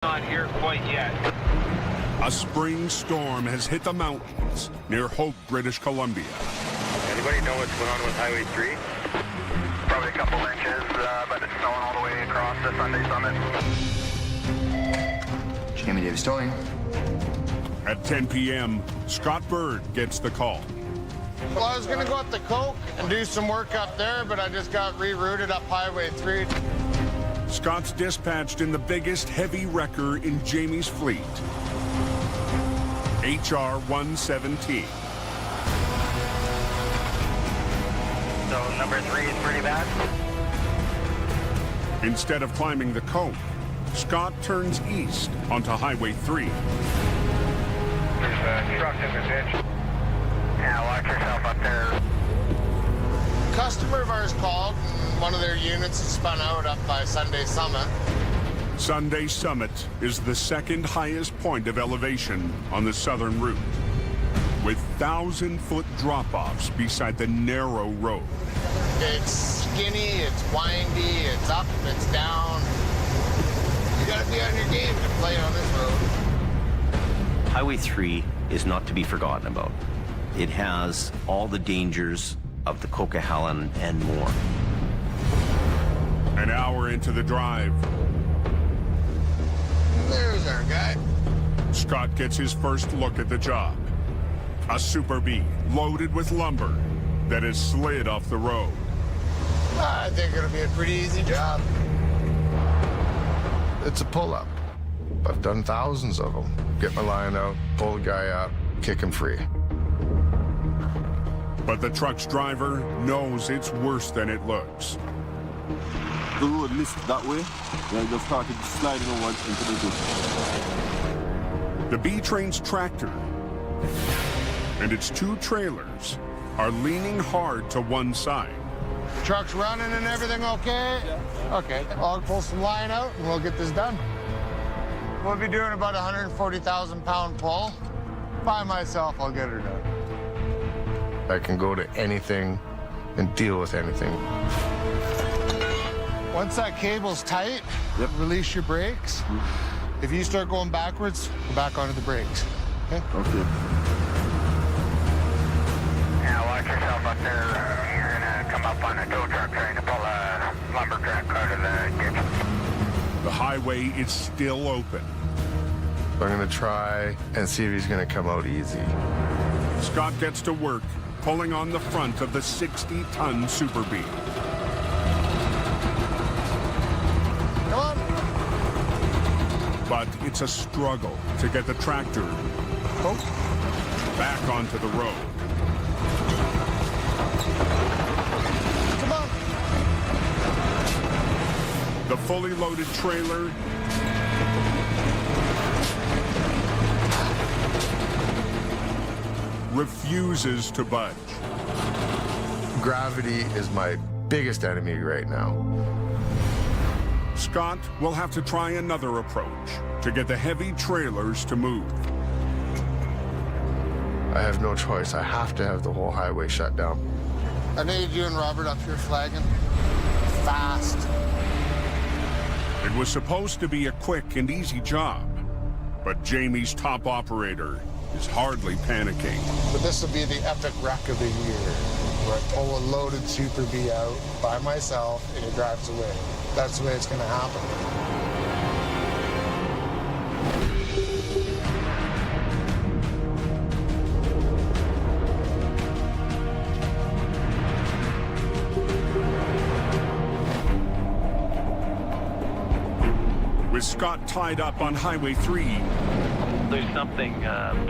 Not here quite yet. A spring storm has hit the mountains near Hope, British Columbia. Anybody know what's going on with Highway 3? Probably a couple inches, but it's snowing all the way across the Sunday Summit. Jamie Davis towing. At 10 p.m., Scott Bird gets the call. Well, I was going to go up the Coke and do some work up there, but I just got rerouted up Highway 3. Scott's dispatched in the biggest heavy wrecker in Jamie's fleet, HR 117. So number 3 is pretty bad. Instead of climbing the Coke, Scott turns east onto Highway 3. There's a truck in the ditch. Yeah, watch yourself up there. A customer of ours called, and one of their units is spun out up by Sunday Summit. Sunday Summit is the second highest point of elevation on the southern route, with 1,000-foot drop-offs beside the narrow road. It's skinny, it's windy, it's up, it's down. You gotta be on your game to play on this road. Highway 3 is not to be forgotten about. It has all the dangers of the Coquihalla and more. An hour into the drive, There's our guy. Scott gets his first look at the job. A Super B loaded with lumber that has slid off the road. I think it'll be a pretty easy job. It's a pull-up. I've done thousands of them. Get my line out, pull the guy up, kick him free. But the truck's driver knows it's worse than it looks. The road missed that way, and I just started sliding over into the ditch. The B-Train's tractor and its two trailers are leaning hard to one side. Truck's running and everything okay? Yeah. Okay, I'll pull some line out and we'll get this done. We'll be doing about 140,000 pound pull. By myself, I'll get her done. I can go to anything and deal with anything. Once that cable's tight, release your brakes. If you start going backwards, go back onto the brakes. Okay? Okay. Yeah, watch yourself up there. You're gonna come up on a tow truck trying to pull a lumber truck out of the ditch. The highway is still open. I'm gonna try and see if he's gonna come out easy. Scott gets to work pulling on the front of the 60-ton Super B. Come on. But it's a struggle to get the tractor back onto the road. Come on. The fully loaded trailer refuses to budge. Gravity is my biggest enemy right now. Scott will have to try another approach to get the heavy trailers to move. I have no choice. I have to have the whole highway shut down. I need you and Robert up here flagging. Fast. It was supposed to be a quick and easy job, but Jamie's top operator is hardly panicking. But this will be the epic wreck of the year, where I pull a loaded Super B out by myself and it drives away. That's the way it's going to happen. With Scott tied up on Highway 3, There's something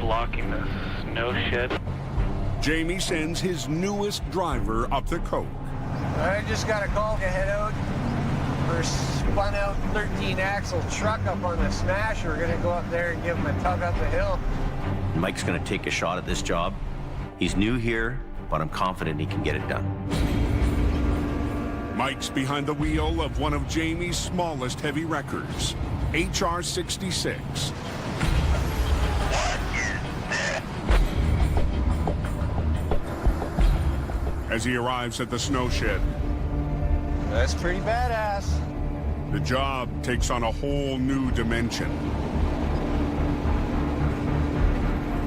blocking the snow shed. Jamie sends his newest driver up the Coke. I just got a call to head out for a spun out 13-axle truck up on the smash. We're gonna go up there and give him a tug up the hill. Mike's going to take a shot at this job. He's new here, but I'm confident he can get it done. Mike's behind the wheel of one of Jamie's smallest heavy wreckers, HR 66. As he arrives at the snow shed, That's pretty badass. The job takes on a whole new dimension.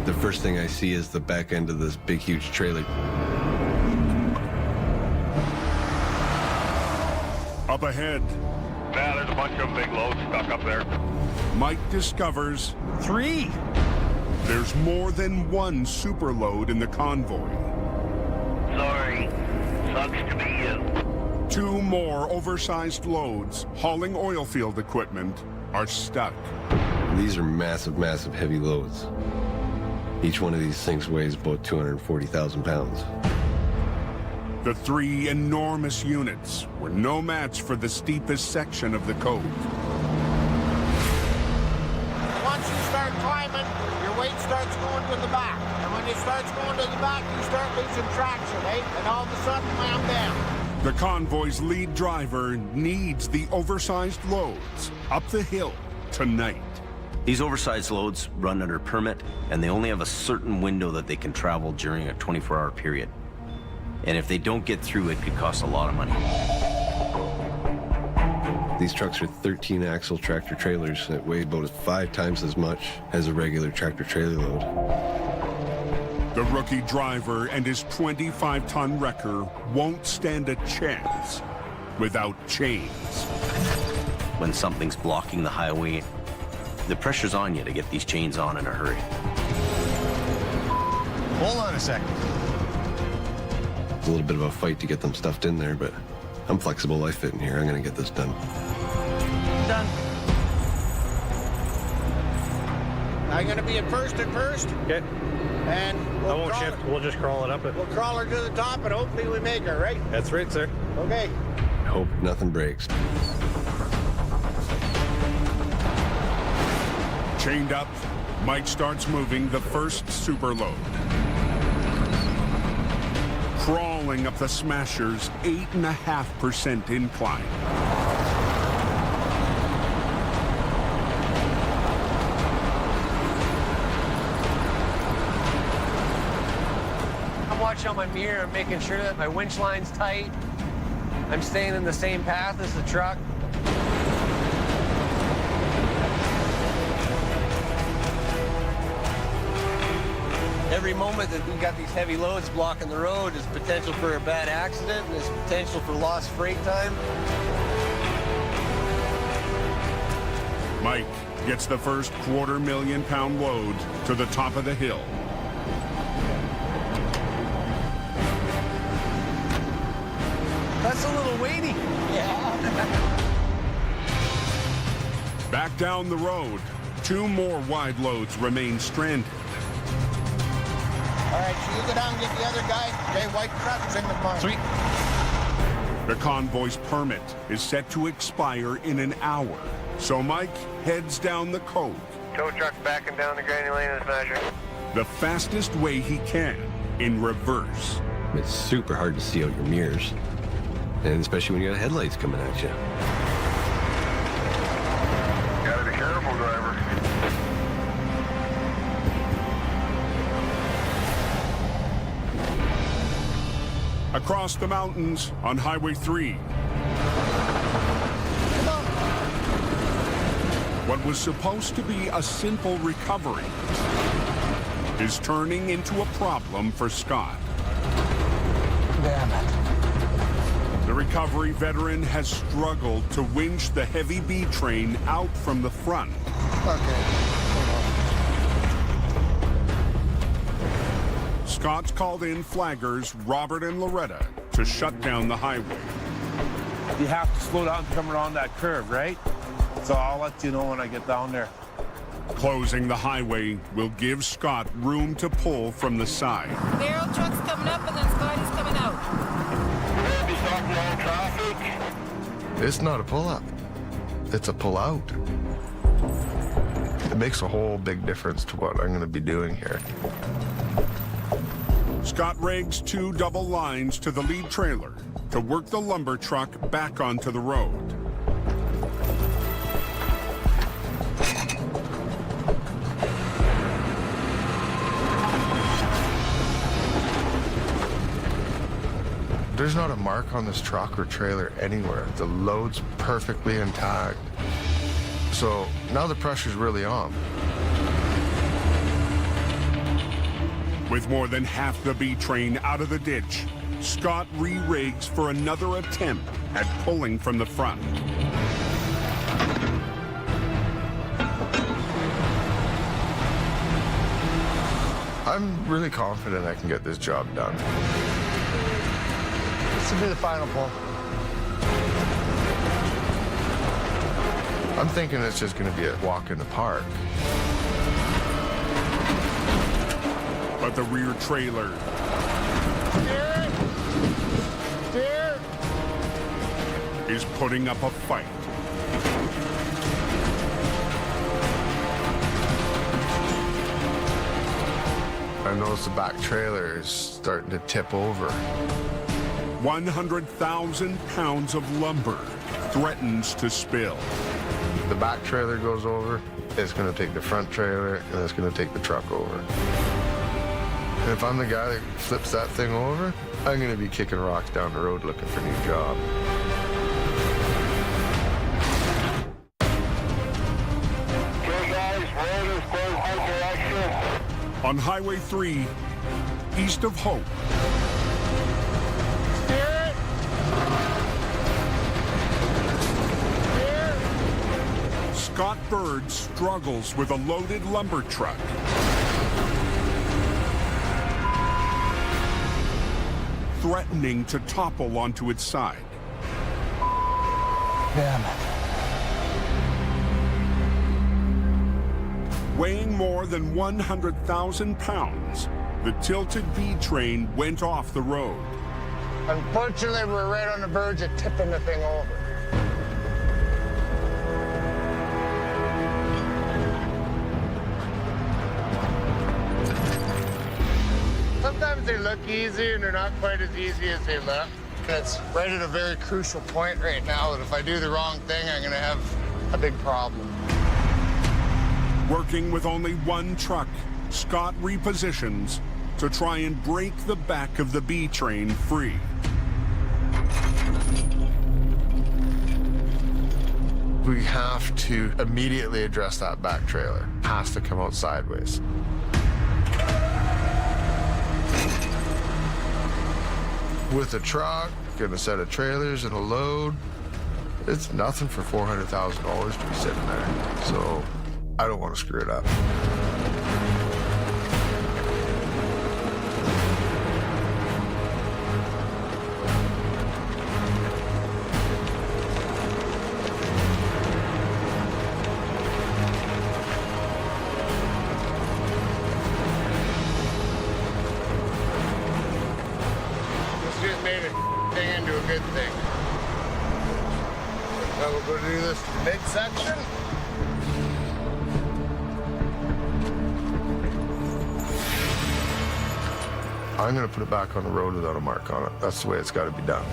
The first thing I see is the back end of this big, huge trailer. Up ahead, Yeah, there's a bunch of big loads stuck up there. Mike discovers 3. there's more than one superload in the convoy. Sorry. Sucks to be you. 2 more oversized loads hauling oil field equipment are stuck. These are massive, massive heavy loads. Each one of these things weighs about 240,000 pounds. The 3 enormous units were no match for the steepest section of the cove. Once you start climbing, your weight starts going to the back. And when it starts going to the back, you start losing traction, eh? And all of a sudden, wham, bam. The convoy's lead driver needs the oversized loads up the hill tonight. These oversized loads run under permit, and they only have a certain window that they can travel during a 24-hour period. And if they don't get through, it could cost a lot of money. These trucks are 13-axle tractor trailers that weigh about 5 times as much as a regular tractor trailer load. The rookie driver and his 25-ton wrecker won't stand a chance without chains. When something's blocking the highway, the pressure's on you to get these chains on in a hurry. Hold on a second. It's a little bit of a fight to get them stuffed in there, but I'm flexible. I fit in here. I'm going to get this done. Done. I'm going to be at first. Okay. And I won't shift. We'll just crawl it up. We'll crawl her to the top, and hopefully we make her, right? That's right, sir. Okay. Hope nothing breaks. Chained up, Mike starts moving the first superload. Crawling up the Smasher's 8.5% incline. I'm watching on my mirror. I'm making sure that my winch line's tight. I'm staying in the same path as the truck. Every moment that we've got these heavy loads blocking the road is potential for a bad accident, and there's potential for lost freight time. Mike gets the first $250,000 load to the top of the hill. That's a little weighty. Yeah. Back down the road, 2 more wide loads remain stranded. All right, so you go down and get the other guy. Okay, white truck's in the barn. Sweet. The convoy's permit is set to expire in an hour, so Mike heads down the cove. Tow truck backing down the granny lane in the Smasher. The fastest way he can, in reverse. It's super hard to see out your mirrors, and especially when you got headlights coming at you. Gotta be careful, driver. Across the mountains on Highway 3. What was supposed to be a simple recovery is turning into a problem for Scott. Damn it. The recovery veteran has struggled to winch the heavy B train out from the front. Okay. Scott's called in flaggers Robert and Loretta to shut down the highway. You have to slow down to come around that curve, right? So I'll let you know when I get down there. Closing the highway will give Scott room to pull from the side. Narrow truck's coming up and then Scott is coming out. Be stopping all traffic. It's not a pull-up. It's a pull-out. It makes a whole big difference to what I'm going to be doing here. Scott rigs 2 double lines to the lead trailer to work the lumber truck back onto the road. There's not a mark on this truck or trailer anywhere. The load's perfectly intact. So now the pressure's really on. With more than half the B train out of the ditch, Scott re-rigs for another attempt at pulling from the front. I'm really confident I can get this job done. This will be the final pull. I'm thinking it's just going to be a walk in the park. But the rear trailer is putting up a fight. I noticed the back trailer is starting to tip over. 100,000 pounds of lumber threatens to spill. The back trailer goes over, it's going to take the front trailer, and it's going to take the truck over. And if I'm the guy that flips that thing over, I'm going to be kicking rocks down the road looking for a new job. Okay, guys, road is going one direction. On Highway 3, east of Hope, Scott Bird struggles with a loaded lumber truck. Threatening to topple onto its side. Damn it. Weighing more than 100,000 pounds, the tilted B train went off the road. Unfortunately, we're right on the verge of tipping the thing over. Sometimes they look easy, and they're not quite as easy as they look. It's right at a very crucial point right now that if I do the wrong thing, I'm going to have a big problem. Working with only one truck, Scott repositions to try and break the back of the B train free. We have to immediately address that back trailer. It has to come out sideways. With a truck and a set of trailers and a load, it's nothing for $400,000 to be sitting there. So I don't want to screw it up. Made a thing into a good thing. Now we'll go do this midsection. I'm going to put it back on the road without a mark on it. That's the way it's got to be done.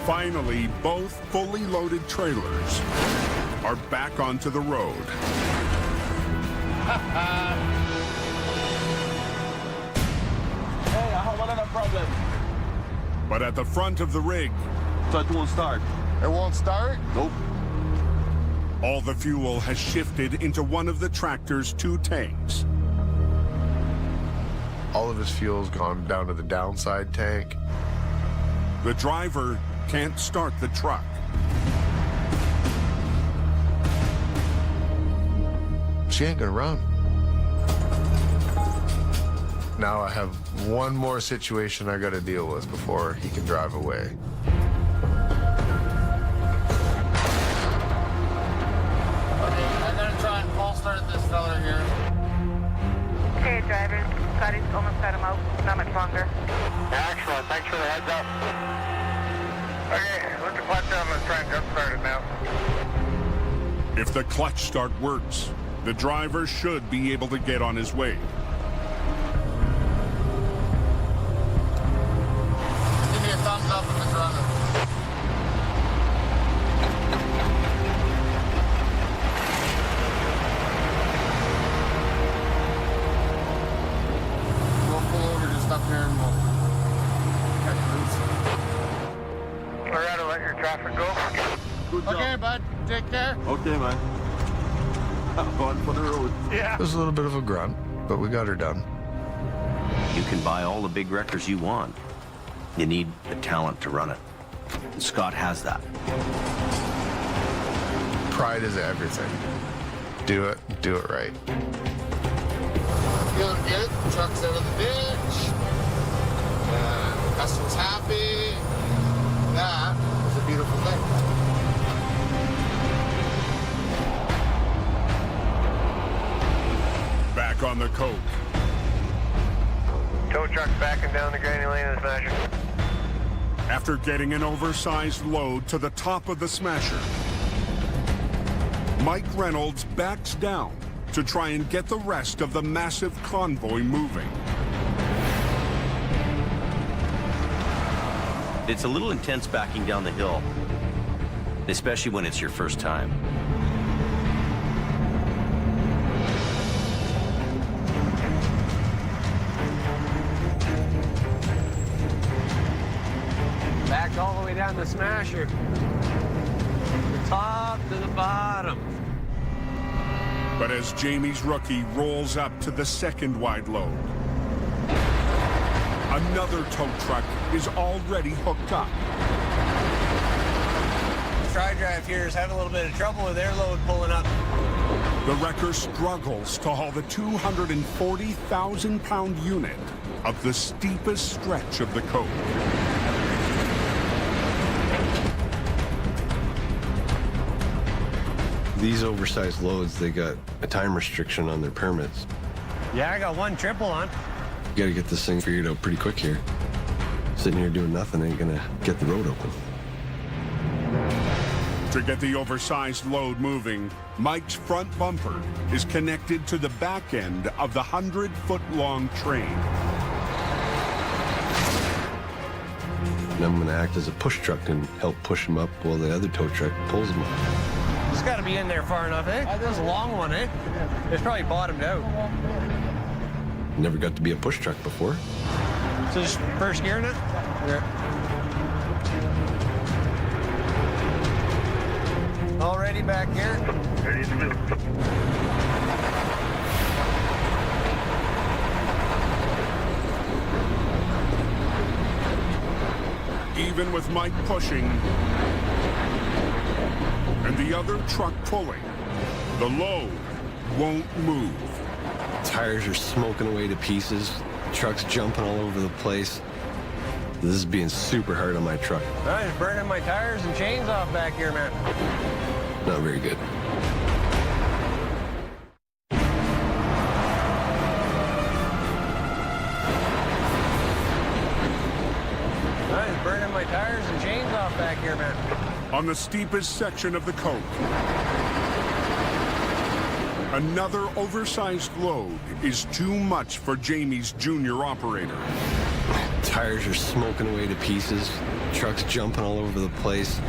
Finally, both fully loaded trailers are back onto the road. Hey, I have another problem. But at the front of the rig, So it won't start. It won't start? Nope. all the fuel has shifted into one of the tractor's two tanks. All of his fuel's gone down to the downside tank. The driver can't start the truck. She ain't gonna run. Now I have one more situation I gotta deal with before he can drive away. Okay, I'm gonna try and false start this fella here. Okay, drivers. Scotty's almost got him out. Not much longer. Excellent. Thanks for the heads up. Okay, let the clutch on. Let's try and jump start it now. If the clutch start works, the driver should be able to get on his way. Give me a thumbs up if it's running. there and we'll cut loose. Loretta, let your traffic go. Good job. Okay, bud. Take care. Okay, man. Going for the road. Yeah. There's a little bit of a grunt, but we got her done. You can buy all the big wreckers you want. You need the talent to run it. And Scott has that. Pride is everything. Do it right. Feeling good. Truck's out of the ditch. Customer's happy. That is a beautiful thing. Back on the coke. Tow truck's backing down the granny lane of the Smasher. After getting an oversized load to the top of the Smasher, Mike Reynolds backs down to try and get the rest of the massive convoy moving. It's a little intense backing down the hill, especially when it's your first time. Backed all the way down the Smasher. The top to the bottom. But as Jamie's rookie rolls up to the second wide load, another tow truck is already hooked up. Tri-Drive here is having a little bit of trouble with their load pulling up. The wrecker struggles to haul the 240,000-pound unit up the steepest stretch of the coke. These oversized loads, they got a time restriction on their permits. Yeah, I got one triple on. You gotta get this thing figured out pretty quick here. Sitting here doing nothing ain't gonna get the road open. To get the oversized load moving, Mike's front bumper is connected to the back end of the 100-foot-long train. And I'm gonna act as a push truck and help push them up while the other tow truck pulls them up. It's got to be in there far enough, eh? This is a long one, eh? It's probably bottomed out. Never got to be a push truck before. So just first gear in it? Yeah. All ready back here? Ready to move. Even with Mike pushing and the other truck pulling, the load won't move. Tires are smoking away to pieces. Truck's jumping all over the place. This is being super hard on my truck. I'm just burning my tires and chains off back here, man. Not very good. I'm just burning my tires and chains off back here, man. On the steepest section of the coke, another oversized load is too much for Jamie's junior operator. Tires are smoking away to pieces. Truck's jumping all over the place.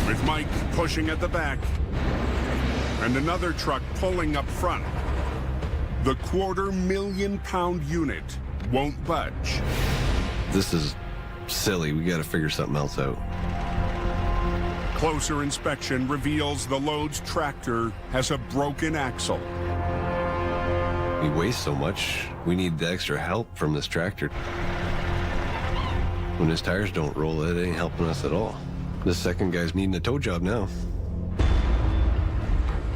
With Mike pushing at the back and another truck pulling up front, the 250,000-pound unit won't budge. This is silly. We gotta figure something else out. Closer inspection reveals the load's tractor has a broken axle. We waste so much, we need the extra help from this tractor. When his tires don't roll, it ain't helping us at all. This second guy's needing a tow job now.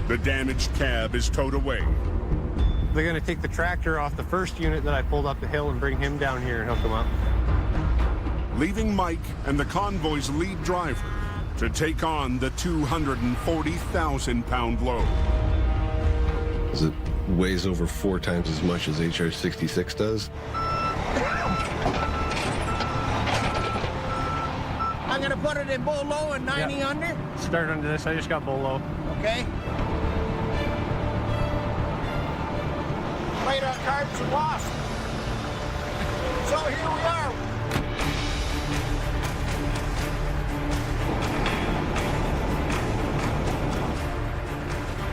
The damaged cab is towed away. They're going to take the tractor off the first unit that I pulled up the hill and bring him down here and hook him up. Leaving Mike and the convoy's lead driver to take on the 240,000-pound load. It weighs over 4 times as much as HR-66 does. I'm gonna put it in bull low and 90 under. Start under this. I just got bull low. Okay. Right on carbs and lost. So here we are.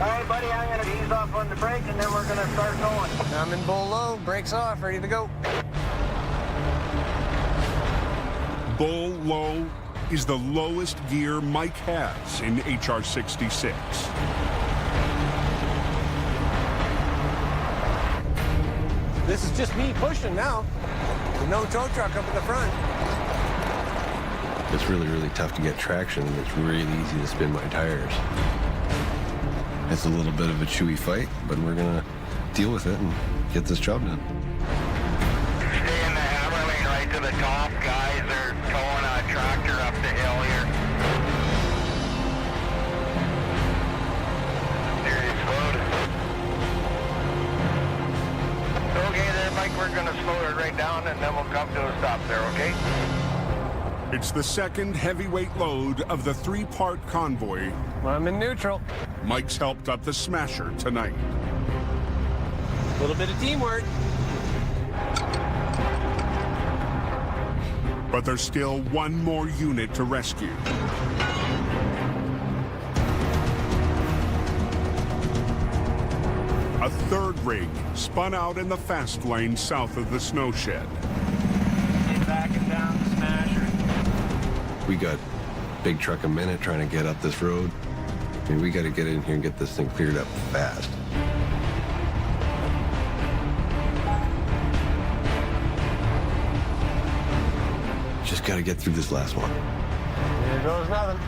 All right, buddy, I'm going to ease off on the brake, and then we're going to start going. I'm in bull low. Brakes off. Ready to go. Bull Low is the lowest gear Mike has in HR 66. This is just me pushing now. With no tow truck up in the front. It's really, really tough to get traction, and it's really easy to spin my tires. It's a little bit of a chewy fight, but we're gonna deal with it and get this job done. Stay in the hammer lane right to the top. Guys are towing a tractor up the hill here. There it's loaded. Okay there, Mike, we're gonna slow it right down and then we'll come to a stop there, okay? It's the second heavyweight load of the three-part convoy. I'm in neutral. Mike's helped up the Smasher tonight. A little bit of teamwork. But there's still one more unit to rescue. A third rig spun out in the fast lane south of the snow shed. Backing down the Smasher. We got big truck a minute trying to get up this road. I mean, we got to get in here and get this thing cleared up fast. Just got to get through this last one. Here goes nothing.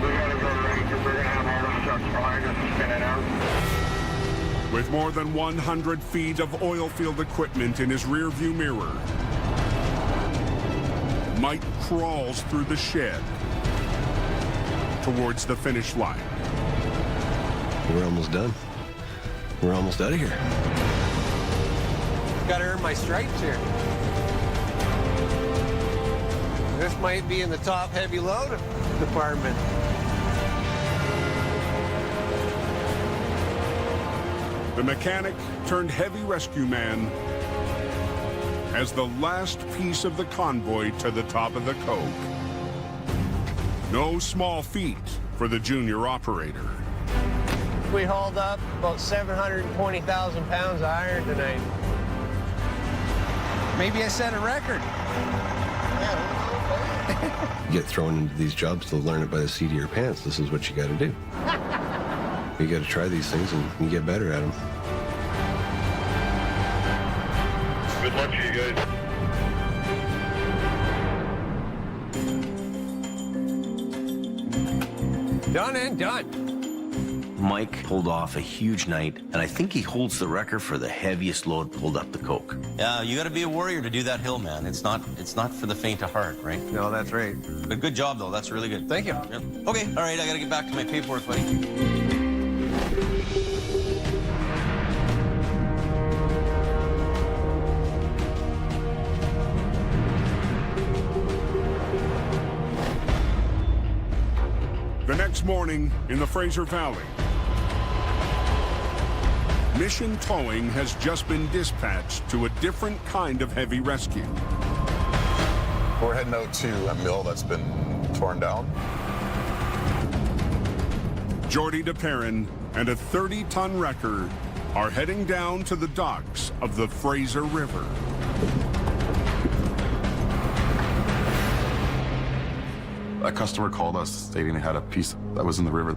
We gotta go right because we're gonna have all those trucks behind us spinning out. With more than 100 feet of oil field equipment in his rearview mirror, Mike crawls through the shed towards the finish line. We're almost done. We're almost out of here. Gotta earn my stripes here. This might be in the top heavy load department. The mechanic turned heavy rescue man as the last piece of the convoy to the top of the coke. No small feat for the junior operator. We hauled up about 720,000 pounds of iron tonight. Maybe I set a record. You get thrown into these jobs to learn it by the seat of your pants. This is what you got to do. You got to try these things and you get better at them. Good luck to you guys. Done and done. Mike pulled off a huge night, and I think he holds the record for the heaviest load pulled up the coke. Yeah, you got to be a warrior to do that hill, man. It's not for the faint of heart, right? No, that's right. But good job, though. That's really good. Thank you. Yep. Okay, all right, I got to get back to my paperwork, buddy. The next morning in the Fraser Valley, Mission Towing has just been dispatched to a different kind of heavy rescue. We're heading out to a mill that's been torn down. Jordy DePerrin and a 30-ton wrecker are heading down to the docks of the Fraser River. A customer called us stating they had a piece that was in the river.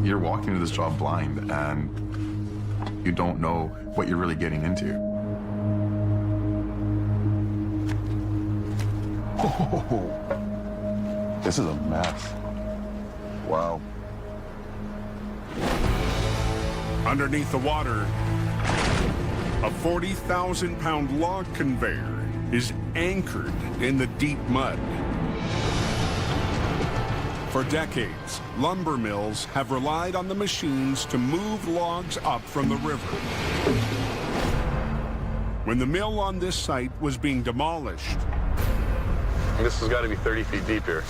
You're walking into this job blind and you don't know what you're really getting into. Oh, this is a mess. Wow. Underneath the water, a 40,000-pound log conveyor is anchored in the deep mud. For decades, lumber mills have relied on the machines to move logs up from the river. When the mill on this site was being demolished, This has got to be 30 feet deep here.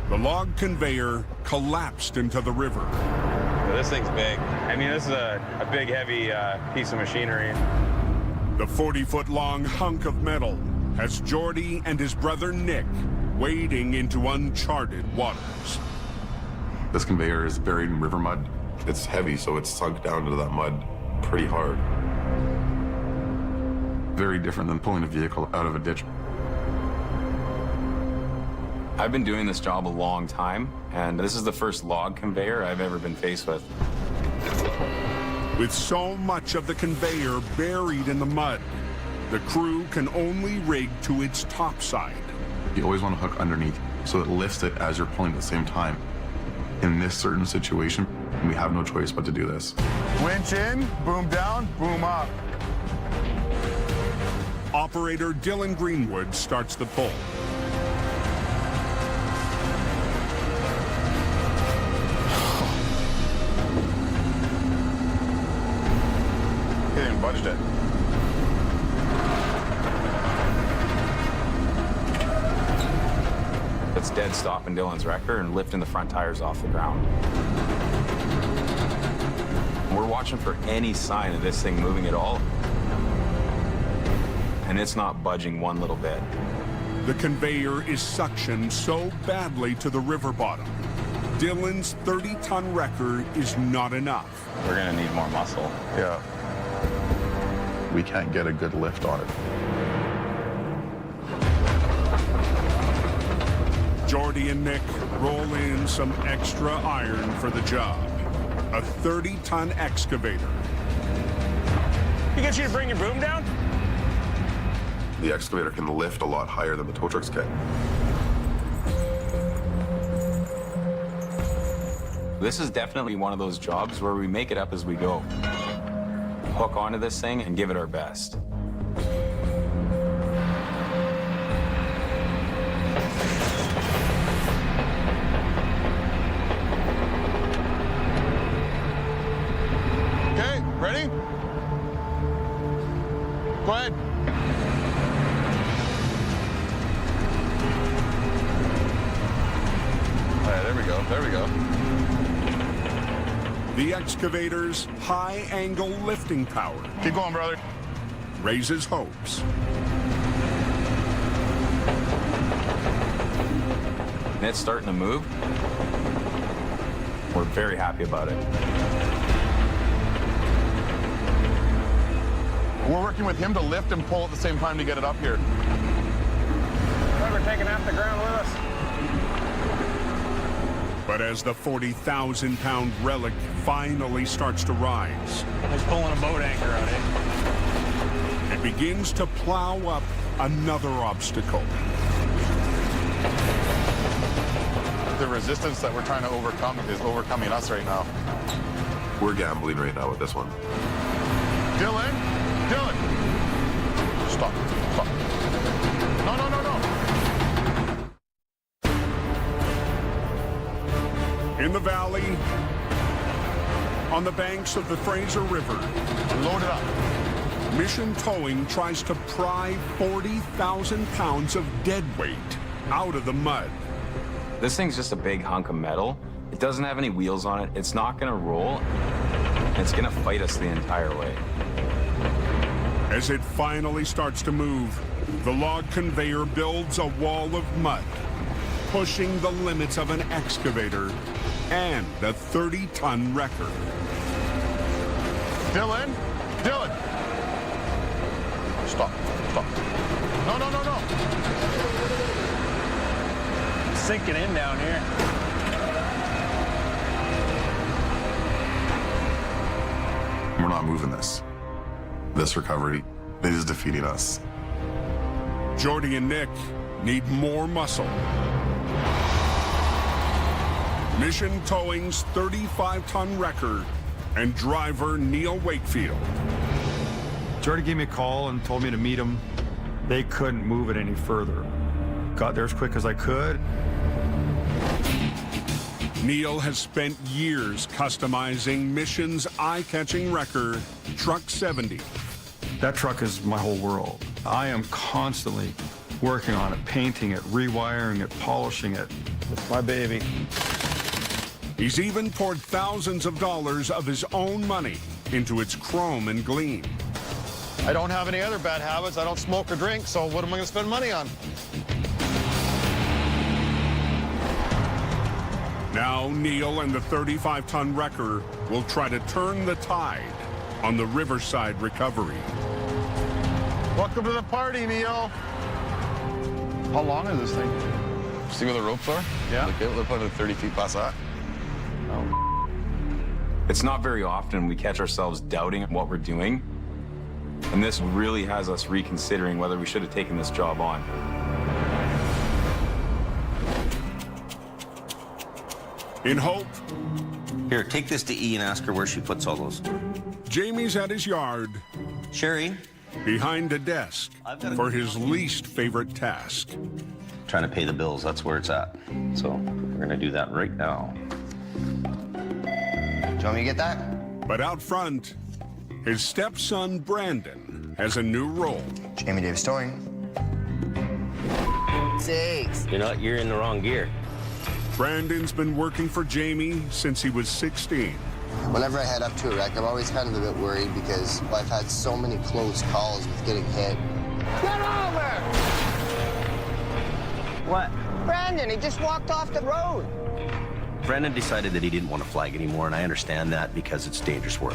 the log conveyor collapsed into the river. This thing's big. I mean, this is a big, heavy piece of machinery. The 40-foot-long hunk of metal has Jordy and his brother Nick wading into uncharted waters. This conveyor is buried in river mud. It's heavy, so it's sunk down into that mud pretty hard. Very different than pulling a vehicle out of a ditch. I've been doing this job a long time, and this is the first log conveyor I've ever been faced with. With so much of the conveyor buried in the mud, the crew can only rig to its top side. You always want to hook underneath so it lifts it as you're pulling at the same time. In this certain situation, we have no choice but to do this. Winch in, boom down, boom up. Operator Dylan Greenwood starts the pull. He didn't budge it. It's dead stopping Dylan's wrecker and lifting the front tires off the ground. We're watching for any sign of this thing moving at all, and it's not budging one little bit. The conveyor is suctioned so badly to the river bottom. Dylan's 30-ton wrecker is not enough. We're gonna need more muscle. Yeah. We can't get a good lift on it. Jordy and Nick roll in some extra iron for the job. A 30-ton excavator. You get you to bring your boom down? The excavator can lift a lot higher than the tow trucks can. This is definitely one of those jobs where we make it up as we go. Hook onto this thing and give it our best. Okay, ready? Go ahead. All right, there we go, there we go. The excavator's high-angle lifting power Keep going, brother. raises hopes. And it's starting to move. We're very happy about it. We're working with him to lift and pull at the same time to get it up here. We're taking half the ground with us. But as the 40,000-pound relic finally starts to rise, He's pulling a boat anchor out, eh? it begins to plow up another obstacle. The resistance that we're trying to overcome is overcoming us right now. We're gambling right now with this one. Dylan! Dylan! Stop. Stop. No, no, no, no. In the valley, on the banks of the Fraser River, Load it up. Mission Towing tries to pry 40,000 pounds of dead weight out of the mud. This thing's just a big hunk of metal. It doesn't have any wheels on it. It's not gonna roll. It's gonna fight us the entire way. As it finally starts to move, the log conveyor builds a wall of mud, pushing the limits of an excavator and a 30-ton wrecker. Dylan! Dylan! Stop. Stop. No, no, no, no. Sinking in down here. We're not moving this. This recovery, it is defeating us. Jordy and Nick need more muscle. Mission Towing's 35-ton wrecker and driver Neil Wakefield. Jordy gave me a call and told me to meet him. They couldn't move it any further. Got there as quick as I could. Neil has spent years customizing Mission's eye-catching wrecker, Truck 70. That truck is my whole world. I am constantly working on it, painting it, rewiring it, polishing it. It's my baby. He's even poured thousands of dollars of his own money into its chrome and gleam. I don't have any other bad habits. I don't smoke or drink, so what am I going to spend money on? Now Neil and the 35-ton wrecker will try to turn the tide on the Riverside recovery. Welcome to the party, Neil. How long is this thing? See where the ropes are? Yeah. Look, they're probably 30 feet past that. It's not very often we catch ourselves doubting what we're doing. And this really has us reconsidering whether we should have taken this job on. In hope, Here, take this to E and ask her where she puts all those. Jamie's at his yard, Sherry, behind a desk, for his least favorite task. trying to pay the bills, that's where it's at. So we're gonna do that right now. Do you want me to get that? But out front, his stepson, Brandon, has a new role. Jamie Davis Towing. 6. You're in the wrong gear. Brandon's been working for Jamie since he was 16. Whenever I head up to a wreck, I'm always kind of a bit worried because I've had so many close calls with getting hit. Get over! What? Brandon, he just walked off the road. Brandon decided that he didn't want to flag anymore, and I understand that because it's dangerous work.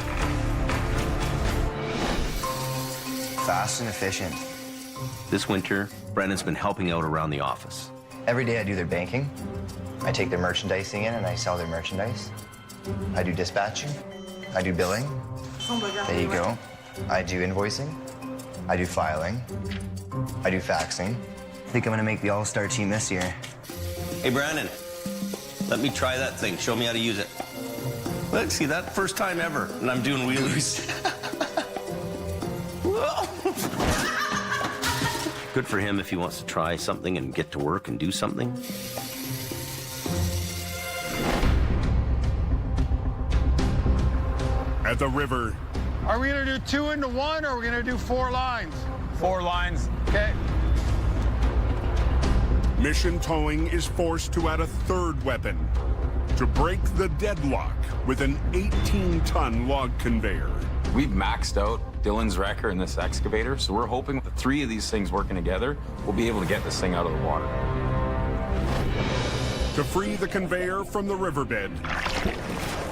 Fast and efficient. This winter, Brandon's been helping out around the office. Every day I do their banking. I take their merchandising in and I sell their merchandise. I do dispatching. I do billing. There you go. I do invoicing. I do filing. I do faxing. I think I'm gonna make the all-star team this year. Hey, Brandon, let me try that thing. Show me how to use it. Look, see that? First time ever, and I'm doing wheelies. Good for him if he wants to try something and get to work and do something. At the river, Are we gonna do 2 into 1 or are we gonna do 4 lines? 4 lines. Okay. Mission Towing is forced to add a third weapon to break the deadlock with an 18-ton log conveyor. We've maxed out Dylan's wrecker and this excavator, so we're hoping with the 3 of these things working together, we'll be able to get this thing out of the water. To free the conveyor from the riverbed,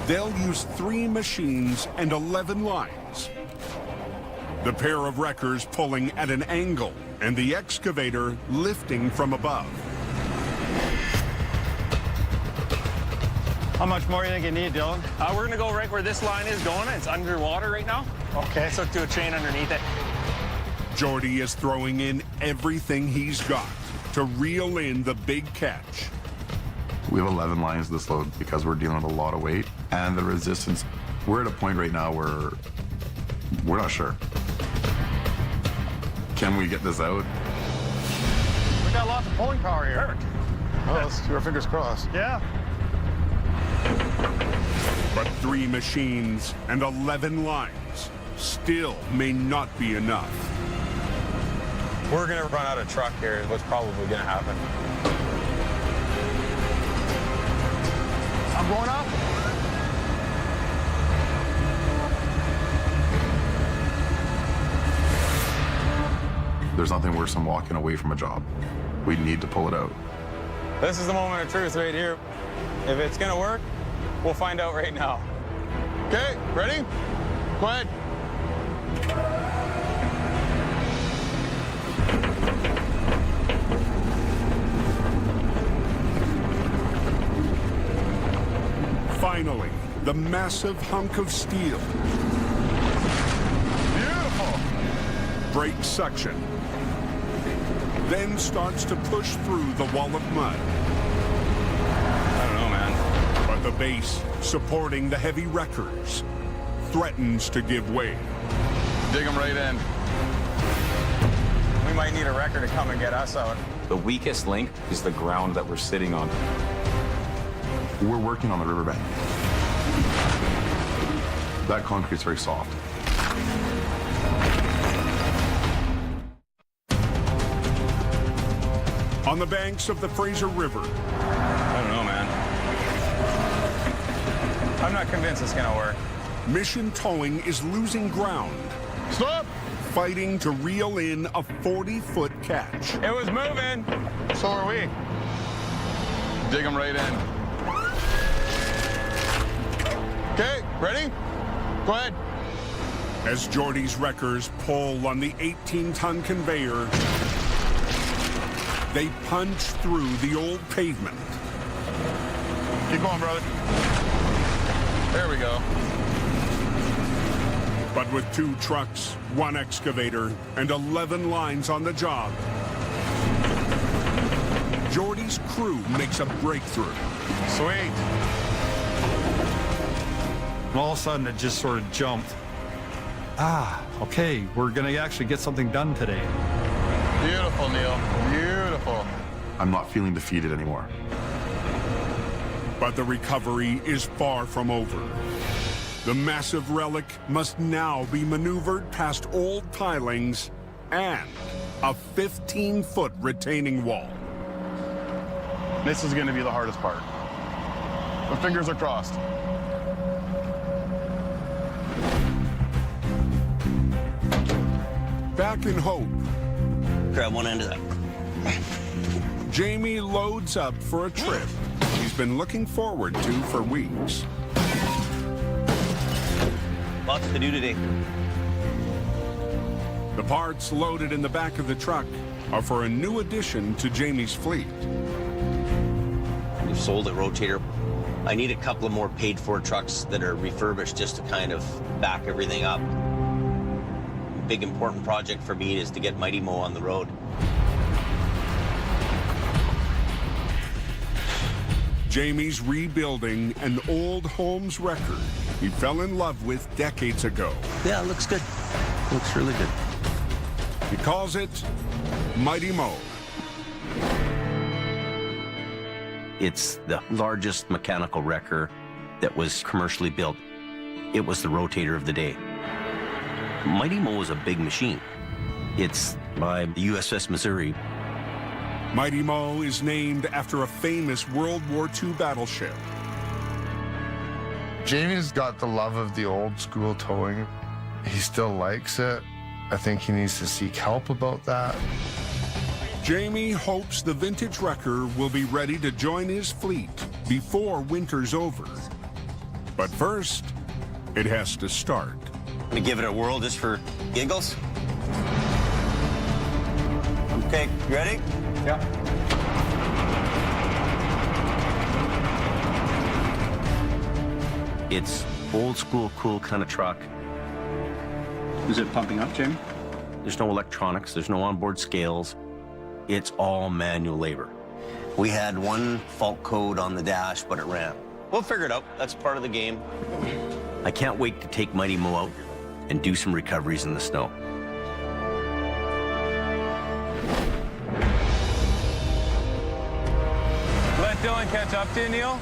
they'll use 3 machines and 11 lines. The pair of wreckers pulling at an angle and the excavator lifting from above. How much more do you think you need, Dylan? We're gonna go right where this line is going. It's underwater right now. Okay. So do a chain underneath it. Jordy is throwing in everything he's got to reel in the big catch. We have 11 lines this load because we're dealing with a lot of weight and the resistance. We're at a point right now where we're not sure. Can we get this out? We got lots of pulling power here. Perfect. Oh, let's keep our fingers crossed. Yeah. But 3 machines and 11 lines still may not be enough. We're gonna run out of truck here is what's probably gonna happen. I'm going up. There's nothing worse than walking away from a job. We need to pull it out. This is the moment of truth right here. If it's gonna work, we'll find out right now. Okay, ready? Go ahead. Finally, the massive hunk of steel breaks suction, then starts to push through the wall of mud. I don't know, man. But the base supporting the heavy wreckers threatens to give way. Dig them right in. We might need a wrecker to come and get us out. The weakest link is the ground that we're sitting on. We're working on the riverbed. That concrete's very soft. On the banks of the Fraser River, I don't know, man. I'm not convinced it's gonna work. Mission Towing is losing ground. Stop! Fighting to reel in a 40-foot catch. It was moving. So are we. Dig them right in. Ready? Go ahead. As Jordy's wreckers pull on the 18-ton conveyor, they punch through the old pavement. Keep going, brother. There we go. But with 2 trucks, 1 excavator, and 11 lines on the job, Jordy's crew makes a breakthrough. Sweet. And all of a sudden, it just sort of jumped. Okay, we're going to actually get something done today. Beautiful, Neil. Beautiful. I'm not feeling defeated anymore. But the recovery is far from over. The massive relic must now be maneuvered past old pilings and a 15-foot retaining wall. This is going to be the hardest part. My fingers are crossed. Back in Hope, Grab one end of that. Jamie loads up for a trip he's been looking forward to for weeks. Lots to do today. The parts loaded in the back of the truck are for a new addition to Jamie's fleet. We've sold a rotator. I need a couple of more paid-for trucks that are refurbished just to kind of back everything up. Big important project for me is to get Mighty Mo on the road. Jamie's rebuilding an old Holmes record he fell in love with decades ago. Yeah, it looks good. Looks really good. He calls it Mighty Mo. It's the largest mechanical wrecker that was commercially built. It was the rotator of the day. Mighty Mo is a big machine. It's by the USS Missouri. Mighty Mo is named after a famous World War II battleship. Jamie's got the love of the old school towing. He still likes it. I think he needs to seek help about that. Jamie hopes the vintage wrecker will be ready to join his fleet before winter's over. But first, it has to start. I'm gonna give it a whirl just for giggles. Okay, you ready? Yeah. It's old school, cool kind of truck. Is it pumping up, Jamie? There's no electronics, there's no onboard scales. It's all manual labor. We had one fault code on the dash, but it ran. We'll figure it out. That's part of the game. I can't wait to take Mighty Mo out and do some recoveries in the snow. Let Dylan catch up to you, Neil.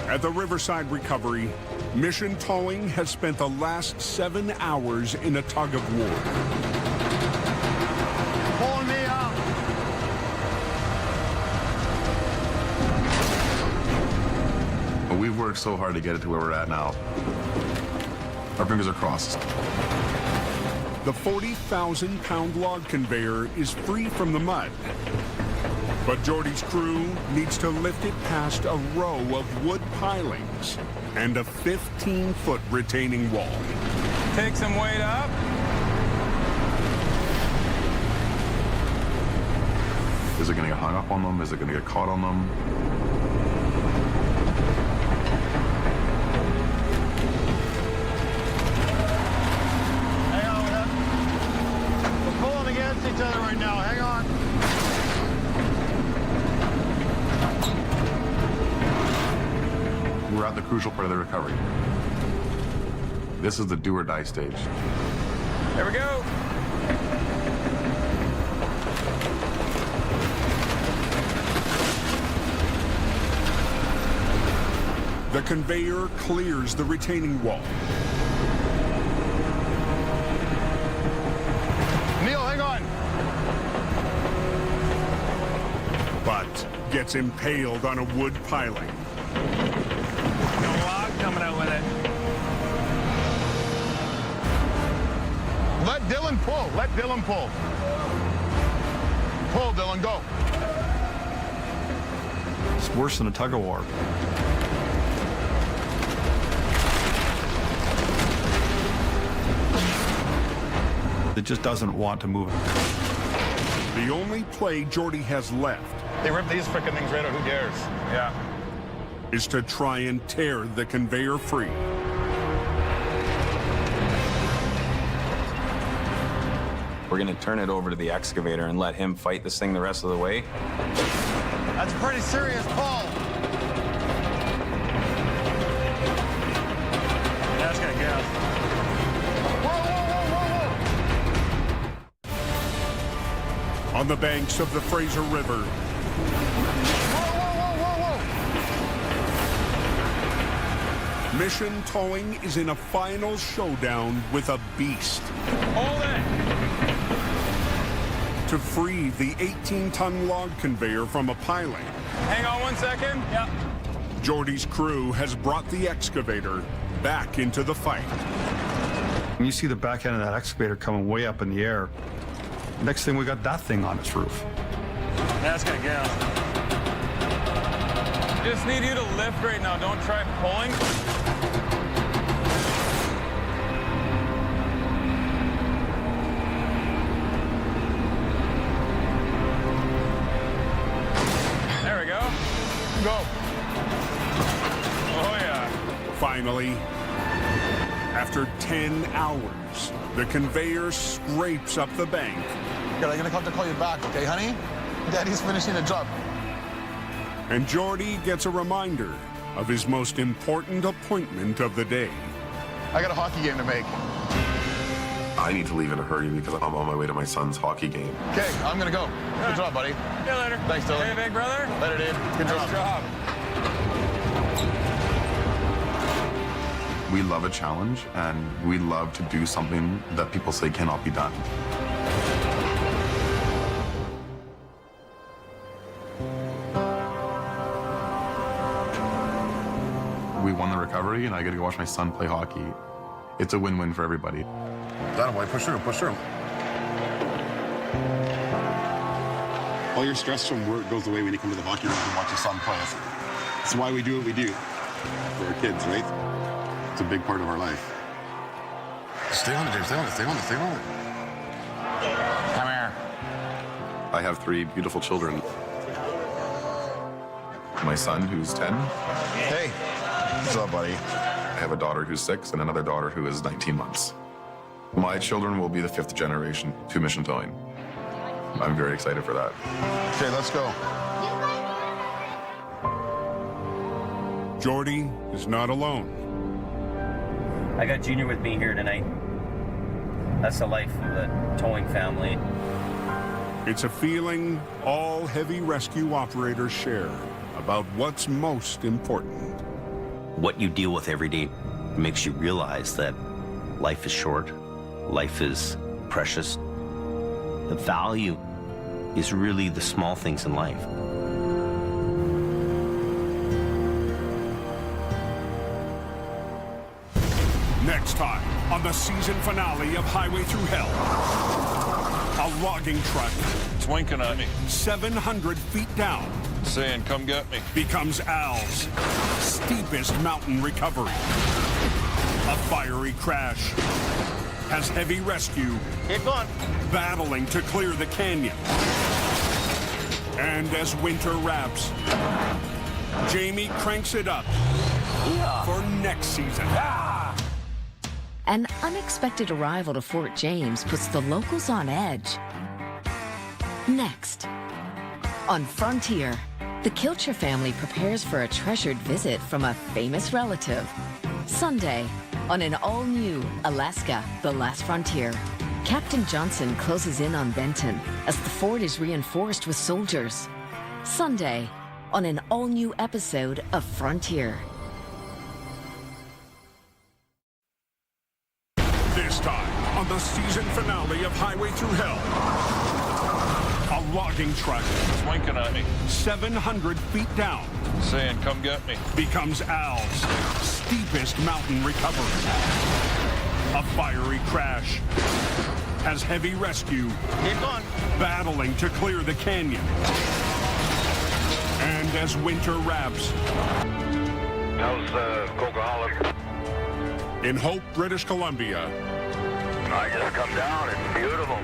At the Riverside Recovery, Mission Towing has spent the last 7 hours in a tug of war. Pulling me out. We've worked so hard to get it to where we're at now. Our fingers are crossed. The 40,000-pound log conveyor is free from the mud. But Jordy's crew needs to lift it past a row of wood pilings and a 15-foot retaining wall. Take some weight up. Is it going to get hung up on them? Is it going to get caught on them? Hang on with that. We're pulling against each other right now. Hang on. We're at the crucial part of the recovery. This is the do or die stage. There we go. The conveyor clears the retaining wall. Neil, hang on. But gets impaled on a wood piling. Got a log coming out with it. Let Dylan pull. Let Dylan pull. Pull, Dylan, go. It's worse than a tug of war. just doesn't want to move it. The only play Jordy has left They ripped these freaking things right out. Who cares? Yeah. is to try and tear the conveyor free. We're gonna turn it over to the excavator and let him fight this thing the rest of the way. That's a pretty serious pull. That's gonna get us. On the banks of the Fraser River, Mission Towing is in a final showdown with a beast. Hold it! To free the 18-ton log conveyor from a piling, Hang on 1 second. Yep. Jordy's crew has brought the excavator back into the fight. When you see the back end of that excavator coming way up in the air, next thing we got that thing on its roof. That's gonna get us. Just need you to lift right now. Don't try pulling. There we go. Go. Oh, yeah. Finally, after 10 hours, the conveyor scrapes up the bank. Good, I'm gonna come to call you back, okay, honey? Daddy's finishing the job. And Jordy gets a reminder of his most important appointment of the day. I got a hockey game to make. I need to leave in a hurry because I'm on my way to my son's hockey game. Okay, I'm gonna go. Good job, buddy. See you later. Thanks, Dylan. Hey, big brother. Later, dude. Good Nice job. We love a challenge, and we love to do something that people say cannot be done. We won the recovery, and I get to go watch my son play hockey. It's a win-win for everybody. That boy, push through, push through. All your stress from work goes away when you come to the hockey room and watch your son play. That's why we do what we do. For our kids, right? It's a big part of our life. Stay on it, James. Stay on it, stay on it, stay on it. Come here. I have 3 beautiful children. My son, who's 10. Hey. What's up, buddy? I have a daughter who's 6 and another daughter who is 19 months. My children will be the 5th generation to Mission Towing. I'm very excited for that. Okay, let's go. Jordy is not alone. I got Junior with me here tonight. That's the life of the towing family. It's a feeling all heavy rescue operators share about what's most important. What you deal with every day makes you realize that life is short, life is precious. The value is really the small things in life. Next time on the season finale of Highway Through Hell, a logging truck It's winking at me. 700 feet down Saying, come get me. becomes Al's steepest mountain recovery. A fiery crash has heavy rescue Keep going. battling to clear the canyon. And as winter wraps, Jamie cranks it up for next season. An unexpected arrival to Fort James puts the locals on edge. Next, on Frontier, the Kilcher family prepares for a treasured visit from a famous relative. Sunday, on an all-new Alaska, The Last Frontier, Captain Johnson closes in on Benton as the fort is reinforced with soldiers. Sunday, on an all-new episode of Frontier. This time, on the season finale of Highway Through Hell, a logging truck It's winking at me. 700 feet down Saying, come get me. becomes Al's steepest mountain recovery. A fiery crash has heavy rescue Keep going. battling to clear the canyon. And as winter wraps, How's Coquihalla? in Hope, British Columbia, I just come down. It's beautiful.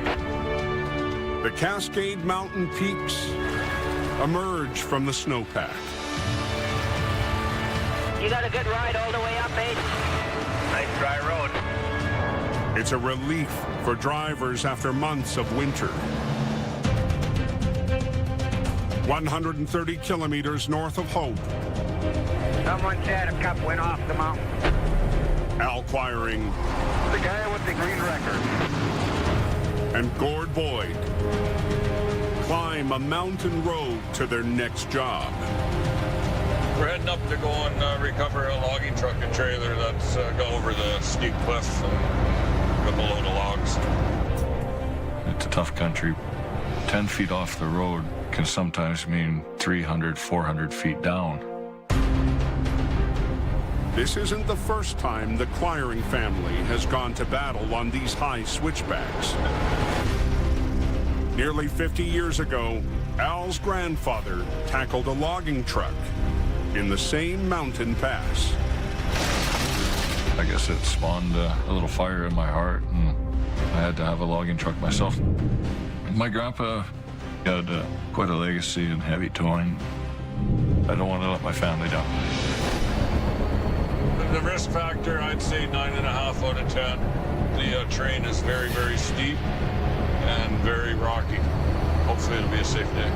The Cascade Mountain peaks emerge from the snowpack. You got a good ride all the way up, eh? Nice dry road. It's a relief for drivers after months of winter. 130 kilometers north of Hope. Someone said a cup went off the mountain. Al Quiring The guy with the green record. and Gord Boyd climb a mountain road to their next job. We're heading up to go and recover a logging truck and trailer that's got over the steep cliff and got a load of logs. It's a tough country. 10 feet off the road can sometimes mean 300, 400 feet down. This isn't the first time the Quiring family has gone to battle on these high switchbacks. Nearly 50 years ago, Al's grandfather tackled a logging truck in the same mountain pass. I guess it spawned a little fire in my heart, and I had to have a logging truck myself. My grandpa had quite a legacy in heavy towing. I don't want to let my family down. The risk factor, I'd say 9.5 out of 10. The terrain is very, very steep and very rocky. Hopefully it'll be a safe day.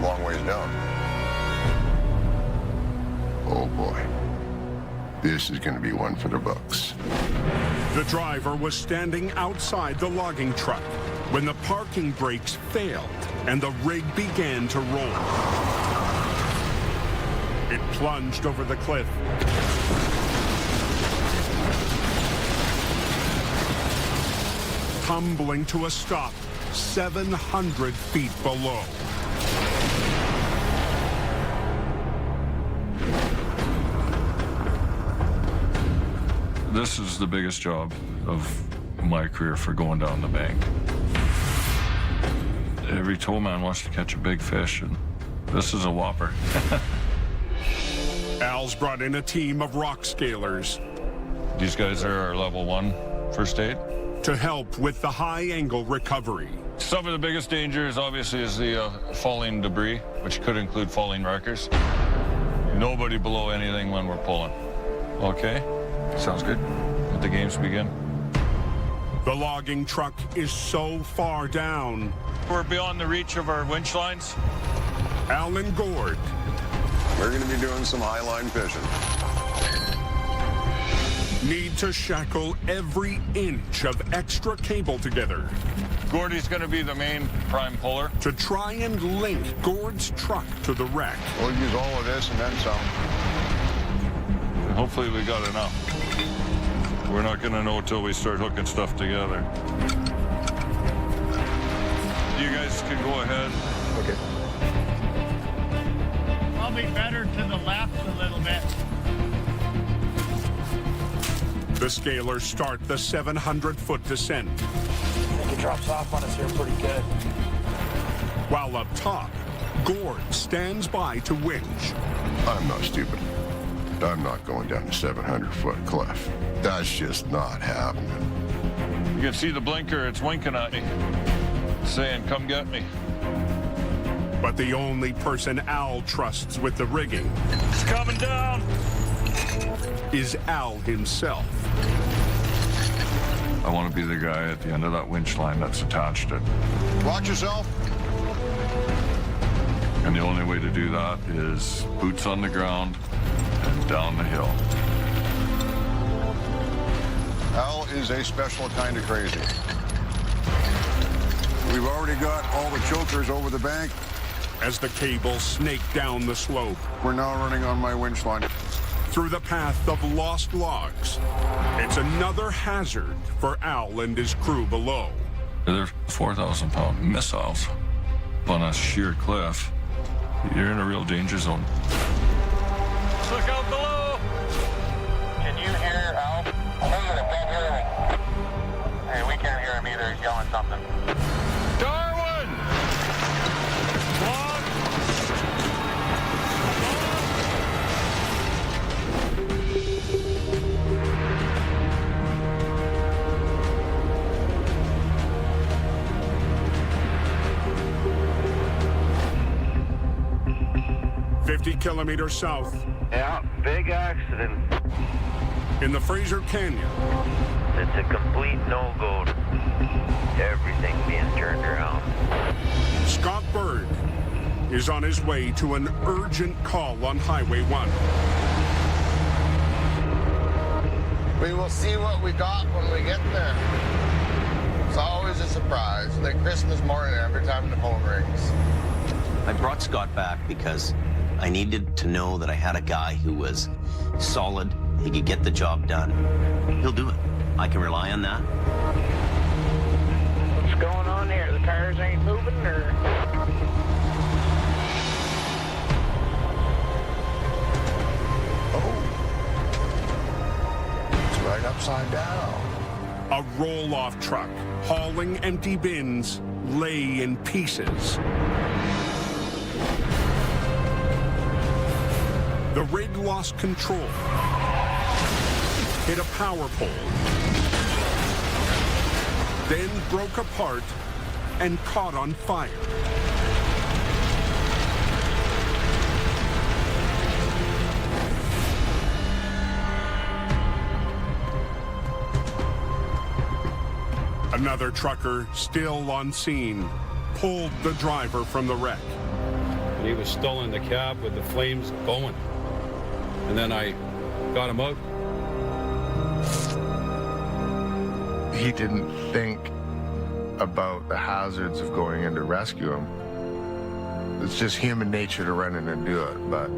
Long ways down. Oh boy. This is going to be one for the books. The driver was standing outside the logging truck when the parking brakes failed and the rig began to roll. It plunged over the cliff. Tumbling to a stop 700 feet below. This is the biggest job of my career for going down the bank. Every towman wants to catch a big fish, and this is a whopper. Al's brought in a team of rock scalers. These guys are our level 1 first aid. To help with the high-angle recovery. Some of the biggest dangers, obviously, is the falling debris, which could include falling wreckers. Nobody below anything when we're pulling. Okay? Sounds good. Let the games begin. The logging truck is so far down. We're beyond the reach of our winch lines. Al and Gord We're going to be doing some highline fishing. need to shackle every inch of extra cable together. Gordy's going to be the main prime puller. To try and link Gord's truck to the wreck. We'll use all of this and then some. Hopefully we got enough. We're not going to know till we start hooking stuff together. You guys can go ahead. Okay. Probably better to the left a little bit. The scalers start the 700-foot descent. I think it drops off on us here pretty good. While up top, Gord stands by to winch. I'm not stupid. I'm not going down the 700-foot cliff. That's just not happening. You can see the blinker. It's winking at me, saying, come get me. But the only person Al trusts with the rigging It's coming down. is Al himself. I want to be the guy at the end of that winch line that's attached it. Watch yourself. And the only way to do that is boots on the ground and down the hill. Al is a special kind of crazy. We've already got all the chokers over the bank. As the cables snake down the slope. We're now running on my winch line. Through the path of lost logs. It's another hazard for Al and his crew below. They're 4,000-pound missiles on a sheer cliff. You're in a real danger zone. Look out below. Can you hear Al? 50 kilometers south. Yeah, big accident. In the Fraser Canyon. It's a complete no-go. Everything being turned around. Scott Berg is on his way to an urgent call on Highway 1. We will see what we got when we get there. It's always a surprise, like Christmas morning every time the phone rings. I brought Scott back because I needed to know that I had a guy who was solid, he could get the job done. He'll do it. I can rely on that. What's going on here? The tires ain't moving, or? It's right upside down. A roll-off truck hauling empty bins lay in pieces. The rig lost control, hit a power pole, then broke apart and caught on fire. Another trucker, still on scene, pulled the driver from the wreck. And he was still in the cab with the flames going. And then I got him out. He didn't think about the hazards of going in to rescue him. It's just human nature to run in and do it, but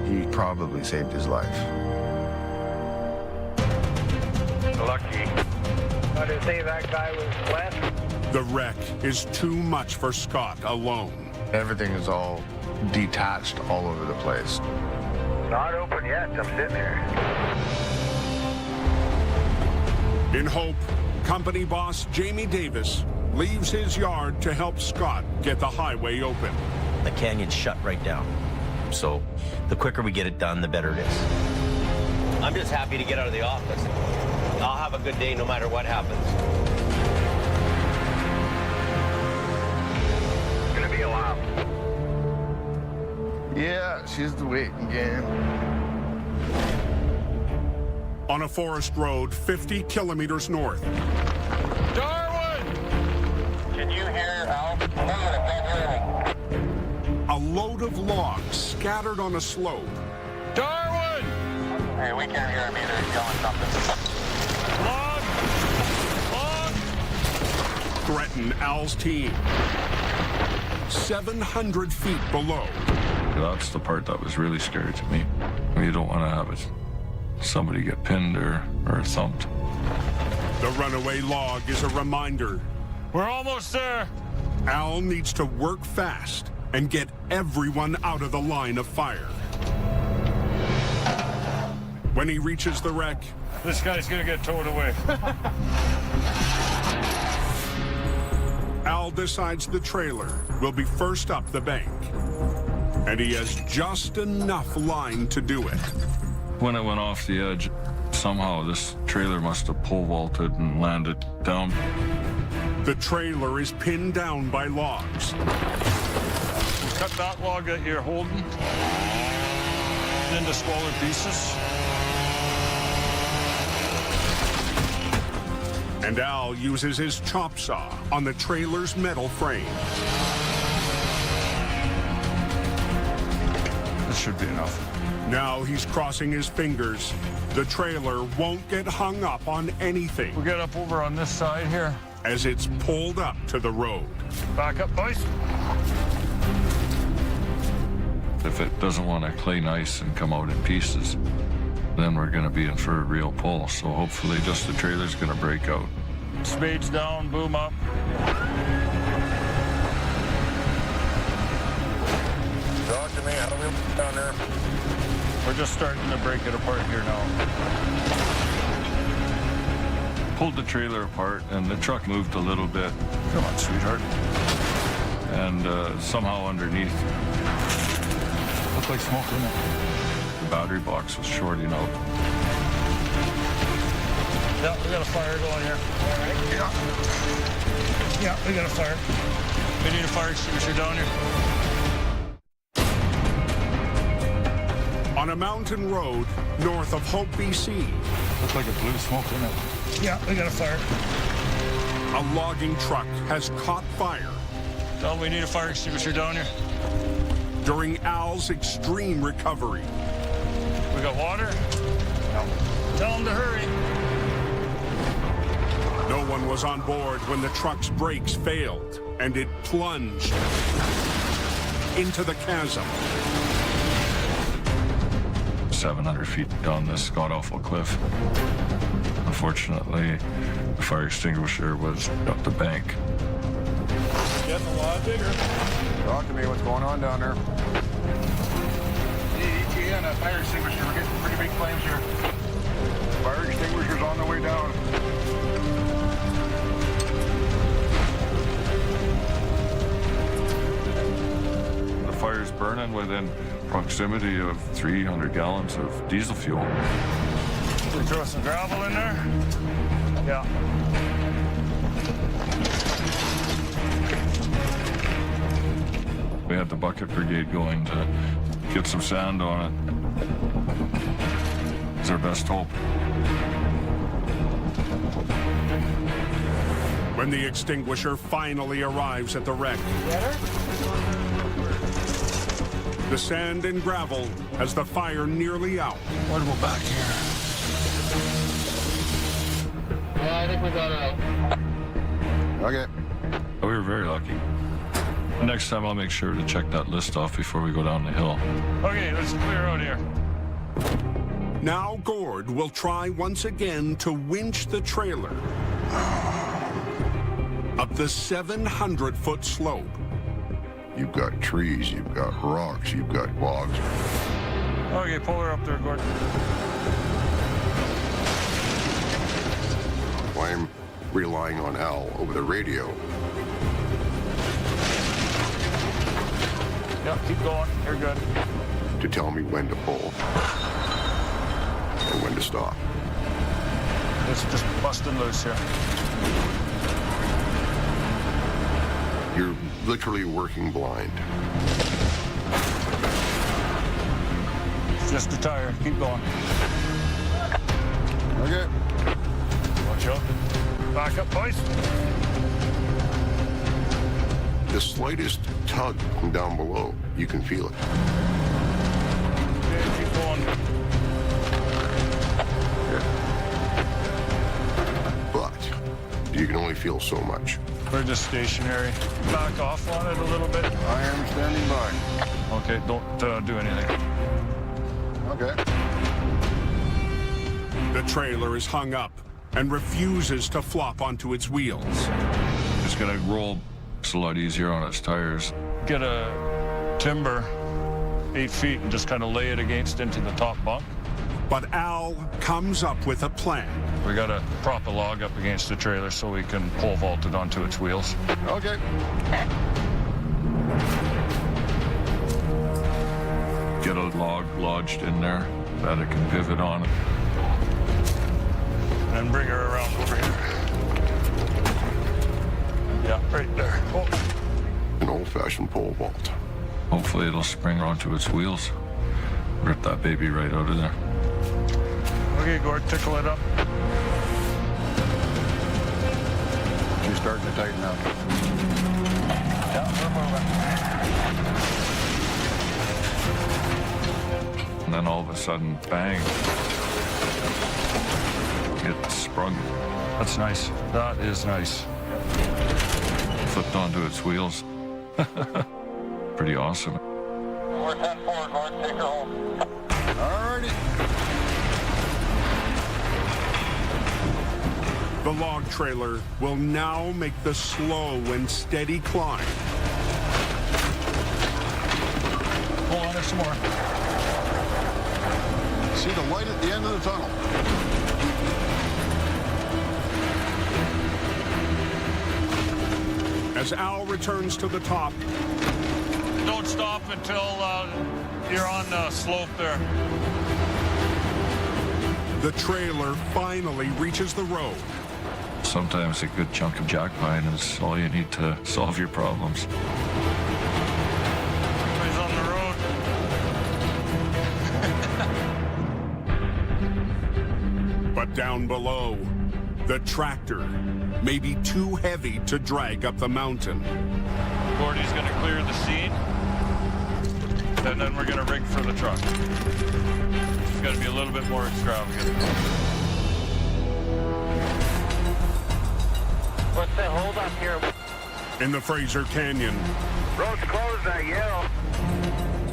he probably saved his life. Lucky. How did they say that guy was wet? The wreck is too much for Scott alone. Everything is all detached all over the place. Not open yet. I'm sitting here. In hope, company boss Jamie Davis leaves his yard to help Scott get the highway open. The canyon's shut right down. So the quicker we get it done, the better it is. I'm just happy to get out of the office. I'll have a good day no matter what happens. It's gonna be a while. Yeah, she's the waiting game. On a forest road 50 kilometers north. Darwin! Can you hear Al? I can't hear anything. A load of logs scattered on a slope. Darwin! Hey, we can't hear him either. He's yelling something. Log! Log! Threaten Al's team. 700 feet below. That's the part that was really scary to me. You don't want to have it. Somebody get pinned or thumped. The runaway log is a reminder. We're almost there. Al needs to work fast and get everyone out of the line of fire. When he reaches the wreck, This guy's gonna get towed away. Al decides the trailer will be first up the bank. And he has just enough line to do it. When it went off the edge, somehow this trailer must have pole vaulted and landed down. The trailer is pinned down by logs. Cut that log that you're holding into smaller pieces. And Al uses his chop saw on the trailer's metal frame. This should be enough. Now he's crossing his fingers. The trailer won't get hung up on anything. We'll get up over on this side here. As it's pulled up to the road. Back up, boys. If it doesn't want to clay nice and come out in pieces, then we're going to be in for a real pull. So hopefully just the trailer's going to break out. Spades down, boom up. Talk to me, how do we down there? We're just starting to break it apart here now. Pulled the trailer apart and the truck moved a little bit. Come on, sweetheart. And somehow underneath, Look like smoke, doesn't it? the battery box was shorting out. Yeah, we got a fire going here. All right. Yeah. Yeah, we got a fire. We need a fire extinguisher down here. On a mountain road north of Hope, BC. Looks like a blue smoke in it. Yeah, we got a fire. A logging truck has caught fire. Tell we need a fire extinguisher down here. During Al's extreme recovery. We got water? No. Tell them to hurry. No one was on board when the truck's brakes failed and it plunged into the chasm. 700 feet down this god-awful cliff. Unfortunately, the fire extinguisher was up the bank. Getting a lot bigger. Talk to me, what's going on down there? ETA on a fire extinguisher. We're getting pretty big flames here. Fire extinguisher's on the way down. The fire's burning within proximity of 300 gallons of diesel fuel. We throw some gravel in there? Yeah. We had the bucket brigade going to get some sand on it. It's our best hope. When the extinguisher finally arrives at the wreck, the sand and gravel has the fire nearly out. What about back here? I think we got it out. Okay. We were very lucky. Next time I'll make sure to check that list off before we go down the hill. Okay, let's clear out here. Now Gord will try once again to winch the trailer up the 700-foot slope. You've got trees, you've got rocks, you've got logs. Okay, pull her up there, Gordon. I'm relying on Al over the radio. Yeah, keep going. You're good. To tell me when to pull and when to stop. It's just busting loose here. You're literally working blind. It's just a tire. Keep going. Okay. Watch out. Back up, boys. The slightest tug from down below, you can feel it. Okay, keep going. But you can only feel so much. We're just stationary. Back off on it a little bit. I am standing by. Okay, don't do anything. Okay. The trailer is hung up and refuses to flop onto its wheels. It's gonna roll. It's a lot easier on its tires. Get a timber 8 feet and just kind of lay it against into the top bunk. But Al comes up with a plan. We got to prop a log up against the trailer so we can pole vault it onto its wheels. Okay. Get a log lodged in there that it can pivot on. And bring her around over here. Yeah, right there. Oh. An old-fashioned pole vault. Hopefully it'll spring onto its wheels. Rip that baby right out of there. Okay, Gord, tickle it up. She's starting to tighten up. Yeah, we're moving. And then all of a sudden, bang. It sprung. That's nice. That is nice. Flipped onto its wheels. Pretty awesome. We're 10 forward, Gord. Take her home. Alrighty. The log trailer will now make the slow and steady climb. Hold on, there's some more. See the light at the end of the tunnel. As Al returns to the top, Don't stop until you're on the slope there. the trailer finally reaches the road. Sometimes a good chunk of jack pine is all you need to solve your problems. Everybody's on the road. But down below, the tractor may be too heavy to drag up the mountain. Gordy's going to clear the scene, and then we're going to rig for the truck. It's going to be a little bit more extravagant. What's the hold up here? In the Fraser Canyon, Road's closed, that yellow.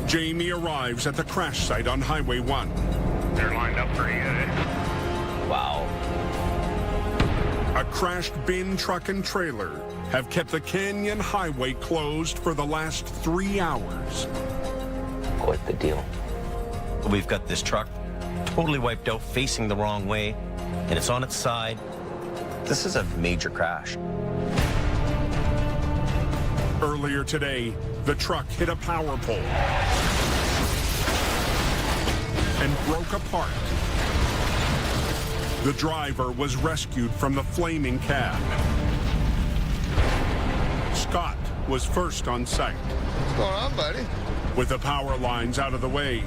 Jamie arrives at the crash site on Highway 1. They're lined up pretty good, eh? Wow. A crashed bin truck and trailer have kept the Canyon Highway closed for the last 3 hours. Quite the deal. We've got this truck totally wiped out, facing the wrong way, and it's on its side. This is a major crash. Earlier today, the truck hit a power pole and broke apart. The driver was rescued from the flaming cab. Scott was first on site. What's going on, buddy? With the power lines out of the way,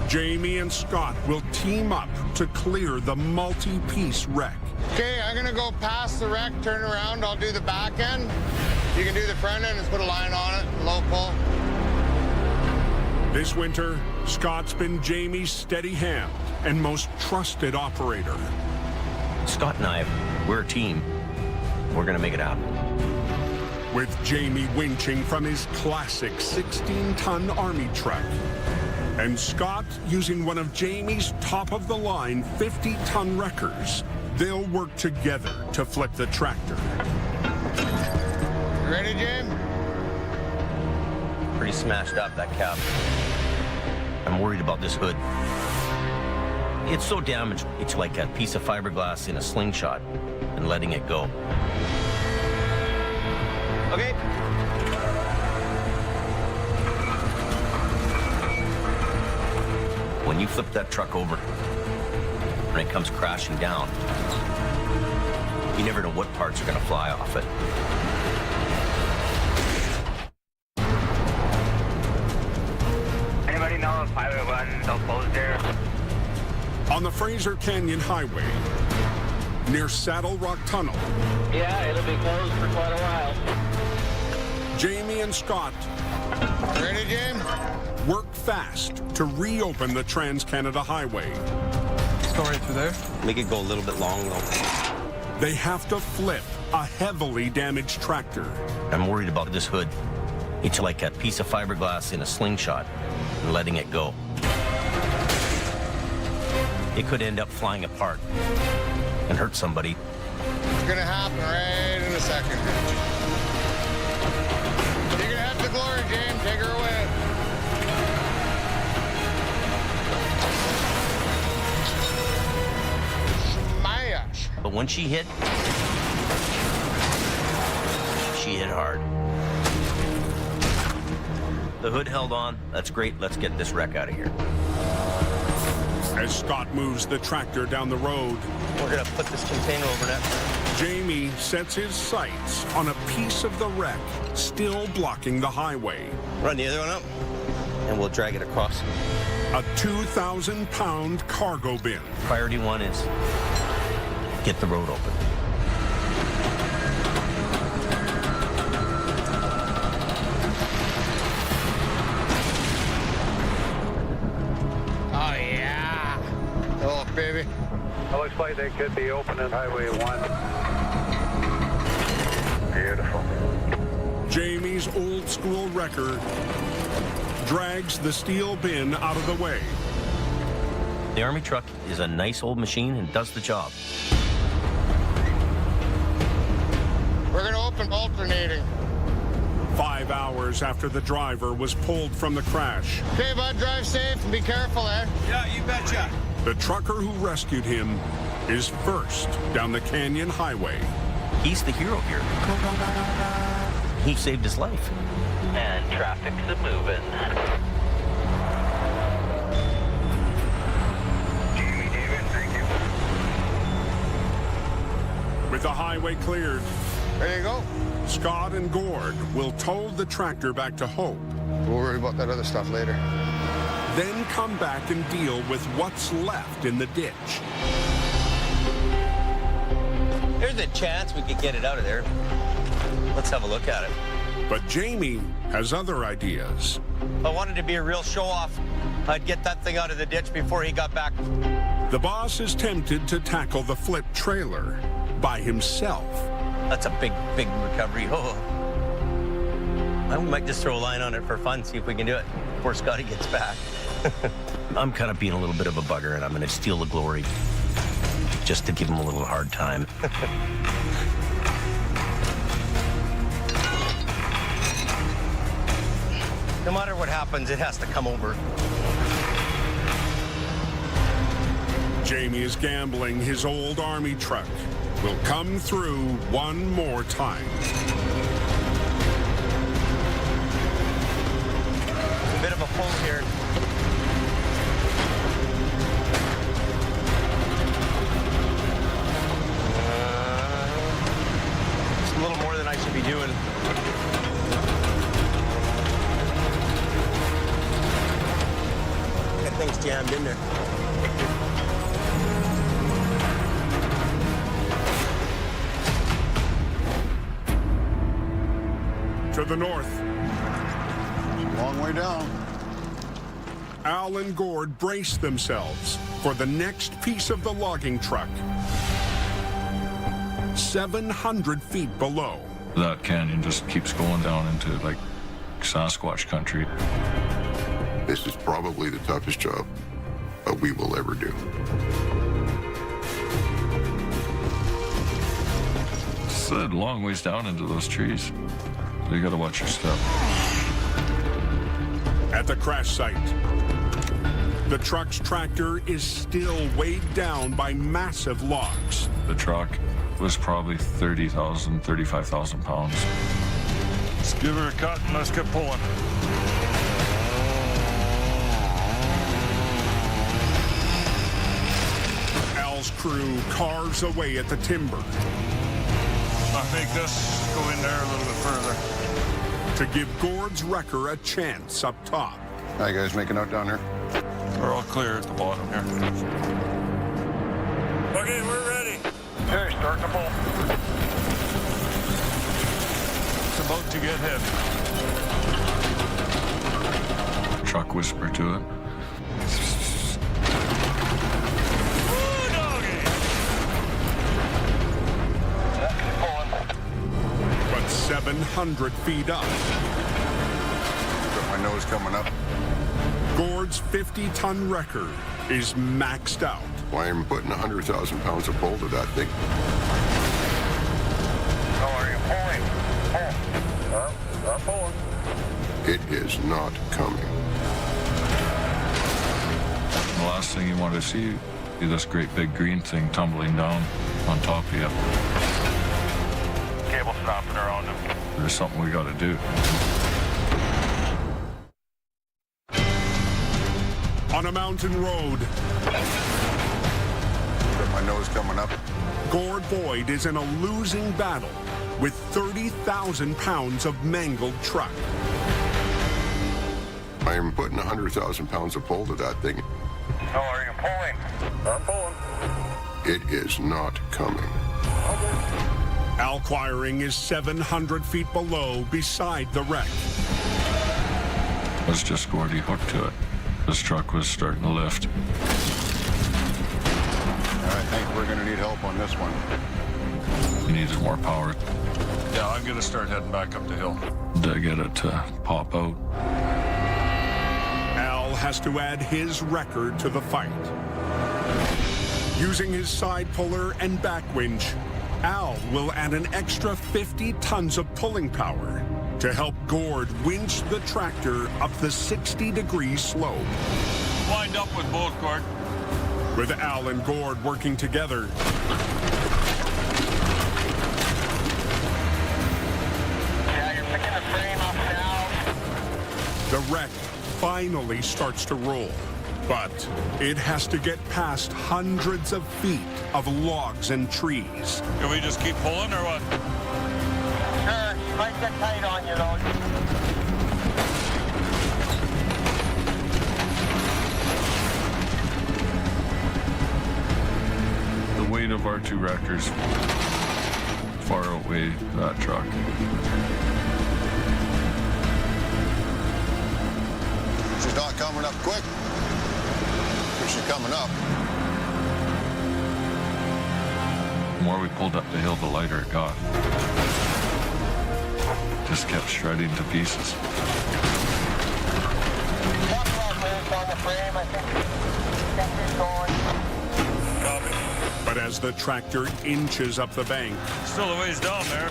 Jamie and Scott will team up to clear the multi-piece wreck. Okay, I'm gonna go past the wreck, turn around, I'll do the back end. You can do the front end and put a line on it, low pull. This winter, Scott's been Jamie's steady hand and most trusted operator. Scott and I, we're a team. We're gonna make it happen. With Jamie winching from his classic 16-ton Army truck, and Scott using one of Jamie's top-of-the-line 50-ton wreckers, they'll work together to flip the tractor. You ready, Jim? Pretty smashed up, that cab. I'm worried about this hood. It's so damaged, it's like a piece of fiberglass in a slingshot and letting it go. Okay. When you flip that truck over, when it comes crashing down, you never know what parts are going to fly off it. Anybody know if Highway 1 still closed there? On the Fraser Canyon Highway, near Saddle Rock Tunnel. Yeah, it'll be closed for quite a while. Jamie and Scott Ready, Jim? work fast to reopen the Trans-Canada Highway. Let's go right through there. Make it go a little bit long, though. They have to flip a heavily damaged tractor. I'm worried about this hood. It's like a piece of fiberglass in a slingshot and letting it go. It could end up flying apart and hurt somebody. It's gonna happen right in a second. You're gonna have the glory, James. Take her away. Smash. But when she hit hard. The hood held on. That's great. Let's get this wreck out of here. As Scott moves the tractor down the road, we're gonna put this container over that. Jamie sets his sights on a piece of the wreck still blocking the highway. Run the other one up, and we'll drag it across. A 2,000-pound cargo bin. Priority one is get the road open. Oh, yeah. Oh, baby. It looks like they could be opening Highway 1. Beautiful. Jamie's old-school wrecker drags the steel bin out of the way. The Army truck is a nice old machine and does the job. We're gonna open alternating. 5 hours after the driver was pulled from the crash. Okay, bud, drive safe and be careful, eh? Yeah, you betcha. The trucker who rescued him is first down the Canyon Highway. He's the hero here. He saved his life. And traffic's a-moving. Jamie, David, thank you. With the highway cleared, There you go. Scott and Gord will tow the tractor back to Hope. We'll worry about that other stuff later. Then come back and deal with what's left in the ditch. There's a chance we could get it out of there. Let's have a look at it. But Jamie has other ideas. If I wanted to be a real show-off, I'd get that thing out of the ditch before he got back. The boss is tempted to tackle the flip trailer by himself. That's a big, big recovery. Oh. I might just throw a line on it for fun, see if we can do it before Scotty gets back. I'm kind of being a little bit of a bugger, and I'm going to steal the glory just to give him a little hard time. No matter what happens, it has to come over. Jamie is gambling his old army truck will come through one more time. A bit of a pull here. It's a little more than I should be doing. That thing's jammed in there. To the north. Long way down. Al and Gord brace themselves for the next piece of the logging truck. 700 feet below. That canyon just keeps going down into like Sasquatch country. This is probably the toughest job we will ever do. It's a long ways down into those trees. So you gotta watch your step. At the crash site, the truck's tractor is still weighed down by massive logs. The truck was probably 30,000, 35,000 pounds. Let's give her a cut and let's get pulling. Al's crew carves away at the timber. I'll make this go in there a little bit further. To give Gord's wrecker a chance up top. How you guys making out down here? We're all clear at the bottom here. Okay, we're ready. Okay, start the pull. It's about to get heavy. Truck whisper to it. Woo, doggy! Keep pulling. But 700 feet up, Got my nose coming up. Gord's 50-ton wrecker is maxed out. Why am I putting 100,000 pounds of pull to that thing? How are you pulling? Pull. I'm pulling. It is not coming. The last thing you want to see is this great big green thing tumbling down on top of you. Cable snapping around him. There's something we gotta do. On a mountain road, Got my nose coming up. Gord Boyd is in a losing battle with 30,000 pounds of mangled truck. I am putting 100,000 pounds of pull to that thing. How are you pulling? I'm pulling. It is not coming. Al Quiring is 700 feet below beside the wreck. It was just Gordy hooked to it. This truck was starting to lift. I think we're going to need help on this one. He needed more power Yeah, I'm gonna start heading back up the hill. to get it to pop out. Al has to add his record to the fight. Using his side puller and back winch, Al will add an extra 50 tons of pulling power to help Gord winch the tractor up the 60-degree slope. Wind up with both, Gord. With Al and Gord working together, Yeah, you're picking the frame up now. the wreck finally starts to roll. But it has to get past hundreds of feet of logs and trees. Can we just keep pulling or what? Sure, might get tight on you though. The weight of our two wreckers far outweigh that truck. She's not coming up quick, but she's coming up. The more we pulled up the hill, the lighter it got. Just kept shredding to pieces. But as the tractor inches up the bank, Still a ways down there.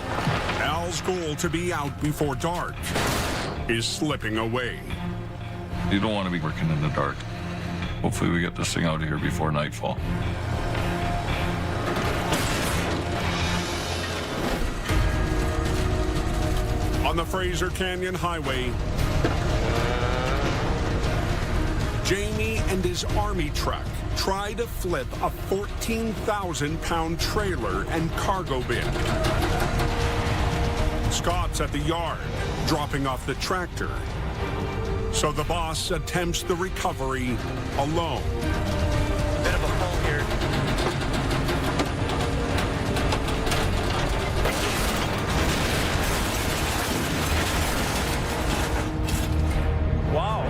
Al's goal to be out before dark is slipping away. You don't want to be working in the dark. Hopefully we get this thing out of here before nightfall. On the Fraser Canyon Highway, Jamie and his army truck try to flip a 14,000-pound trailer and cargo bin. Scott's at the yard, dropping off the tractor. So the boss attempts the recovery alone. Bit of a pull here. Wow.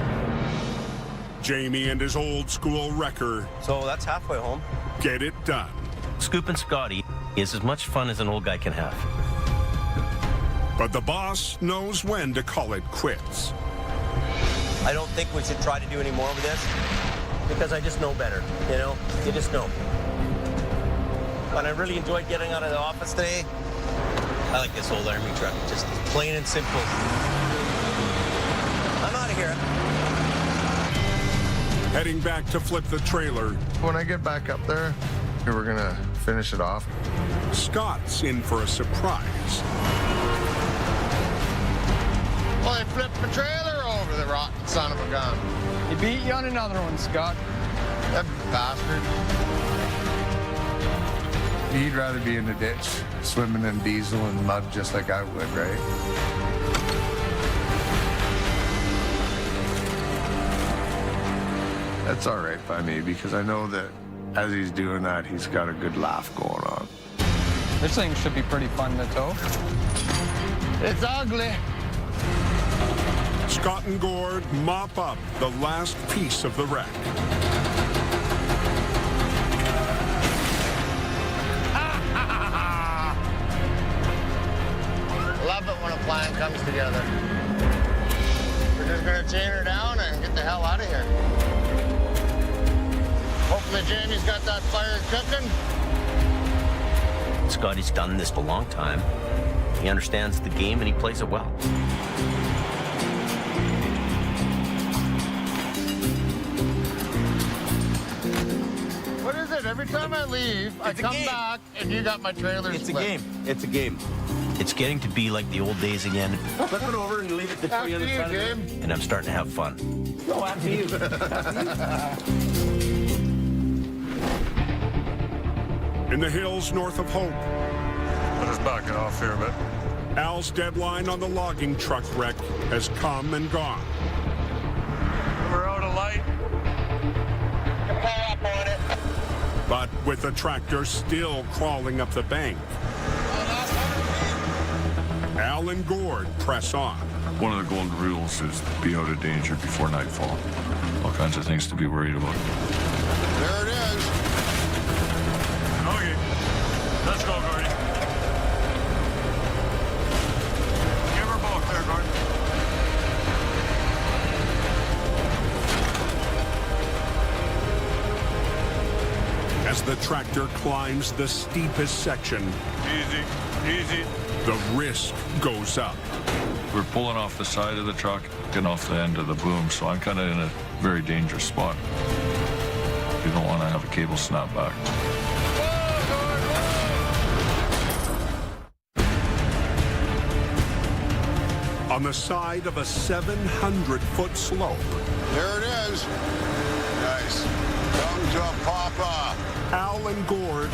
Jamie and his old-school wrecker So that's halfway home. get it done. Scooping Scotty is as much fun as an old guy can have. But the boss knows when to call it quits. I don't think we should try to do any more with this because I just know better, you know? You just know. And I really enjoyed getting out of the office today. I like this old army truck, just plain and simple. I'm out of here. Heading back to flip the trailer, When I get back up there, we're gonna finish it off. Scott's in for a surprise. Well, they flipped my trailer over, the rotten son of a gun. He beat you on another one, Scott. That bastard. He'd rather be in the ditch, swimming in diesel and mud just like I would, right? That's all right by me because I know that as he's doing that, he's got a good laugh going on. This thing should be pretty fun to tow. It's ugly. Scott and Gord mop up the last piece of the wreck. Love it when a plan comes together. We're just gonna chain her down and get the hell out of here. Hopefully Jamie's got that fire cooking. Scotty's done this a long time. He understands the game and he plays it well. What is it? Every time I leave, I come back and you got my trailer It's split. a game. It's a game. It's getting to be like the old days again. Flip it over and leave it to After you on the you, side of Gabe. it. And I'm starting to have fun. No, after you. In the hills north of Hope, Let us back it off here a bit. Al's deadline on the logging truck wreck has come and gone. We're out of light. Pull up on it. But with the tractor still crawling up the bank, Al and Gord press on. One of the golden rules is be out of danger before nightfall. All kinds of things to be worried about. There it is. Okay. Let's go, Gordy. Give her both there, Gordy. As the tractor climbs the steepest section, Easy, easy. the risk goes up. We're pulling off the side of the truck, getting off the end of the boom, so I'm kind of in a very dangerous spot. You don't want to have a cable snap back. On the side of a 700-foot slope, There it is. Nice. Come to Papa. Al and Gord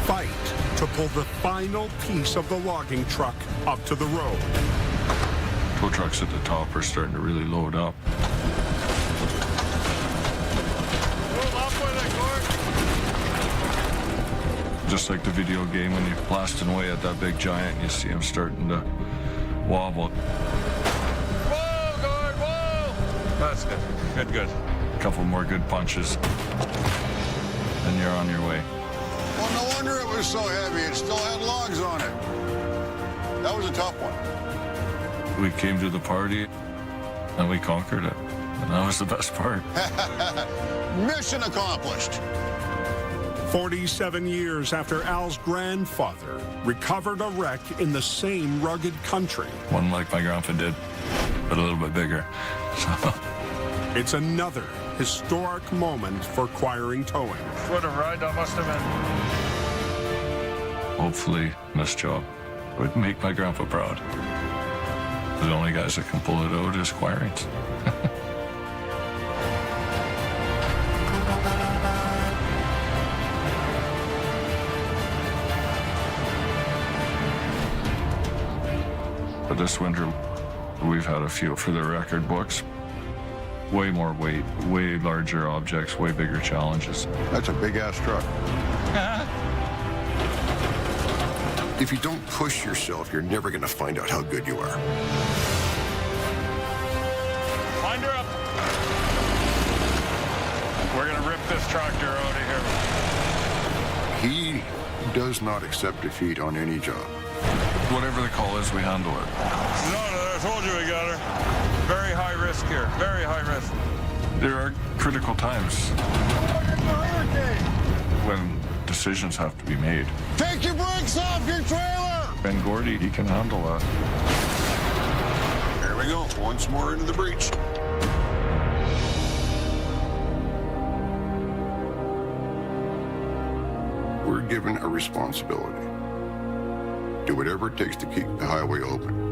fight to pull the final piece of the logging truck up to the road. Tow trucks at the top are starting to really load up. Move up with it, Just like the video game, when you're blasting away at that big giant, you see him starting to wobble. Whoa, Gord, whoa! That's good. Good, good. A couple more good punches, and you're on your way. Well, no wonder it was so heavy. It still had logs on it. That was a tough one. We came to the party, and we conquered it. And that was the best part. Mission accomplished. 47 years after Al's grandfather recovered a wreck in the same rugged country. One like my grandpa did, but a little bit bigger. So. It's another historic moment for Quiring Towing. What a ride that must have been. Hopefully, this job would make my grandpa proud. The only guys that can pull it out is Quirings. But this winter, we've had a few for the record books. Way more weight, way larger objects, way bigger challenges. That's a big-ass truck. If you don't push yourself, you're never going to find out how good you are. Wind her up. We're going to rip this tractor out of here. He does not accept defeat on any job. Whatever the call is, we handle it. No, I told you we got her. Very high risk here. Very high risk. There are critical times when decisions have to be made. Take your brakes off your trailer! Ben Gordy, he can handle that. There we go. Once more into the breach. We're given a responsibility. Do whatever it takes to keep the highway open.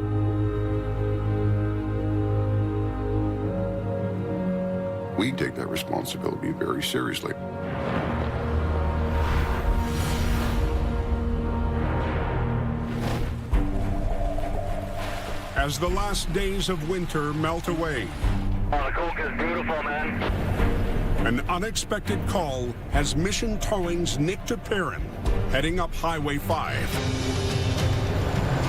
We take that responsibility very seriously. As the last days of winter melt away, the Coke is beautiful, man. an unexpected call has Mission Towing's Nick DePerrin heading up Highway 5.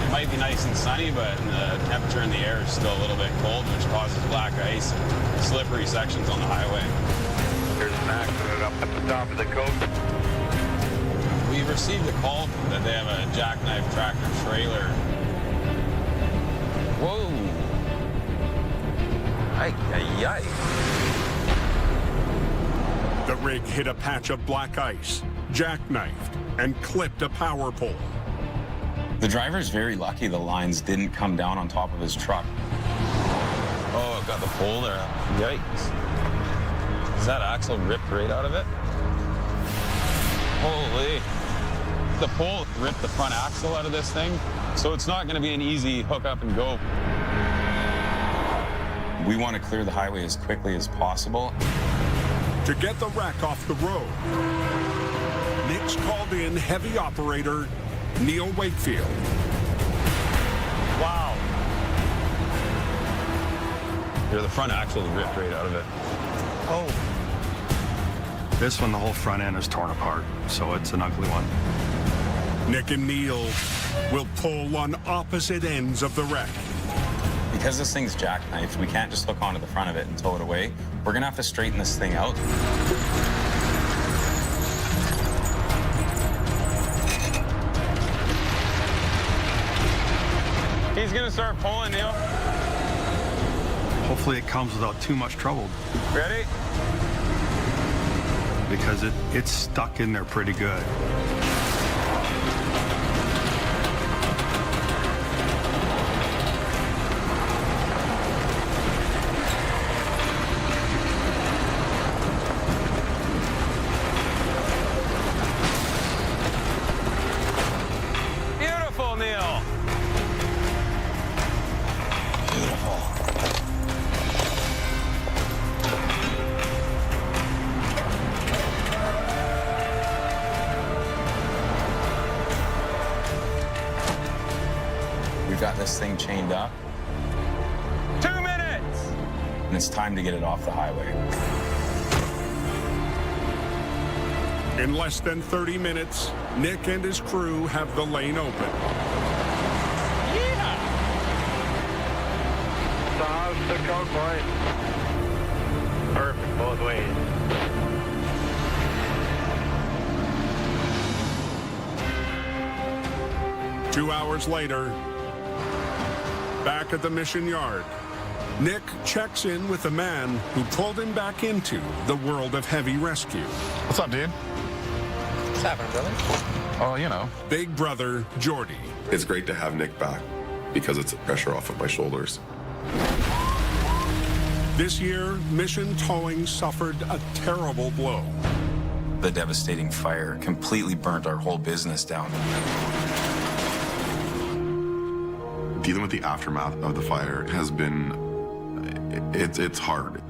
It might be nice and sunny, but the temperature in the air is still a little bit cold, which causes black ice and slippery sections on the highway. There's an accident up at the top of the Coke. We received a call that they have a jackknife tractor trailer. Whoa! Ay, ay, ay. The rig hit a patch of black ice, jackknifed, and clipped a power pole. The driver's very lucky the lines didn't come down on top of his truck. Oh, got the pole there. Yikes. Is that axle ripped right out of it? Holy. The pole ripped the front axle out of this thing, so it's not going to be an easy hook up and go. We want to clear the highway as quickly as possible. To get the wreck off the road, Nick's called in heavy operator Neil Wakefield. Wow. Here, the front axle is ripped right out of it. Oh. This one, the whole front end is torn apart, so it's an ugly one. Nick and Neil will pull on opposite ends of the wreck. Because this thing's jackknifed, we can't just hook onto the front of it and tow it away. We're gonna have to straighten this thing out. He's gonna start pulling, Neil. Hopefully it comes without too much trouble. Ready? Because it's stuck in there pretty good. Beautiful, Neil. We've got this thing chained up. 2 minutes! And it's time to get it off the highway. In less than 30 minutes, Nick and his crew have the lane open. Yeah! So how's the code, boys? Perfect, both ways. Two hours later, back at the mission yard, Nick checks in with the man who pulled him back into the world of heavy rescue. What's up, dude? What's happening, brother? Oh, you know. Big brother Jordy. It's great to have Nick back because it's pressure off of my shoulders. This year, Mission Towing suffered a terrible blow. The devastating fire completely burnt our whole business down. Dealing with the aftermath of the fire has been, it's hard.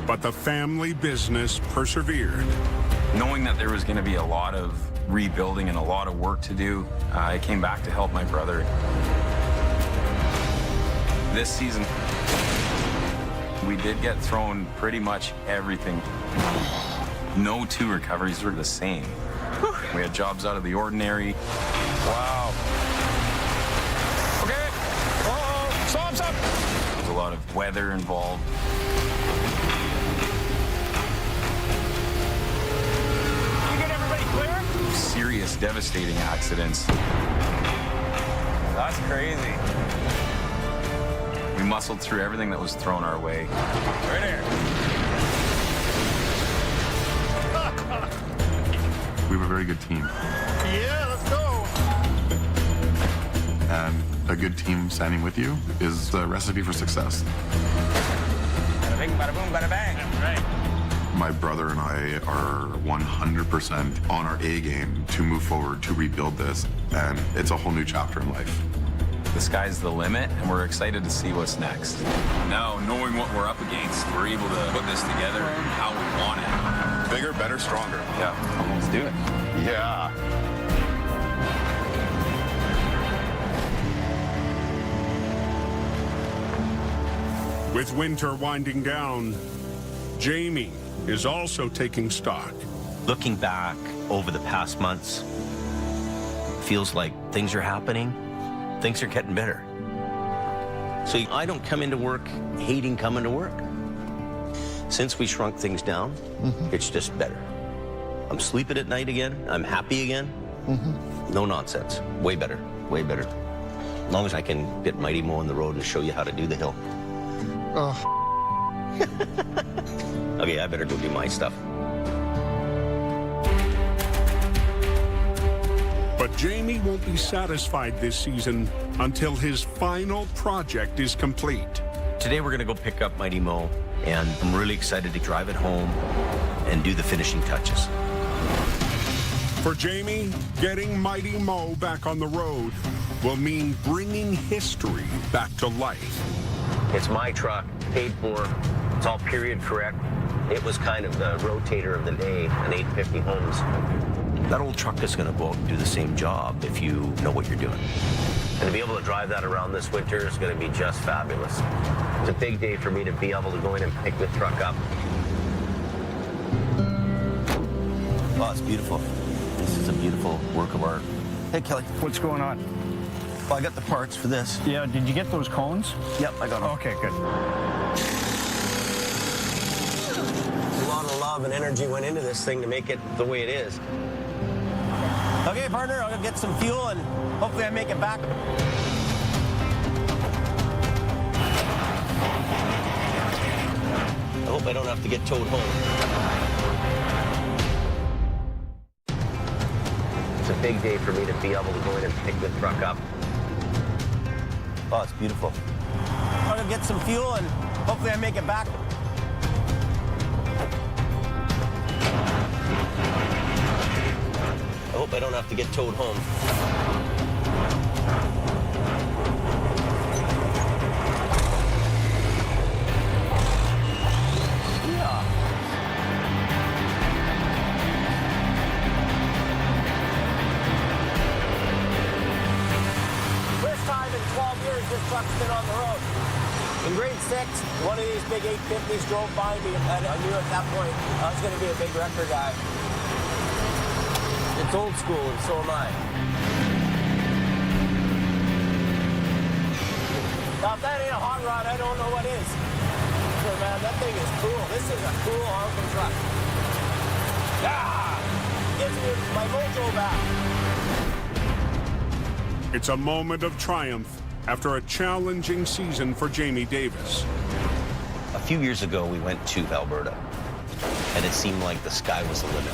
But the family business persevered. Knowing that there was going to be a lot of rebuilding and a lot of work to do, I came back to help my brother. This season, we did get thrown pretty much everything. No two recoveries were the same. We had jobs out of the ordinary. Wow. Okay. Uh-oh. Stop. There's a lot of weather involved. You get everybody clear? Serious, devastating accidents. That's crazy. We muscled through everything that was thrown our way. Right here. We have a very good team. Yeah, let's go. And a good team standing with you is the recipe for success. Bada bing, bada boom, bada bang. That's right. My brother and I are 100% on our A game to move forward, to rebuild this, and it's a whole new chapter in life. The sky's the limit, and we're excited to see what's next. Now, knowing what we're up against, we're able to put this together how we want it. Bigger, better, stronger. Yeah, let's do it. Yeah. With winter winding down, Jamie is also taking stock. Looking back over the past months, feels like things are happening. Things are getting better. So I don't come into work hating coming to work. Since we shrunk things down, it's just better. I'm sleeping at night again. I'm happy again. No nonsense. Way better. Way better. As long as I can get Mighty Mo on the road and show you how to do the hill. Oh. Okay, I better go do my stuff. But Jamie won't be satisfied this season until his final project is complete. Today we're gonna go pick up Mighty Mo, and I'm really excited to drive it home and do the finishing touches. For Jamie, getting Mighty Mo back on the road will mean bringing history back to life. It's my truck, paid for, it's all period correct. It was kind of the rotator of the day, an 850 Homes. That old truck is gonna go out and do the same job if you know what you're doing. And to be able to drive that around this winter is gonna be just fabulous. It's a big day for me to be able to go in and pick the truck up. Oh, it's beautiful. This is a beautiful work of art. Hey, Kelly. What's going on? Well, I got the parts for this. Yeah, did you get those cones? Yep, I got them. Okay, good. A lot of love and energy went into this thing to make it the way it is. Okay, partner, I'll get some fuel and hopefully I make it back. I hope I don't have to get towed home. It's a big day for me to be able to go in and pick the truck up. Oh, it's beautiful. I'll get some fuel and hopefully I make it back. I hope I don't have to get towed home. Yeah. First time in 12 years this truck's been on the road. In grade 6, one of these big 850s drove by me, and I knew at that point I was going to be a big wrecker guy. It's old school, and so am I. Now, if that ain't a hot rod, I don't know what is. So, man, that thing is cool. This is a cool honking truck. Ah! Gives me my mojo back. It's a moment of triumph after a challenging season for Jamie Davis. A few years ago, we went to Alberta, and it seemed like the sky was the limit.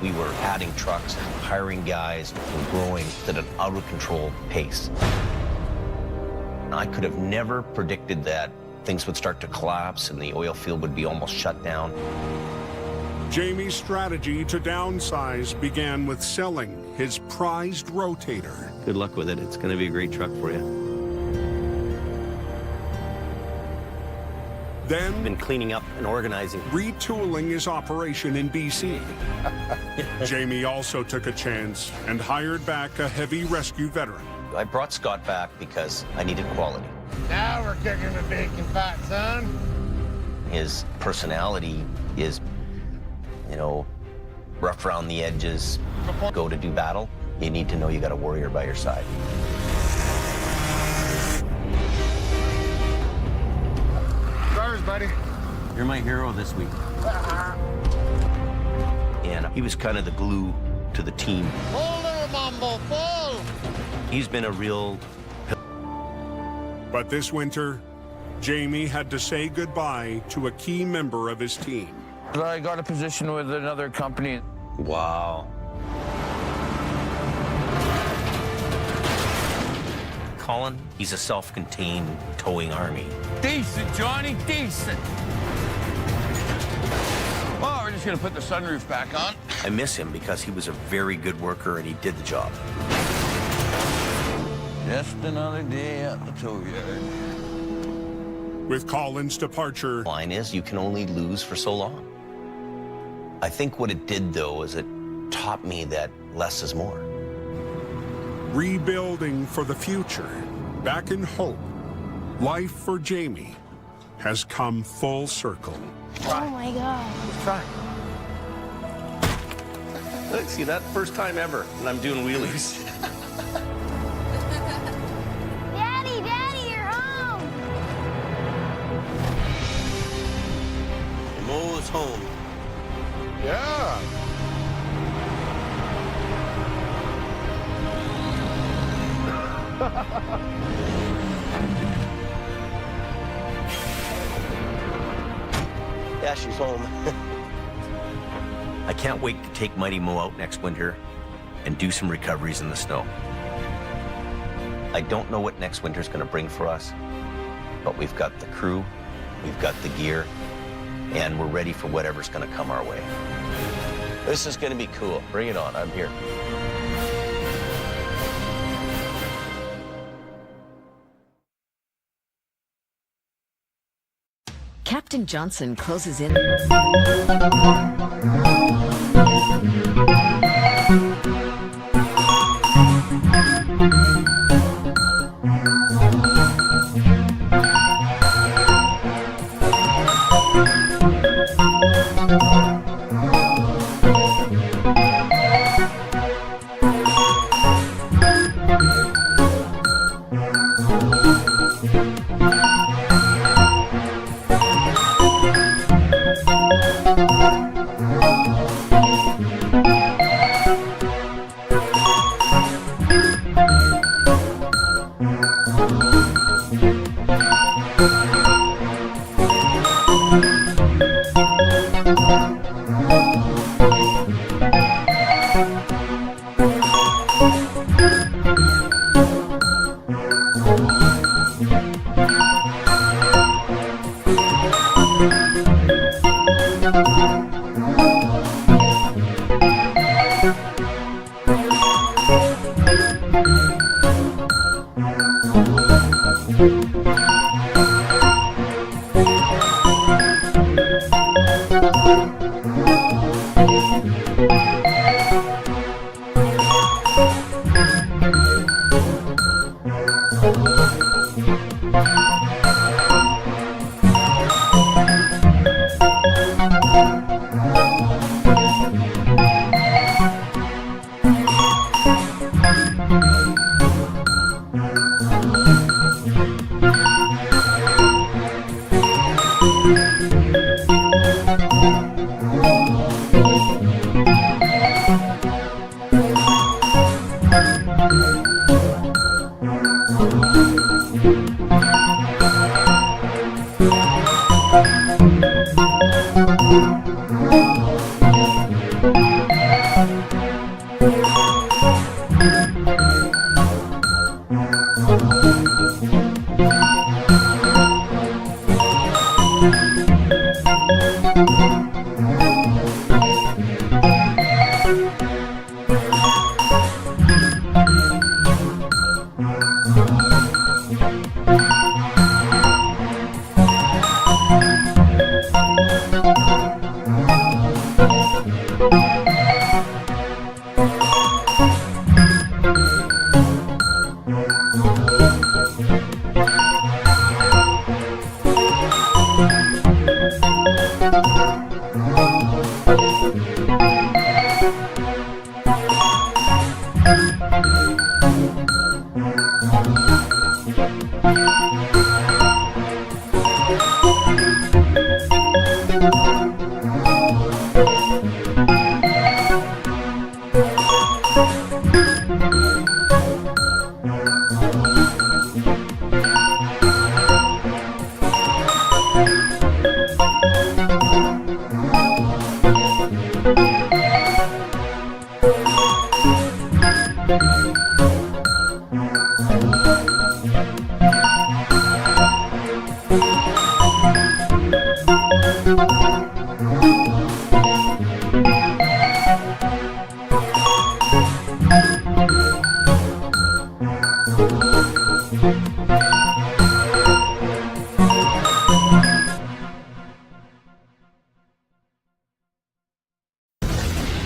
We were adding trucks, hiring guys, and growing at an out-of-control pace. I could have never predicted that things would start to collapse and the oil field would be almost shut down. Jamie's strategy to downsize began with selling his prized rotator. Good luck with it. It's going to be a great truck for you. Then, been cleaning up and organizing, retooling his operation in BC. Jamie also took a chance and hired back a heavy rescue veteran. I brought Scott back because I needed quality. Now we're kicking the bacon fat, son. His personality is, you know, rough around the edges. Go to do battle, you need to know you got a warrior by your side. Drivers, buddy. You're my hero this week. And he was kind of the glue to the team. Pull there, Mambo, pull! He's been a real... But this winter, Jamie had to say goodbye to a key member of his team. I got a position with another company. Wow. Colin, he's a self-contained towing army. Decent, Johnny, decent. Well, we're just gonna put the sunroof back on. I miss him because he was a very good worker and he did the job. Just another day at the tow yard. With Colin's departure, line is you can only lose for so long. I think what it did, though, is it taught me that less is more. Rebuilding for the future, back in hope, life for Jamie has come full circle. Oh my God. Try. Look, see that? First time ever, and I'm doing wheelies. Daddy, you're home. Mo's home. Yeah. Yeah, she's home. I can't wait to take Mighty Mo out next winter and do some recoveries in the snow. I don't know what next winter's going to bring for us, but we've got the crew, we've got the gear, and we're ready for whatever's going to come our way. This is going to be cool. Bring it on. I'm here. Captain Johnson closes in.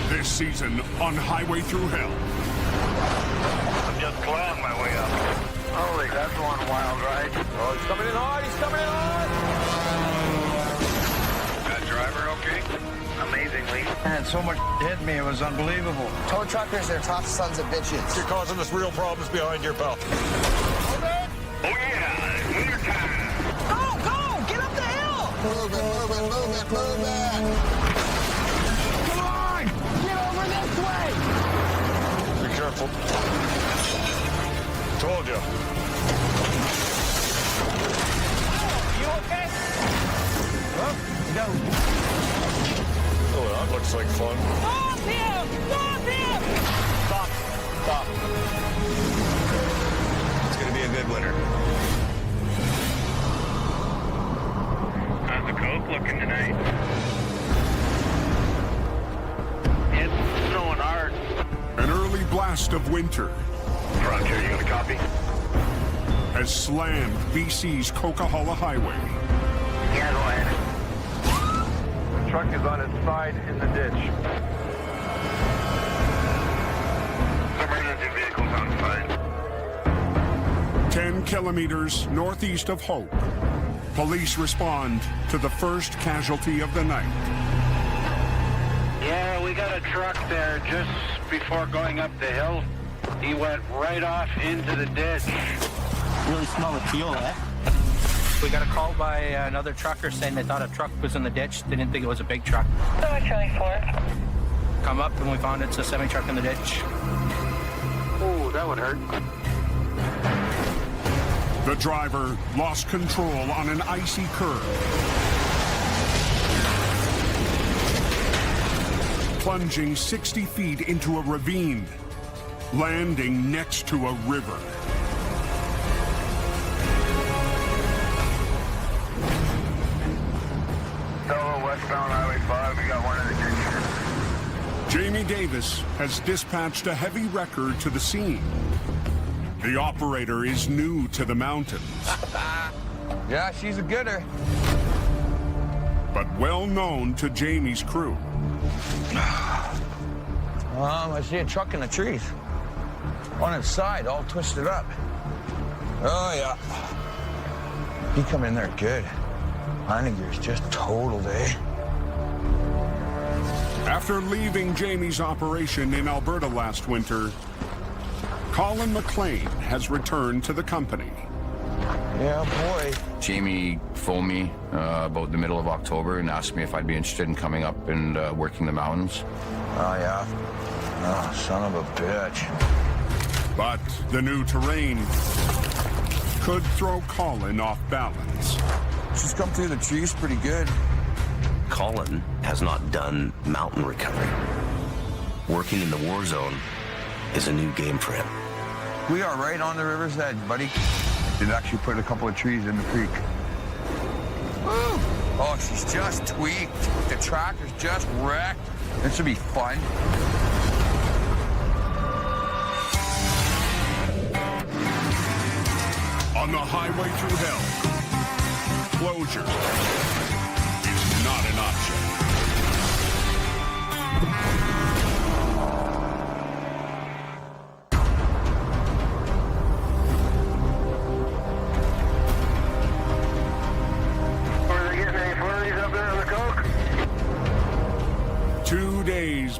This season on Highway Through Hell. I'm just clawing my way up. Holy, that's one wild ride. Oh, he's coming in hard. He's coming in hard. That driver okay? Amazingly. Man, so much hit me. It was unbelievable. Tow truckers, they're tough sons of bitches. You're causing us real problems behind your pal. Oh, yeah. Winter time. Go, go! Get up the hill! Move it, move it, move it, move it! Come on! Get over this way! Be careful. Told you. You okay? No. Oh, that looks like fun. Stop him! Stop him! Stop. Stop. It's going to be a good winter. How's the Coke looking tonight? It's snowing hard. An early blast of winter Frontier, you got a copy? has slammed BC's Coquihalla Highway. Yeah, go ahead. The truck is on its side in the ditch. Emergency vehicles on site. 10 kilometers northeast of Hope, police respond to the first casualty of the night. Yeah, we got a truck there just before going up the hill. He went right off into the ditch. Really smell the fuel, eh? We got a call by another trucker saying they thought a truck was in the ditch. They didn't think it was a big truck. Charlie 4. Come up and we found it's a semi-truck in the ditch. Oh, that would hurt. The driver lost control on an icy curve, plunging 60 feet into a ravine, landing next to a river. Fellow westbound Highway 5, we got one in the ditch. Jamie Davis has dispatched a heavy wrecker to the scene. The operator is new to the mountains, Yeah, she's a gooder. but well known to Jamie's crew. I see a truck in the trees. On its side, all twisted up. Oh, yeah. He come in there good. Landing gear's just totaled, eh? After leaving Jamie's operation in Alberta last winter, Colin McLean has returned to the company. Yeah, boy. Jamie phoned me about the middle of October and asked me if I'd be interested in coming up and working the mountains. Oh, yeah? Oh, son of a bitch. But the new terrain could throw Colin off balance. She's come through the trees pretty good. Colin has not done mountain recovery. Working in the war zone is a new game for him. We are right on the river's edge, buddy. They've actually put a couple of trees in the creek. Woo! Oh, she's just tweaked. The tractor's just wrecked. This will be fun. On the highway through hell, closure is not an option.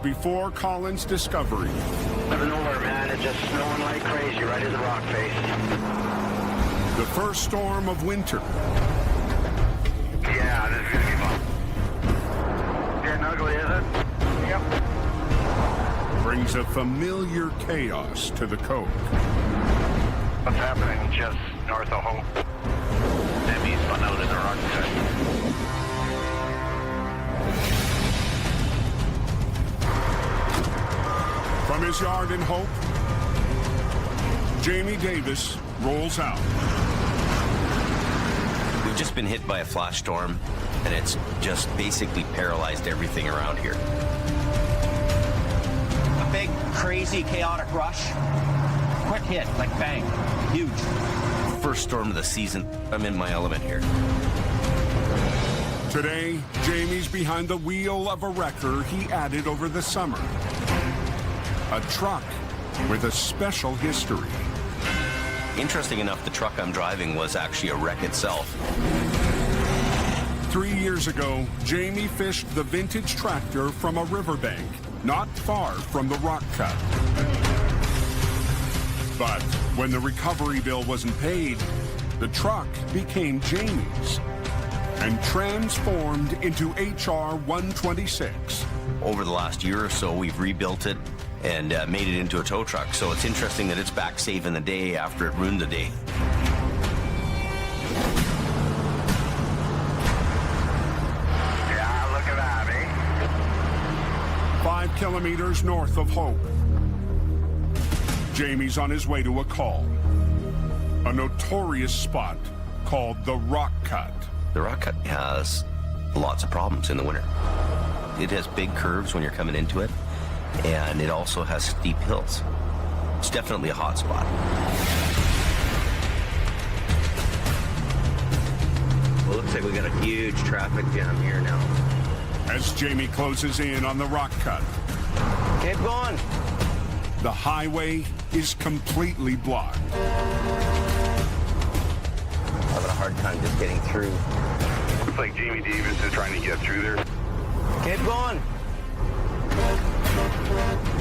before Colin's discovery. Out of nowhere, man. It's just snowing like crazy right in the rock face. The first storm of winter. Yeah, this is gonna be fun. Getting ugly, is it? Yep. Brings a familiar chaos to the coast. What's happening just north of Hope? He's spun out in the rock cut. From his yard in Hope, Jamie Davis rolls out. We've just been hit by a flash storm, and it's just basically paralyzed everything around here. A big, crazy, chaotic rush. Quick hit, like bang. Huge. First storm of the season. I'm in my element here. Today, Jamie's behind the wheel of a wrecker he added over the summer. A truck with a special history. Interesting enough, the truck I'm driving was actually a wreck itself. 3 years ago, Jamie fished the vintage tractor from a riverbank, not far from the rock cut. But when the recovery bill wasn't paid, the truck became Jamie's and transformed into HR 126. Over the last year or so, we've rebuilt it and made it into a tow truck. So it's interesting that it's back saving the day after it ruined the day. Yeah, look at that, eh? 5 kilometers north of Hope, Jamie's on his way to a call. A notorious spot called the Rock Cut. The rock cut has lots of problems in the winter. It has big curves when you're coming into it, and it also has steep hills. It's definitely a hot spot. Well, looks like we got a huge traffic jam here now. As Jamie closes in on the Rock Cut, Keep going. the highway is completely blocked. Having a hard time just getting through. Looks like Jamie Davis is trying to get through there. Keep going.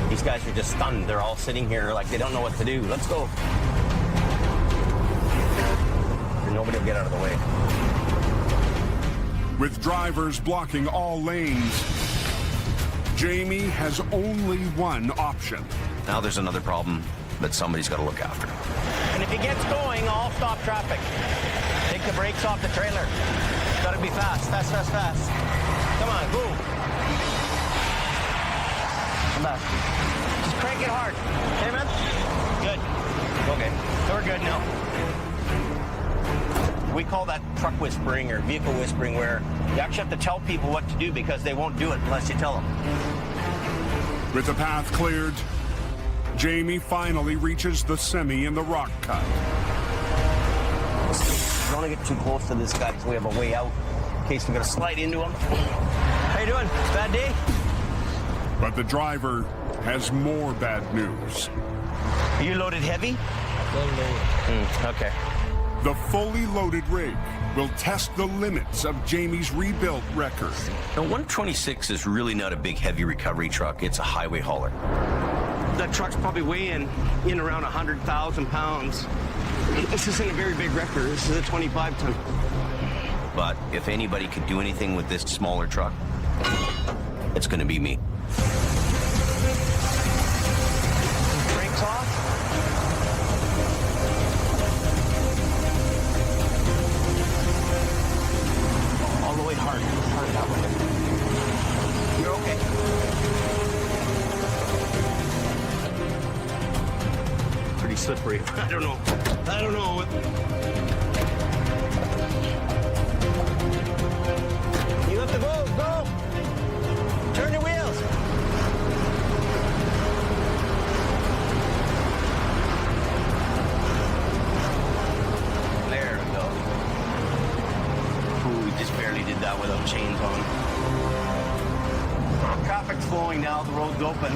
These guys are just stunned. They're all sitting here like they don't know what to do. Let's go. And nobody will get out of the way. With drivers blocking all lanes, Jamie has only one option. Now there's another problem that somebody's got to look after. And if he gets going, I'll stop traffic. Take the brakes off the trailer. Gotta be fast, fast, fast, fast. Come on, go. Come back. Just crank it hard. Okay, man? Good. Okay, so we're good now. We call that truck whispering or vehicle whispering, where you actually have to tell people what to do because they won't do it unless you tell them. With the path cleared, Jamie finally reaches the semi in the Rock Cut. Don't want to get too close to this guy so we have a way out in case we're going to slide into him. How you doing? Bad day? But the driver has more bad news. Are you loaded heavy? Okay. The fully loaded rig will test the limits of Jamie's rebuilt wrecker. Now, 126 is really not a big heavy recovery truck. It's a highway hauler. That truck's probably weighing in around 100,000 pounds. This isn't a very big wrecker. This is a 25-ton. But if anybody could do anything with this smaller truck, it's going to be me. Brakes off. All the way hard. Hard that way. You're okay. Pretty slippery. I don't know. You have to go. Go. Turn your wheels. There we go. Ooh, we just barely did that without chains on. Traffic's flowing now. The road's open.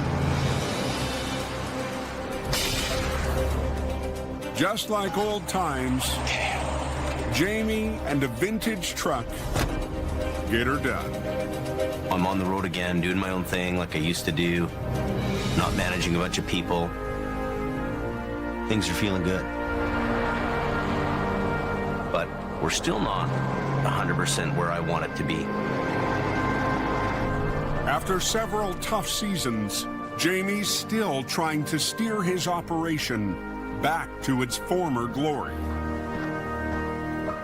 Just like old times, Jamie and a vintage truck get her done. I'm on the road again, doing my own thing like I used to do, not managing a bunch of people. Things are feeling good. But we're still not 100% where I want it to be. After several tough seasons, Jamie's still trying to steer his operation back to its former glory.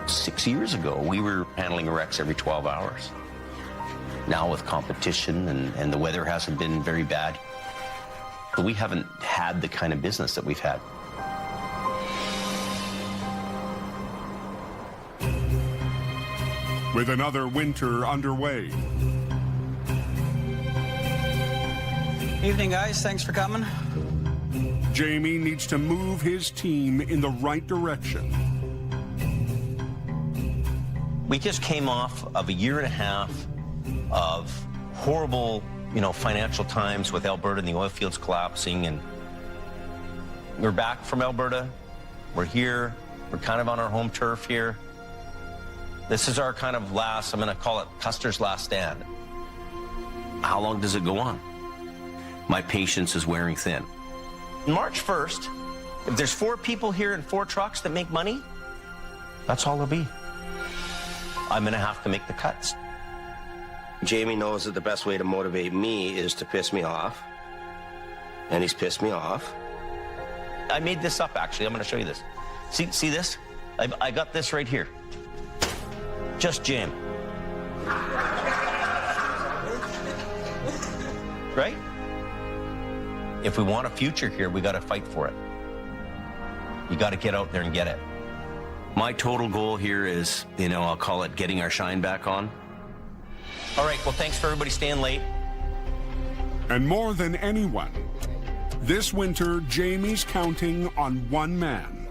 6 years ago, we were handling wrecks every 12 hours. Now with competition and the weather hasn't been very bad, we haven't had the kind of business that we've had. With another winter underway. Evening, guys. Thanks for coming. Jamie needs to move his team in the right direction. We just came off of a year and a half of horrible, financial times with Alberta and the oil fields collapsing, and we're back from Alberta. We're here. We're kind of on our home turf here. This is our kind of last, I'm going to call it Custer's last stand. How long does it go on? My patience is wearing thin. March 1st, if there's 4 people here and 4 trucks that make money, that's all there'll be. I'm going to have to make the cuts. Jamie knows that the best way to motivate me is to piss me off. And he's pissed me off. I made this up, actually. I'm going to show you this. See this? I got this right here. Just Jam. Right? If we want a future here, we got to fight for it. You got to get out there and get it. My total goal here is, I'll call it getting our shine back on. All right, well, thanks for everybody staying late. And more than anyone, this winter, Jamie's counting on one man.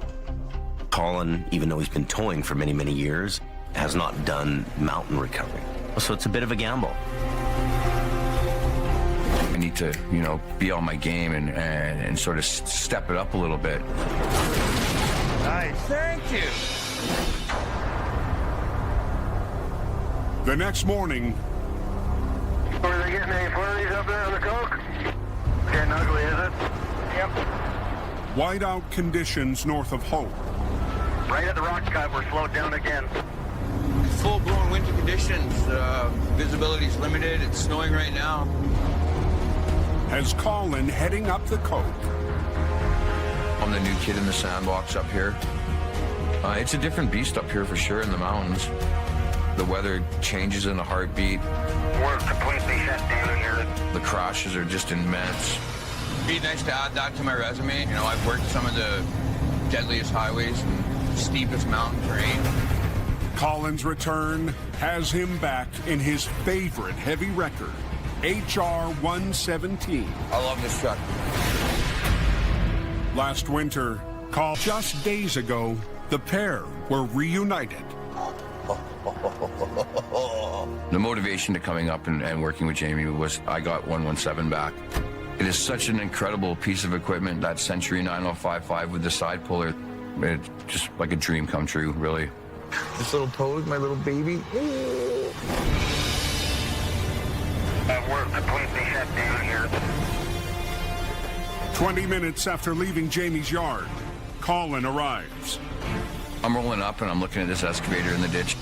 Colin, even though he's been towing for many, many years, has not done mountain recovery. So it's a bit of a gamble. I need to, be on my game and sort of step it up a little bit. Nice. Thank you. The next morning, Are they getting any flurries up there on the coke? Getting ugly, is it? Yep. whiteout conditions north of Hope. Right at the rock cut, we're slowed down again. Full-blown winter conditions. Visibility's limited. It's snowing right now. Has Colin heading up the coke. I'm the new kid in the sandbox up here. It's a different beast up here for sure in the mountains. The weather changes in a heartbeat. We're completely shut down here. The crashes are just immense. It'd be nice to add that to my resume. I've worked some of the deadliest highways and steepest mountain terrain. Colin's return has him back in his favorite heavy record, HR 117. I love this truck. Last winter, just days ago, the pair were reunited. The motivation to coming up and working with Jamie was I got 117 back. It is such an incredible piece of equipment, that Century 9055 with the side puller. It's just like a dream come true, really. This little pose, my little baby. We're completely shut down here. 20 minutes after leaving Jamie's yard, Colin arrives. I'm rolling up and I'm looking at this excavator in the ditch.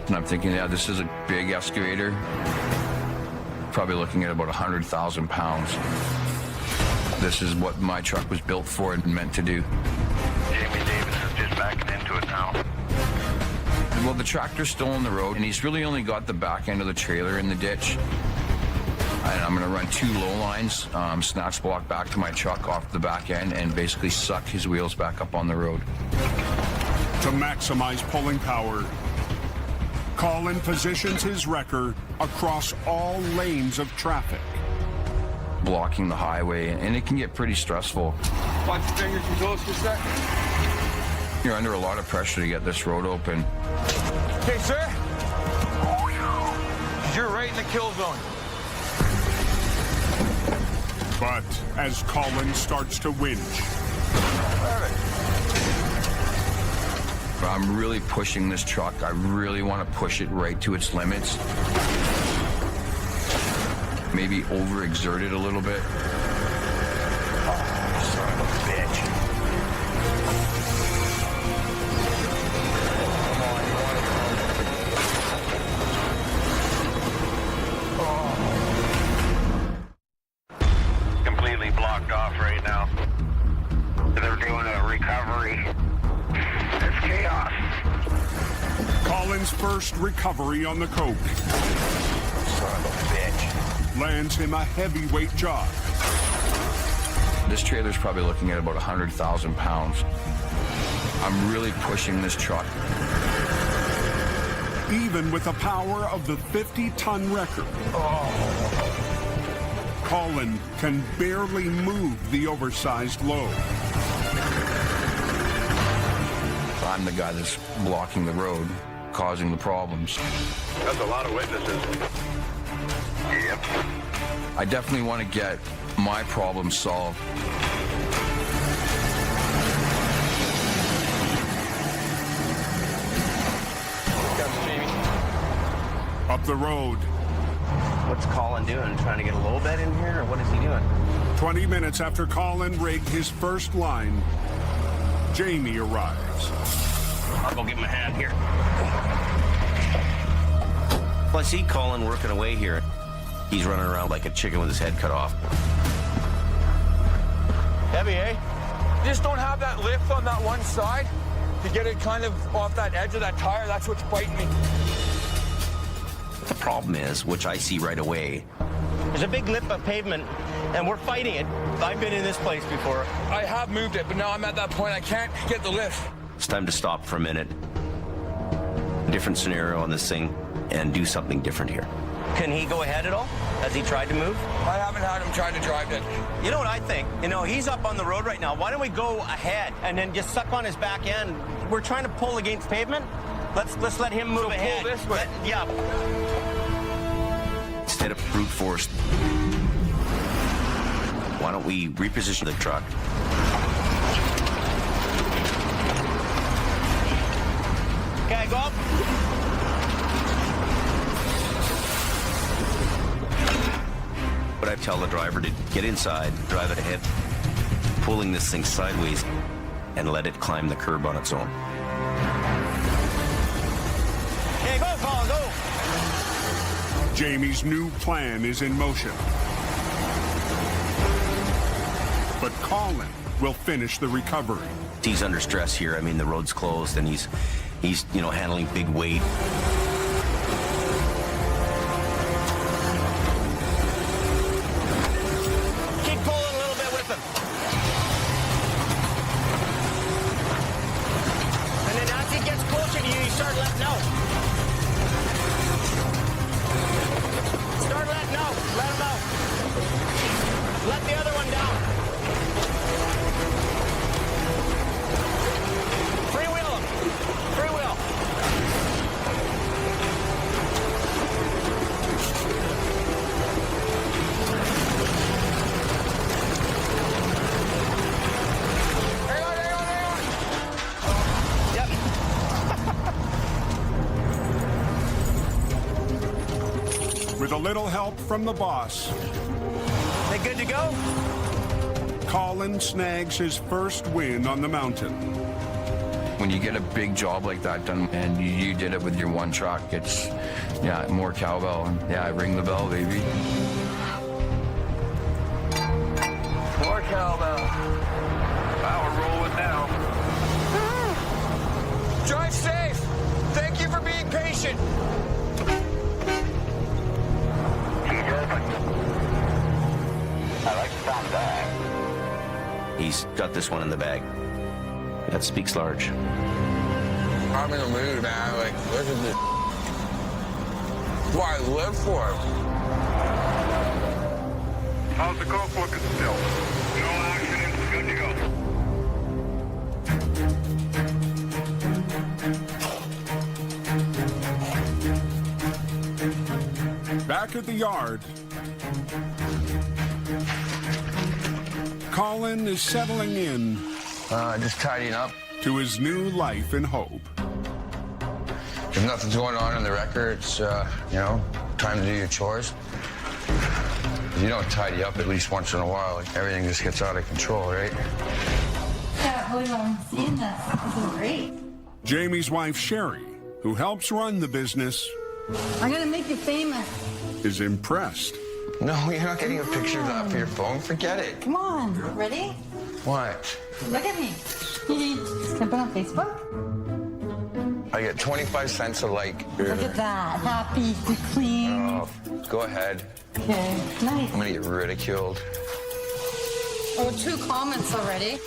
And I'm thinking, yeah, this is a big excavator. Probably looking at about 100,000 pounds. This is what my truck was built for and meant to do. Jamie Davis is just backing into it now. Well, the tractor's still on the road, and he's really only got the back end of the trailer in the ditch. And I'm going to run 2 low lines, snatch block back to my truck off the back end, and basically suck his wheels back up on the road. To maximize pulling power, Colin positions his wrecker across all lanes of traffic. Blocking the highway, and it can get pretty stressful. Watch your fingers and toes for a second. You're under a lot of pressure to get this road open. Hey, sir. You're right in the kill zone. But as Colin starts to winch, I'm really pushing this truck. I really want to push it right to its limits. maybe overexerted a little bit. Oh, son of a bitch. Come on, you want to come. Oh. Completely blocked off right now. They're doing a recovery. It's chaos. Colin's first recovery on the coke. Son of a bitch. Lands him a heavyweight job. This trailer's probably looking at about 100,000 pounds. I'm really pushing this truck. Even with the power of the 50-ton wrecker, Colin can barely move the oversized load. I'm the guy that's blocking the road, causing the problems. That's a lot of witnesses. Yep. I definitely want to get my problem solved. Up the road. What's Colin doing? Trying to get a low bed in here, or what is he doing? 20 minutes after Colin rigged his first line, Jamie arrives. I'll go give him a hand here. Well, I see Colin working away here. He's running around like a chicken with his head cut off. Heavy, eh? You just don't have that lift on that one side to get it kind of off that edge of that tire. That's what's biting me. The problem is, which I see right away, there's a big lip of pavement, and we're fighting it. I've been in this place before. I have moved it, but now I'm at that point I can't get the lift. It's time to stop for a minute. Different scenario on this thing, and do something different here. Can he go ahead at all? Has he tried to move? I haven't had him try to drive it. You know what I think? You know, he's up on the road right now. Why don't we go ahead and then just suck on his back end? We're trying to pull against pavement. Let's let him move ahead. Pull this way. Yeah. Instead of brute force, why don't we reposition the truck? Okay, go up. But I tell the driver to get inside, drive it ahead, pulling this thing sideways, and let it climb the curb on its own. Hey, go, Colin, go! Jamie's new plan is in motion. But Colin will finish the recovery. He's under stress here. I mean, the road's closed, and he's you know, handling big weight. Keep pulling a little bit with him. And then as he gets closer to you, you start letting out. Start letting out. Let him out. Let the other one down. Freewheel him. Freewheel. Hang on. Yep. With a little help from the boss, They good to go? Colin snags his first win on the mountain. When you get a big job like that done and you did it with your one truck, it's, yeah, more cowbell. And yeah, ring the bell, baby. More cowbell. Wow, we're rolling now. Drive safe. Thank you for being patient. I like the sound of that. He's got this one in the bag. That speaks large. I'm in the mood, man. Like, look at this. What I live for. How's the coke looking still? No accidents, good to go. Back at the yard, Colin is settling in Just tidying up. to his new life in Hope. If nothing's going on in the wrecker, it's, you know, time to do your chores. You don't tidy up at least once in a while, everything just gets out of control, right? Yeah, I believe I'm seeing this. This is great. Jamie's wife, Sherry, who helps run the business, I'm gonna make you famous. is impressed. No, you're not getting a picture of that for your phone. Forget it. Come on, ready? What? Look at me. Can I put on Facebook? I get 25 cents a like. Look at that. Happy, clean. Oh, go ahead. Okay, nice. I'm gonna get ridiculed. Oh, 2 comments already.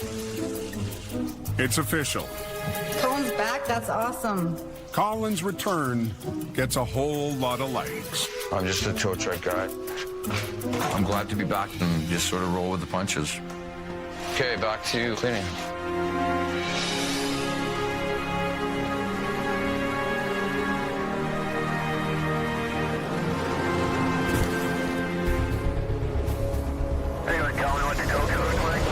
It's official. Cohen's back. That's awesome. Colin's return gets a whole lot of likes. I'm just a tow truck guy. I'm glad to be back and just sort of roll with the punches. Okay, back to cleaning. Anyway, tell me what the tow truck looks like.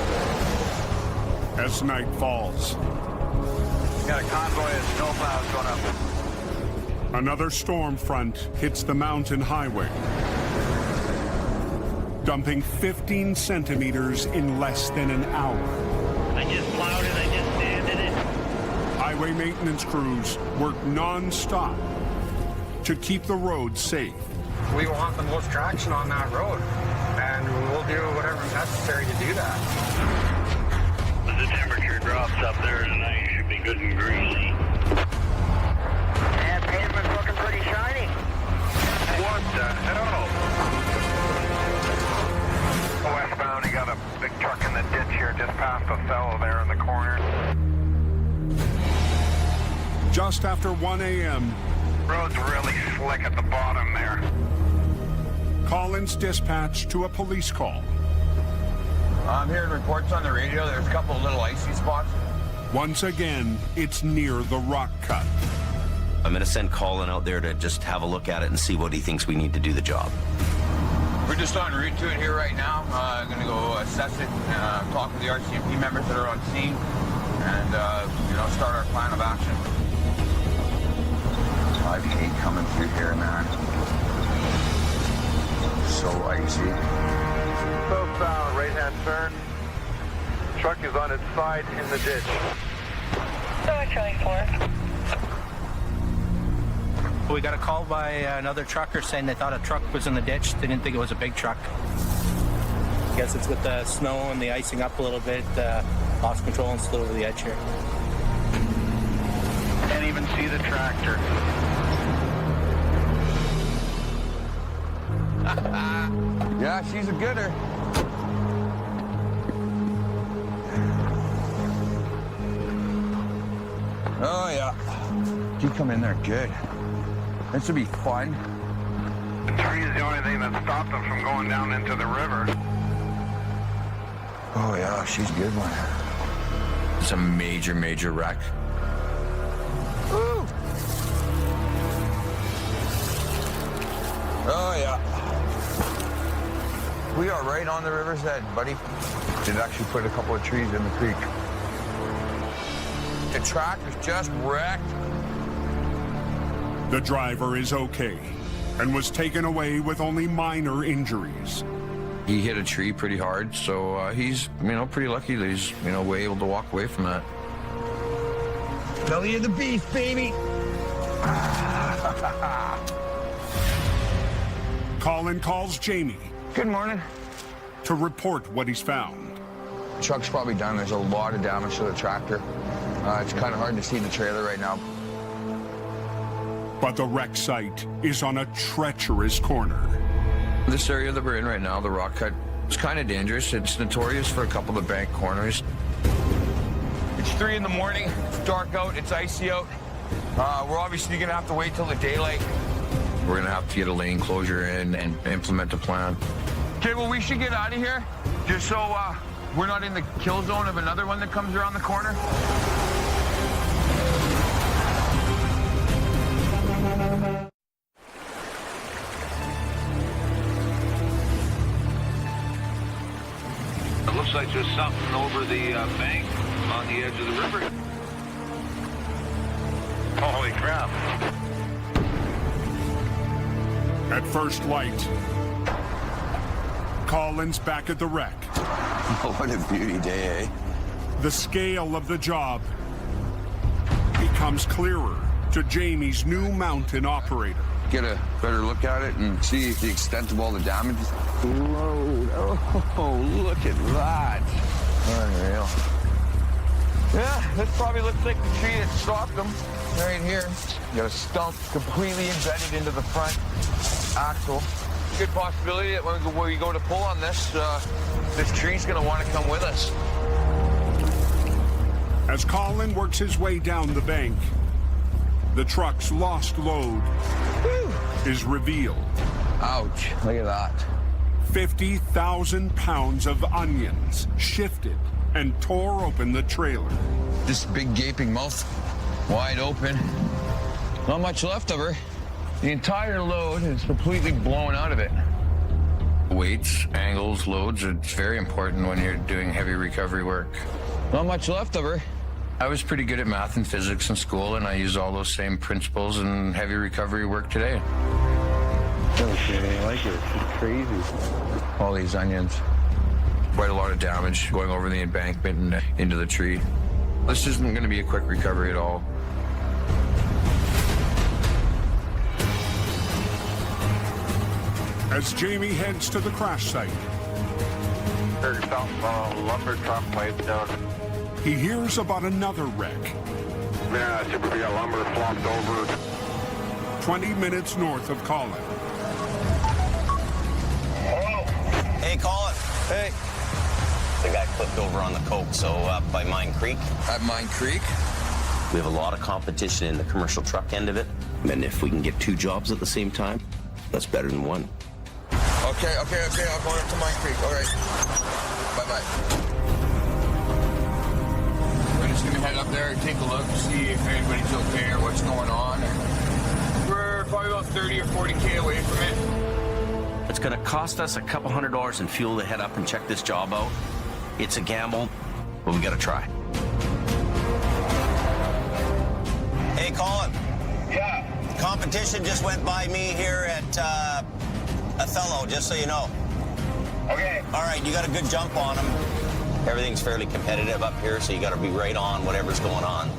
As night falls, Got a convoy of snowplows going up. another storm front hits the mountain highway, dumping 15 centimeters in less than an hour. I just plowed it, I just sanded it. Highway maintenance crews work non-stop to keep the road safe. We want the most traction on that road, and we'll do whatever's necessary to do that. The temperature drops up there tonight, should be good and greasy. And pavement's looking pretty shiny. What the hell? Westbound, you got a big truck in the ditch here just past the fellow there in the corner. Just after 1 a.m., Road's really slick at the bottom there. Colin's dispatched to a police call. I'm hearing reports on the radio. There's a couple of little icy spots. Once again, it's near the rock cut. I'm going to send Colin out there to just have a look at it and see what he thinks we need to do the job. We're just en route to it here right now. I'm going to go assess it, talk with the RCMP members that are on scene, and start our plan of action. I hate coming through here, man. So icy. Southbound, right-hand turn. Truck is on its side in the ditch. We got a call by another trucker saying they thought a truck was in the ditch. They didn't think it was a big truck. I guess it's with the snow and the icing up a little bit, lost control and slid over the edge here. Can't even see the tractor. Yeah, she's a gooder. Oh, yeah. You come in there good. This would be fun. The tree is the only thing that stopped them from going down into the river. Oh, yeah, she's a good one. It's a major, major wreck. Woo! Oh, yeah. We are right on the river's edge, buddy. Did actually put a couple of trees in the creek. The tractor's just wrecked. The driver is okay and was taken away with only minor injuries. He hit a tree pretty hard, so he's, pretty lucky that he's, able to walk away from that. Belly of the beast, baby. Colin calls Jamie. Good morning. To report what he's found. The truck's probably done. There's a lot of damage to the tractor. It's kind of hard to see the trailer right now. But the wreck site is on a treacherous corner. This area that we're in right now, the rock cut, is kind of dangerous. It's notorious for a couple of bank corners. It's 3 in the morning. It's dark out. It's icy out. We're obviously going to have to wait till the daylight. We're going to have to get a lane closure in and implement a plan. Okay, well, we should get out of here just so we're not in the kill zone of another one that comes around the corner. It looks like there's something over the bank on the edge of the river. Holy crap. At first light, Colin's back at the wreck. What a beauty day, eh? The scale of the job becomes clearer to Jamie's new mountain operator. Get a better look at it and see the extent of all the damage. Load. Oh, look at that. Unreal. Yeah, this probably looks like the tree that stopped them right here. You got a stump completely embedded into the front axle. Good possibility that when we go to pull on this, this tree's gonna want to come with us. As Colin works his way down the bank, the truck's lost load is revealed. Ouch, look at that. 50,000 pounds of onions shifted and tore open the trailer. This big gaping mouth, wide open. Not much left of her. The entire load is completely blown out of it. Weights, angles, loads, it's very important when you're doing heavy recovery work. Not much left of her. I was pretty good at math and physics in school, and I use all those same principles in heavy recovery work today. Okay, I like it. It's crazy. All these onions. Quite a lot of damage going over the embankment and into the tree. This isn't going to be a quick recovery at all. As Jamie heads to the crash site, Heard something on a lumber truck wiped out. he hears about another wreck. Yeah, should be a lumber flopped over. 20 minutes north of Colin. Hey, Colin. Hey. The guy flipped over on the coke, so up by Mine Creek. At Mine Creek? We have a lot of competition in the commercial truck end of it. And if we can get 2 jobs at the same time, that's better than 1. Okay. I'm going up to Mine Creek. All right. Bye-bye. We're just going to head up there and take a look, see if anybody's okay or what's going on. We're probably about 30 or 40K away from it. It's going to cost us a couple $100 in fuel to head up and check this job out. It's a gamble, but we got to try. Hey, Colin. Yeah. Competition just went by me here at Othello, just so you know. Okay. All right, you got a good jump on them. Everything's fairly competitive up here, so you got to be right on whatever's going on.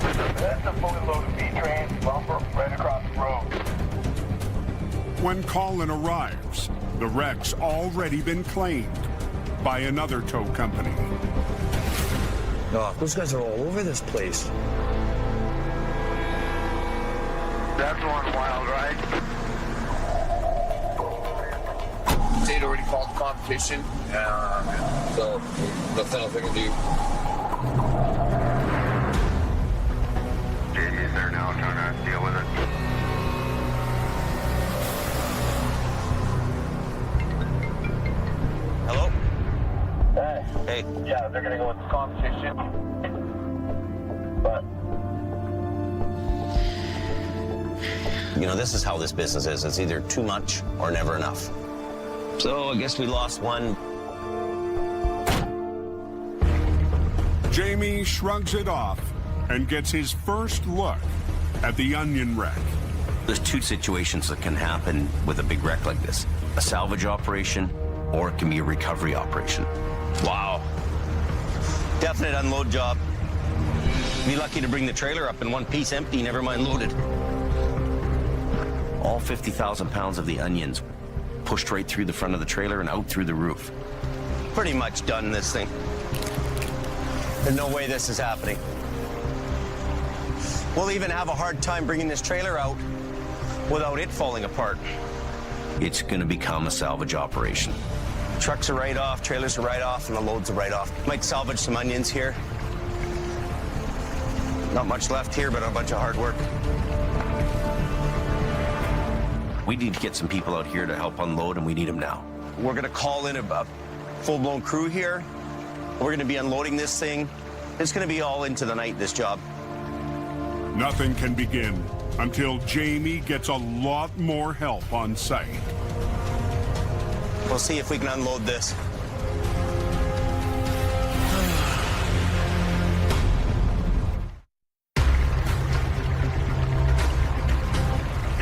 That's a fully loaded B-train lumber right across the road. When Colin arrives, the wreck's already been claimed by another tow company. Oh, those guys are all over this place. That's one wild ride. They'd already called the competition, so nothing else I can do. JD's there now trying to deal with it. Hello? Hey. Hey. Yeah, they're gonna go with the competition. But You know, this is how this business is. It's either too much or never enough. So I guess we lost one. Jamie shrugs it off and gets his first look at the onion wreck. There's 2 situations that can happen with a big wreck like this. A salvage operation, or it can be a recovery operation. Wow. Definite unload job. Be lucky to bring the trailer up in one piece empty, never mind loaded. All 50,000 pounds of the onions pushed right through the front of the trailer and out through the roof. Pretty much done this thing. There's no way this is happening. We'll even have a hard time bringing this trailer out without it falling apart. It's going to become a salvage operation. Trucks are right off, trailers are right off, and the loads are right off. Might salvage some onions here. Not much left here, but a bunch of hard work. We need to get some people out here to help unload, and we need them now. We're gonna call in a full-blown crew here. We're gonna be unloading this thing. It's gonna be all into the night, this job. Nothing can begin until Jamie gets a lot more help on site. We'll see if we can unload this.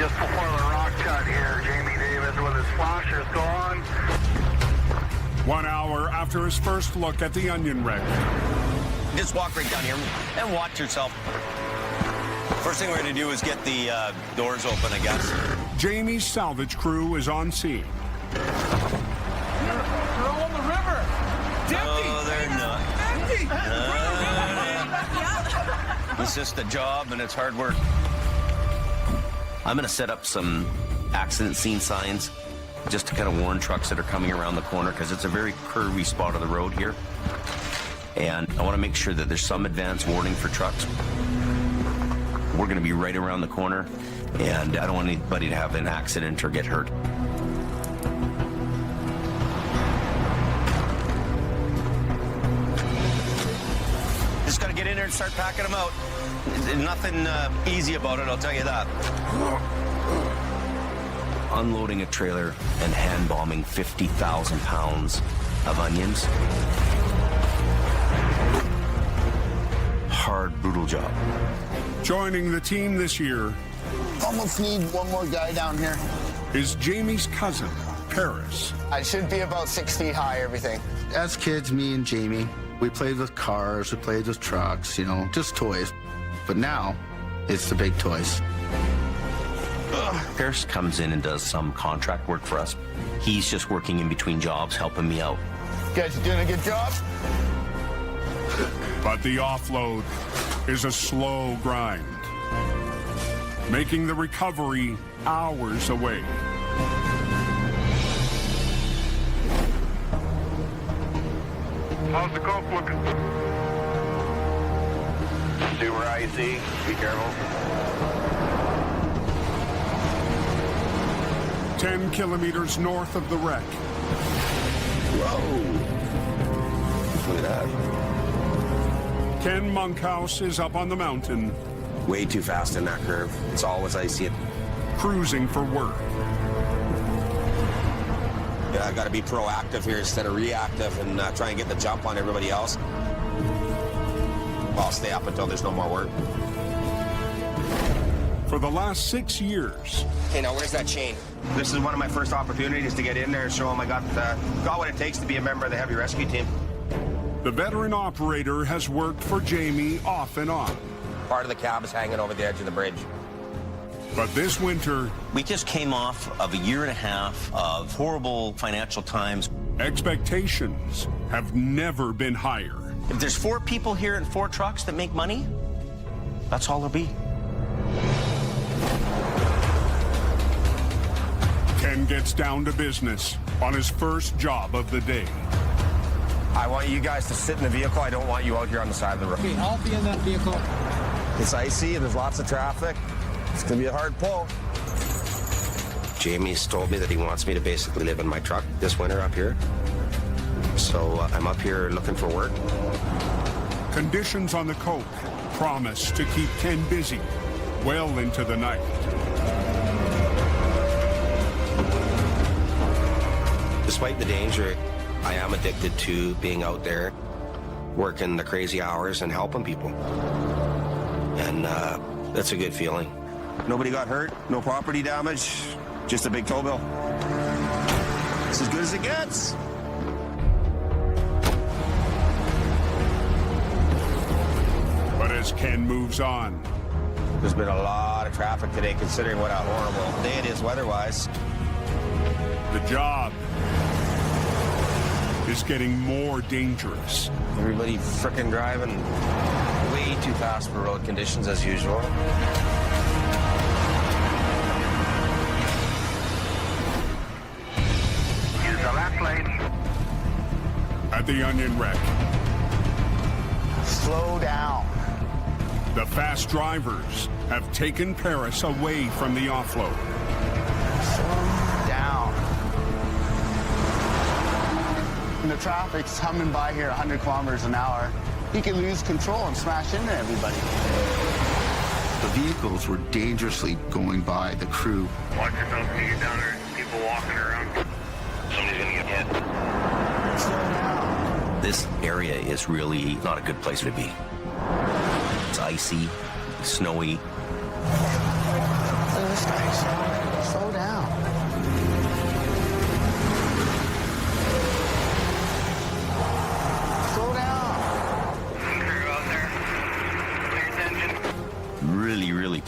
just before the rock cut here, Jamie Davis with his flashers going. his first look at the onion wreck. Just walk right down here and watch yourself. First thing we're going to do is get the doors open, I guess. Jamie's salvage crew is on scene. They're on the river. No, they're not. Empty. It's just a job and it's hard work. I'm going to set up some accident scene signs just to kind of warn trucks that are coming around the corner, because it's a very curvy spot of the road here. And I want to make sure that there's some advance warning for trucks. We're going to be right around the corner, and I don't want anybody to have an accident or get hurt. Just got to get in there and start packing them out. Nothing easy about it, I'll tell you that. Unloading a trailer and hand bombing 50,000 pounds of onions. Hard, brutal job. Joining the team this year Almost need one more guy down here. is Jamie's cousin, Paris. I should be about 6 feet high, everything. As kids, me and Jamie, we played with cars, we played with trucks, just toys. But now, it's the big toys. Paris comes in and does some contract work for us. He's just working in between jobs, helping me out. You guys are doing a good job? But the offload is a slow grind, making the recovery hours away. How's the coke looking? Super icy. Be careful. 10 kilometers north of the wreck. Whoa. Look at that. Ken Monkhouse is up on the mountain, Way too fast in that curve. It's always icy. cruising for work. Yeah, I got to be proactive here instead of reactive and try and get the jump on everybody else. I'll stay up until there's no more work. For the last 6 years, Okay, now where's that chain? This is one of my first opportunities to get in there and show them I got what it takes to be a member of the heavy rescue team. the veteran operator has worked for Jamie off and on. Part of the cab is hanging over the edge of the bridge. But this winter, We just came off of a year and a half of horrible financial times. expectations have never been higher. If there's 4 people here and 4 trucks that make money, that's all there'll be. Ken gets down to business on his first job of the day. I want you guys to sit in the vehicle. I don't want you out here on the side of the road. Okay, I'll be in that vehicle. It's icy and there's lots of traffic. It's going to be a hard pull. Jamie's told me that he wants me to basically live in my truck this winter up here. So I'm up here looking for work. Conditions on the coke promise to keep Ken busy well into the night. Despite the danger, I am addicted to being out there, working the crazy hours and helping people. And that's a good feeling. Nobody got hurt, no property damage, just a big tow bill. It's as good as it gets. But as Ken moves on, There's been a lot of traffic today considering what a horrible day it is weather-wise. the job is getting more dangerous. Everybody frickin' driving way too fast for road conditions as usual. Use the left lane. At the onion wreck, Slow down. the fast drivers have taken Paris away from the offload. Down. And the traffic's coming by here 100 kilometers an hour. He can lose control and smash into everybody. The vehicles were dangerously going by the crew. Watch yourself when you get down there. People walking around. Somebody's gonna get hit. This area is really not a good place to be. It's icy, snowy. Look at this guy. Slow down.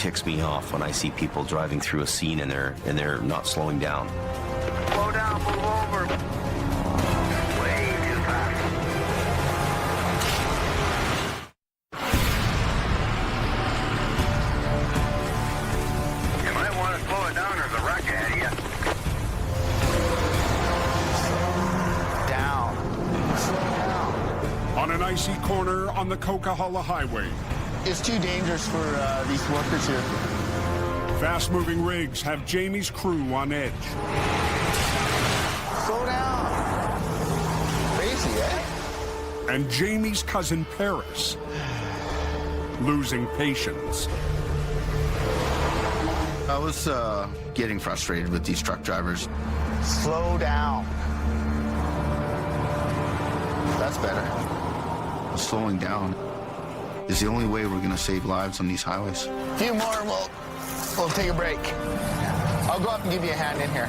ticks me off when I see people driving through a scene and they're not slowing down. Slow down, move over. Way too fast. You might want to slow it down. There's a wreck ahead of you. Down. On an icy corner on the Coquihalla Highway, It's too dangerous for these workers here. fast-moving rigs have Jamie's crew on edge. Slow down. Crazy, eh? And Jamie's cousin Paris losing patience. I was getting frustrated with these truck drivers. Slow down. That's better. Slowing down is the only way we're going to save lives on these highways. A few more and we'll take a break. I'll go up and give you a hand in here.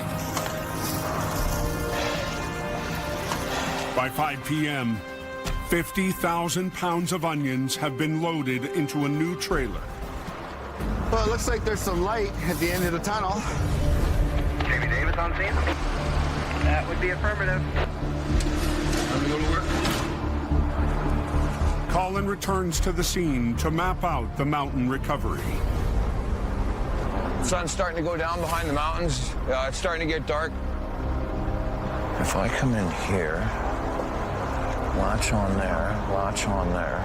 By 5 p.m., 50,000 pounds of onions have been loaded into a new trailer. Well, it looks like there's some light at the end of the tunnel. Jamie Davis on scene? That would be affirmative. Let me go to work. Colin returns to the scene to map out the mountain recovery. Sun's starting to go down behind the mountains. It's starting to get dark. If I come in here, latch on there, latch on there.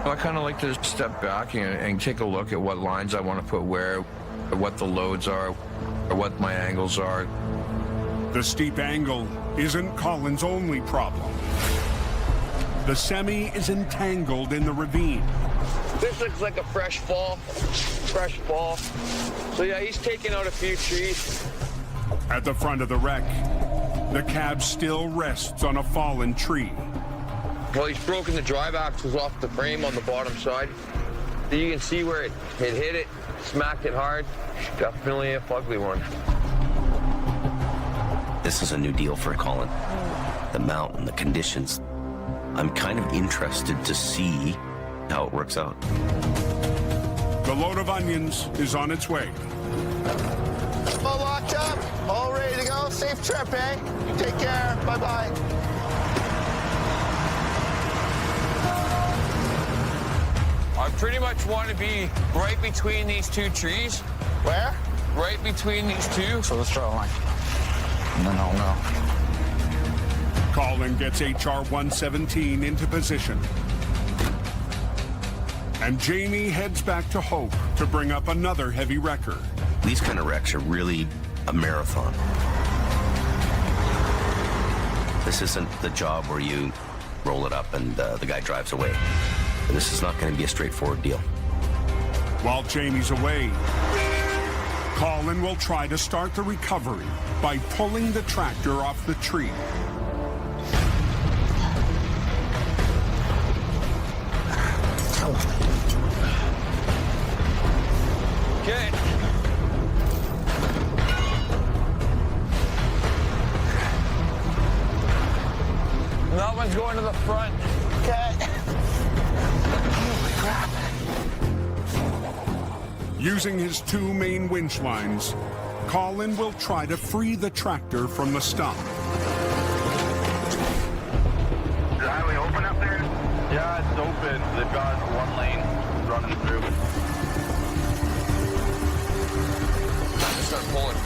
I kind of like to step back and take a look at what lines I want to put where, what the loads are, or what my angles are. The steep angle isn't Colin's only problem. The semi is entangled in the ravine. This looks like a fresh fall. So yeah, he's taking out a few trees. At the front of the wreck, the cab still rests on a fallen tree. Well, he's broken the drive axles off the frame on the bottom side. You can see where it hit it, smacked it hard. Definitely a fugly one. This is a new deal for Colin. The mountain, the conditions. I'm kind of interested to see how it works out. The load of onions is on its way. All locked up, all ready to go. Safe trip, eh? Take care. Bye-bye. I pretty much want to be right between these two trees. Where? Right between these two. So let's draw a line. And then I'll know. Colin gets HR 117 into position. And Jamie heads back to Hope to bring up another heavy wrecker. These kind of wrecks are really a marathon. This isn't the job where you roll it up and the guy drives away. This is not going to be a straightforward deal. While Jamie's away, Colin will try to start the recovery by pulling the tractor off the tree. Okay. That one's going to the front. Okay. Holy crap. Using his two main winch lines, Colin will try to free the tractor from the stump. Is the highway open up there? Yeah, it's open. They've got one lane running through. Time to start pulling.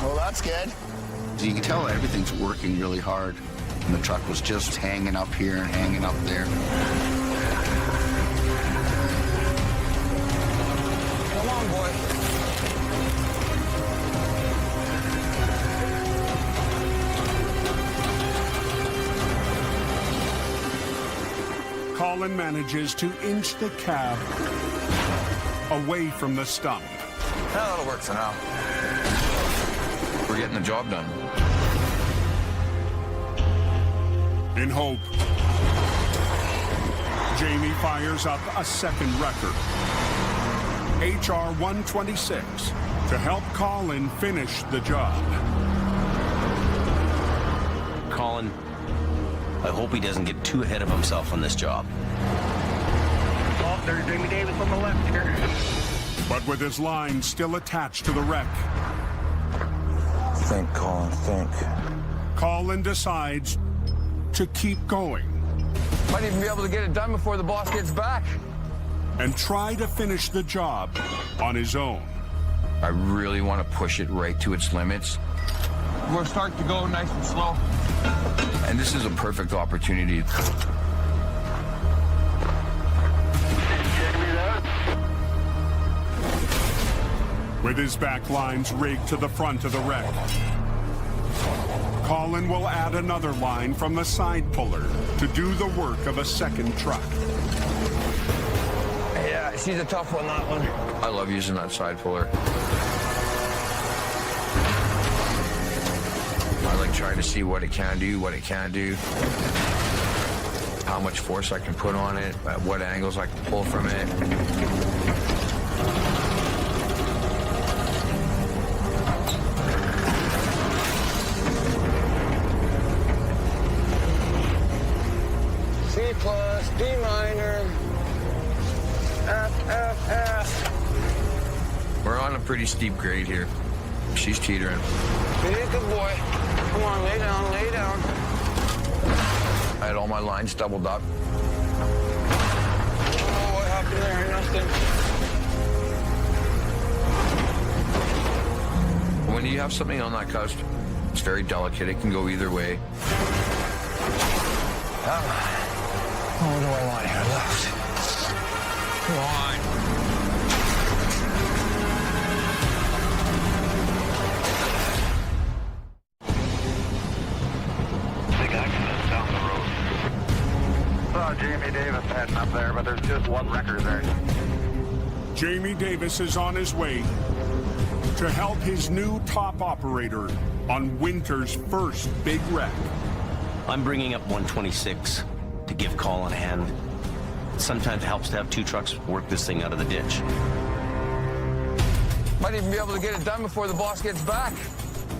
Well, that's good. You can tell everything's working really hard. And the truck was just hanging up here and hanging up there. Come on, boy. Colin manages to inch the cab away from the stump. That'll work for now. We're getting the job done. In hope, Jamie fires up a second wrecker, HR 126, to help Colin finish the job. Colin, I hope he doesn't get too ahead of himself on this job. Oh, there's Jamie Davis on the left here. But with his line still attached to the wreck, Think, Colin, think. Colin decides to keep going. Might even be able to get it done before the boss gets back. And try to finish the job on his own. I really want to push it right to its limits. We'll start to go nice and slow. And this is a perfect opportunity. With his back lines rigged to the front of the wreck, Colin will add another line from the side puller to do the work of a second truck. Yeah, she's a tough one, that one. I love using that side puller. I like trying to see what it can do, what it can't do, how much force I can put on it, at what angles I can pull from it. C plus, D minor, F, F, F. We're on a pretty steep grade here. She's teetering. Be a good boy. Come on, lay down, lay down. I had all my lines doubled up. Oh, what happened there? Nothing. When you have something on that cusp, it's very delicate. It can go either way. What do I want here left? Come on. Big accident down the road. Saw Jamie Davis heading up there, but there's just one wrecker there. Jamie Davis is on his way to help his new top operator on winter's first big wreck. I'm bringing up 126 to give Colin a hand. Sometimes it helps to have two trucks work this thing out of the ditch. Might even be able to get it done before the boss gets back.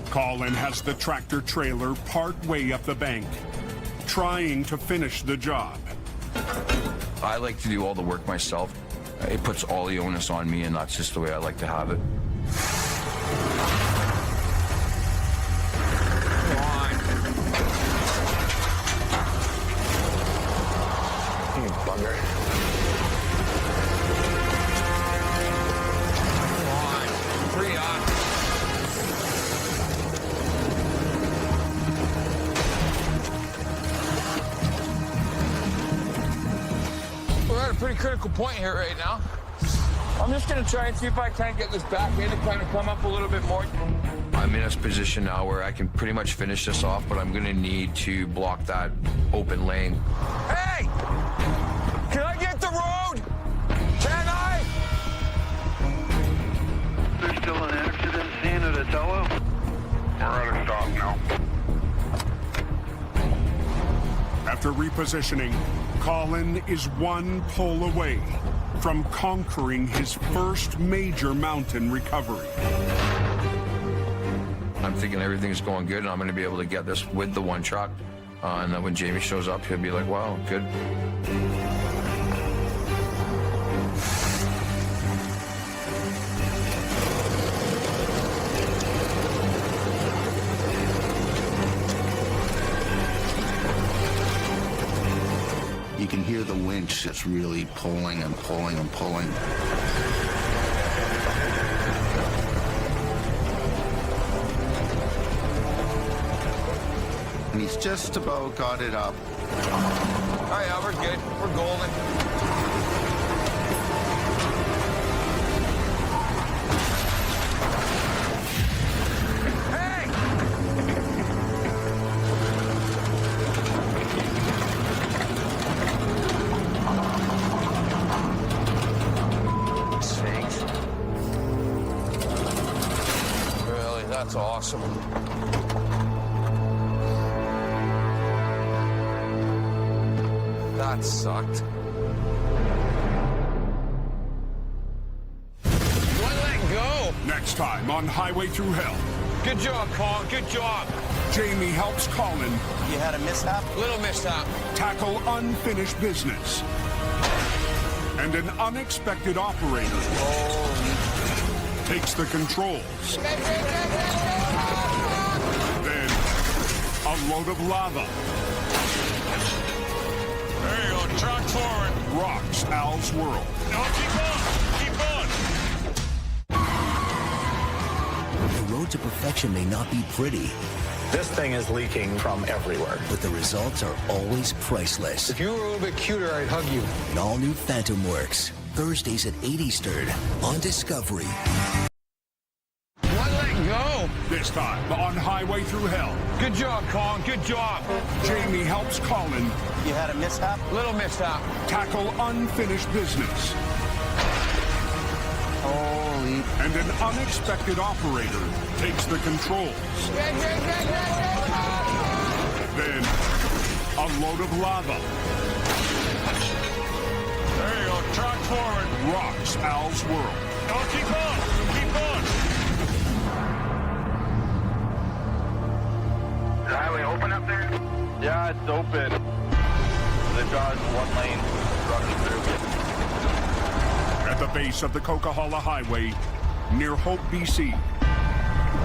Colin has the tractor trailer part way up the bank, trying to finish the job. I like to do all the work myself. It puts all the onus on me, and that's just the way I like to have it. Bugger. Come on. 3 on. We're at a pretty critical point here right now. I'm just going to try and see if I can get this back in and kind of come up a little bit more. I'm in a position now where I can pretty much finish this off, but I'm going to need to block that open lane. Hey! Can I get the road? Can I? There's still an accident scene at Atella. We're at a stop now. After repositioning, Colin is one pull away from conquering his first major mountain recovery. I'm thinking everything's going good, and I'm going to be able to get this with the one truck. And then when Jamie shows up, he'll be like, wow, good. You can hear the winch just really pulling and pulling and pulling. And he's just about got it up. Oh, yeah, we're good. We're golden. That's awesome. That sucked. One let go. Next time on Highway Through Hell. Good job, Colin. Good job. Jamie helps Colin. You had a mishap? Little mishap. Tackle unfinished business. And an unexpected operator takes the controls. Then a load of lava. There you go. Truck forward. Rocks Al's world. No, keep on. Keep on. The road to perfection may not be pretty. This thing is leaking from everywhere. But the results are always priceless. If you were a little bit cuter, I'd hug you. An all-new Phantom Works. Thursdays at 8 Eastern on Discovery. One let go. This time on Highway Through Hell. Good job, Colin. Good job. Jamie helps Colin. You had a mishap? Little mishap. Tackle unfinished business. Holy. And an unexpected operator takes the controls. Then a load of lava. There you go. Truck forward. Rocks Al's world. No, keep on. Keep on. Is the highway open up there? Yeah, it's open. The draw's one lane running through. At the base of the Coquihalla Highway, near Hope, BC.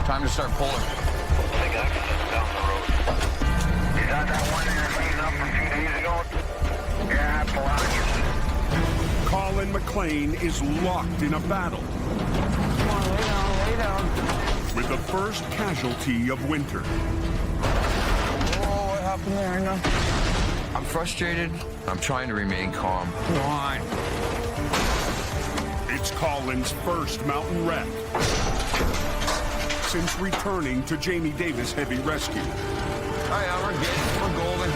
Time to start pulling. I think I can just down the road. You got that one there cleaned up from 2 days ago? Yeah, I pull out again. Colin McLean is locked in a battle. Come on, lay down, lay down. With the first casualty of winter. Oh, what happened there? No. I'm frustrated. I'm trying to remain calm. Why? It's Colin's first mountain wreck since returning to Jamie Davis Heavy Rescue. Oh yeah, we're good. We're golden.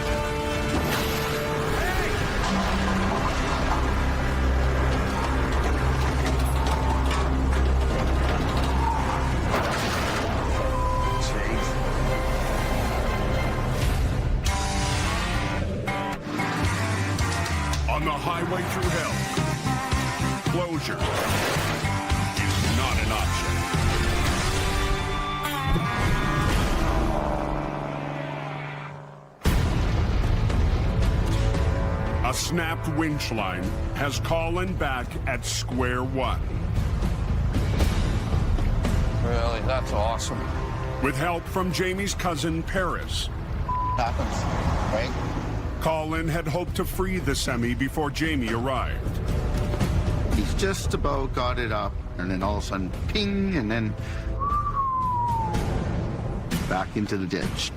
On the highway through hell, closure is not an option. A snapped winch line has Colin back at square one. Really, that's awesome. With help from Jamie's cousin, Paris. Happens, right? Colin had hoped to free the semi before Jamie arrived. He's just about got it up, and then all of a sudden, ping, and then back into the ditch.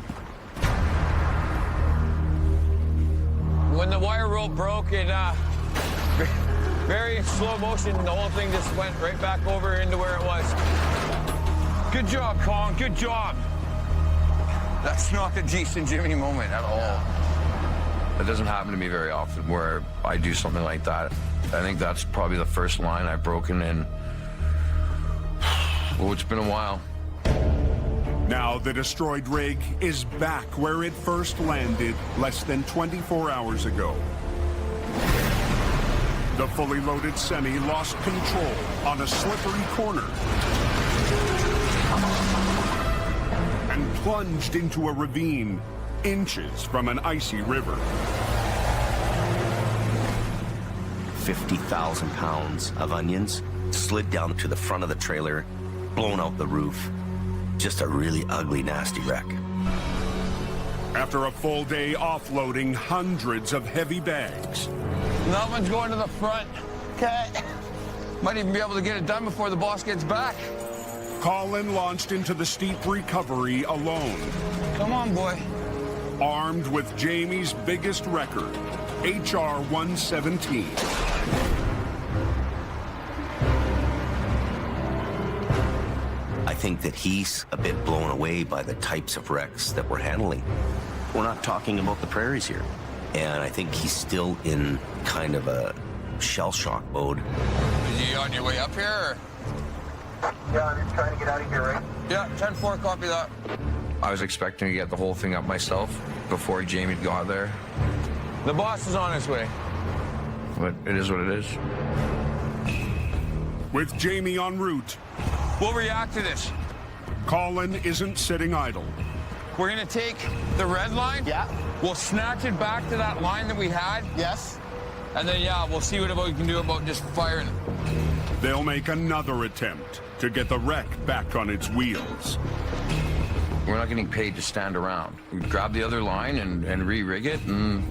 When the wire rope broke in very slow motion, the whole thing just went right back over into where it was. Good job, Colin. Good job. That's not a Jason Jimmy moment at all. It doesn't happen to me very often where I do something like that. I think that's probably the first line I've broken in. Oh, it's been a while. Now the destroyed rig is back where it first landed less than 24 hours ago. The fully loaded semi lost control on a slippery corner and plunged into a ravine inches from an icy river. 50,000 pounds of onions slid down to the front of the trailer, blown out the roof. Just a really ugly, nasty wreck. After a full day offloading hundreds of heavy bags. That one's going to the front. Okay. Might even be able to get it done before the boss gets back. Colin launched into the steep recovery alone. Come on, boy. Armed with Jamie's biggest record, HR 117. I think that he's a bit blown away by the types of wrecks that we're handling. We're not talking about the prairies here. And I think he's still in kind of a shell shock mode. Are you on your way up here? Or? Yeah, I'm just trying to get out of here, right? Yeah, 10-4, copy that. I was expecting to get the whole thing up myself before Jamie got there. The boss is on his way. But it is what it is. With Jamie en route, We'll react to this. Colin isn't sitting idle. We're gonna take the red line. Yeah. We'll snatch it back to that line that we had. Yes. And then, yeah, we'll see what we can do about just firing. They'll make another attempt to get the wreck back on its wheels. We're not getting paid to stand around. We grab the other line and re-rig it and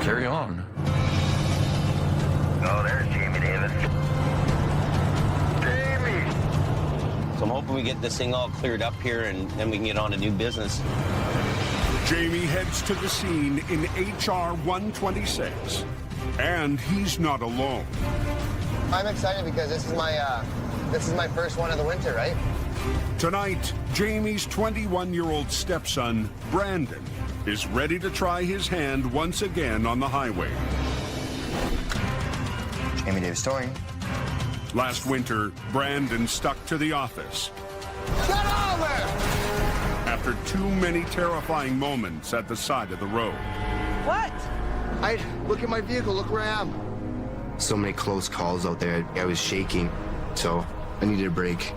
carry on. Oh, there's Jamie Davis. Jamie! So I'm hoping we get this thing all cleared up here and then we can get on to new business. Jamie heads to the scene in HR 126. And he's not alone. I'm excited because this is my first one of the winter, right? Tonight, Jamie's 21-year-old stepson, Brandon, is ready to try his hand once again on the highway. Jamie Davis Towing. Last winter, Brandon stuck to the office. Get over! After too many terrifying moments at the side of the road. What? Look at my vehicle, look where I am. So many close calls out there. I was shaking, so I needed a break.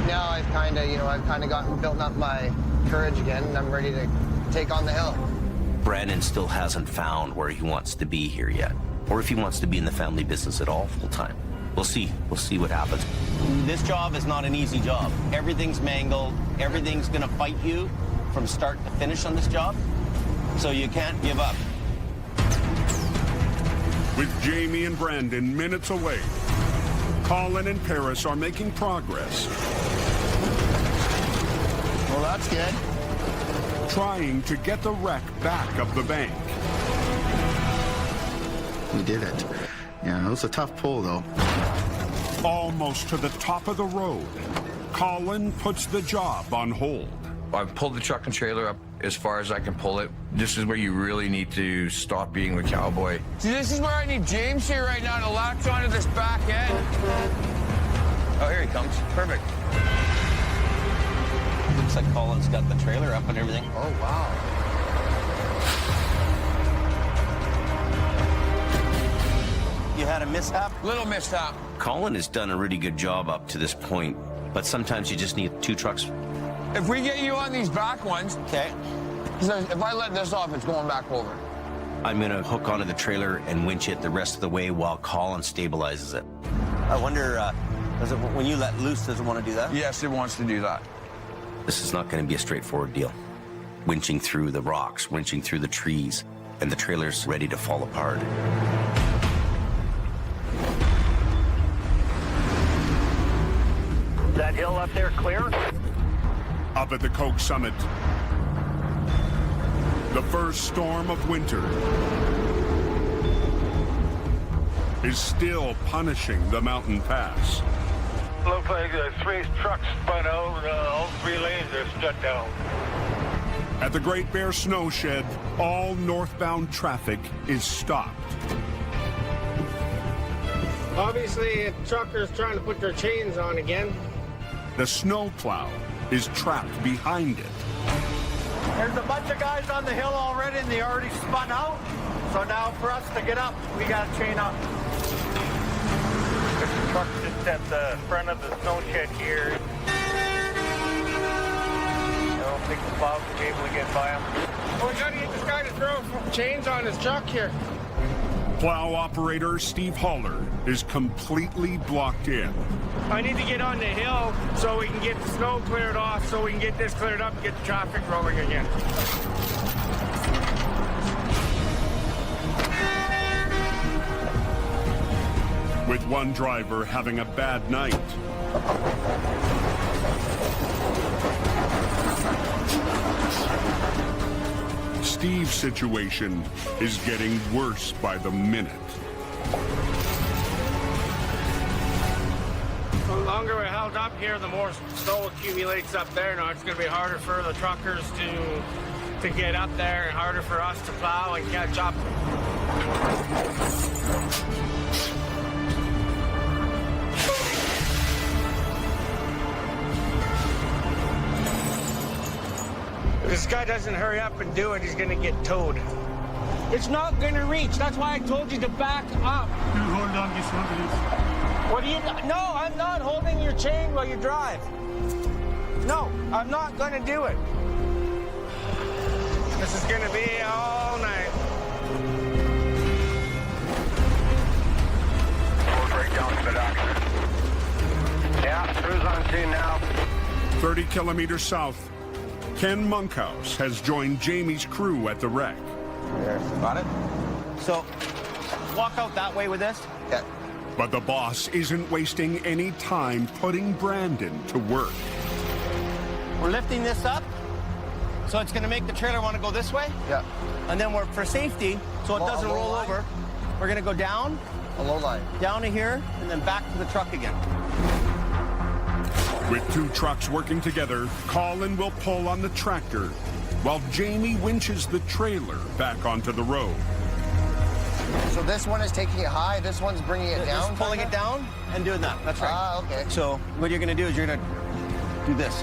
Now I've kind of built up my courage again, and I'm ready to take on the hill. Brandon still hasn't found where he wants to be here yet, or if he wants to be in the family business at all full time. We'll see. We'll see what happens. This job is not an easy job. Everything's mangled. Everything's going to fight you from start to finish on this job, so you can't give up. With Jamie and Brandon minutes away, Colin and Paris are making progress. Well, that's good. Trying to get the wreck back up the bank. We did it. Yeah, it was a tough pull, though. Almost to the top of the road, Colin puts the job on hold. I've pulled the truck and trailer up as far as I can pull it. This is where you really need to stop being the cowboy. See, this is where I need James here right now to latch onto this back end. Oh, here he comes. Perfect. Looks like Colin's got the trailer up and everything. Oh, wow. You had a mishap? Little mishap. Colin has done a really good job up to this point, but sometimes you just need two trucks. If we get you on these back ones, okay. If I let this off, it's going back over. I'm going to hook onto the trailer and winch it the rest of the way while Colin stabilizes it. I wonder, when you let loose, does it want to do that? Yes, it wants to do that. This is not going to be a straightforward deal. Winching through the rocks, winching through the trees, and the trailer's ready to fall apart. That hill up there clear? Up at the Coke Summit, the first storm of winter is still punishing the mountain pass. Looks like the 3 trucks spun out. All 3 lanes are shut down. At the Great Bear Snow Shed, all northbound traffic is stopped. Obviously, truckers trying to put their chains on again. The snowplow is trapped behind it. There's a bunch of guys on the hill already, and they already spun out. So now for us to get up, we got to chain up. The truck just at the front of the snow shed here. I don't think the plow will be able to get by him. Oh, we got to get this guy to throw chains on his truck here. Plow operator Steve Haller is completely blocked in. I need to get on the hill so we can get the snow cleared off, so we can get this cleared up and get the traffic rolling again. With one driver having a bad night. Steve's situation is getting worse by the minute. The longer we're held up here, the more snow accumulates up there. Now it's going to be harder for the truckers to get up there and harder for us to plow and catch up. this guy doesn't hurry up and do it, he's gonna get towed. It's not gonna reach. That's why I told you to back up. You hold on this one, please. What do you? No, I'm not holding your chain while you drive. No, I'm not gonna do it. This is gonna be all night. Full breakdown to the doctor. Yeah, Thru's on scene now. 30 kilometers south, Ken Monkhouse has joined Jamie's crew at the wreck. There, got it? So, walk out that way with this. Yeah. But the boss isn't wasting any time putting Brandon to work. We're lifting this up, so it's gonna make the trailer wanna go this way. Yeah. And then we're, for safety, so it doesn't roll over, we're gonna go down. A low line. Down to here, and then back to the truck again. With two trucks working together, Colin will pull on the tractor, while Jamie winches the trailer back onto the road. So this one is taking it high, this one's bringing it down? Just pulling it down and doing that, that's right. Ah, okay. So what you're gonna do is you're gonna do this.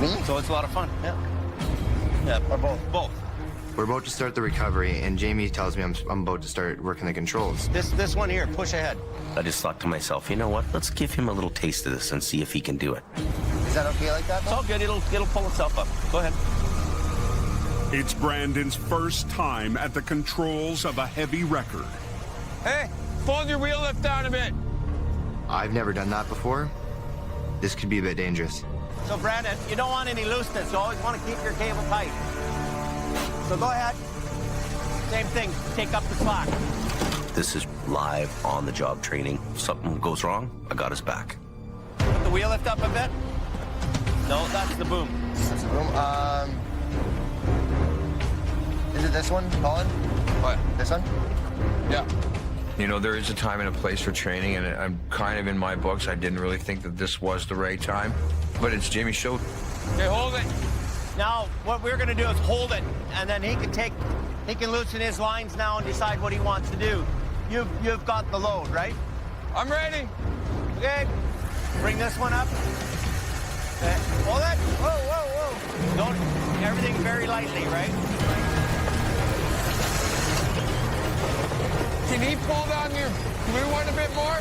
Me? So it's a lot of fun, yeah. Yeah, or both. Both. We're about to start the recovery, and Jamie tells me I'm about to start working the controls. This one here, push ahead. I just thought to myself, you know what? Let's give him a little taste of this and see if he can do it. Is that okay like that? It's all good. It'll pull itself up. Go ahead. It's Brandon's first time at the controls of a heavy wrecker. Hey, fold your wheel lift down a bit. I've never done that before. This could be a bit dangerous. So Brandon, you don't want any looseness. You always want to keep your cable tight. So go ahead. Same thing. Take up the slack. This is live on the job training. If something goes wrong, I got his back. Put the wheel lift up a bit. No, that's the boom. That's the boom. Is it this one, Colin? What? This one? Yeah. You know, there is a time and a place for training, and I'm kind of in my books. I didn't really think that this was the right time, but it's Jamie's show. Okay, hold it. Now, what we're gonna do is hold it, and then he can loosen his lines now and decide what he wants to do. You've got the load, right? I'm ready. Okay. Bring this one up. Okay. Hold it. Whoa, whoa, whoa. Don't, everything very lightly, right? Can he pull down your blue one a bit more?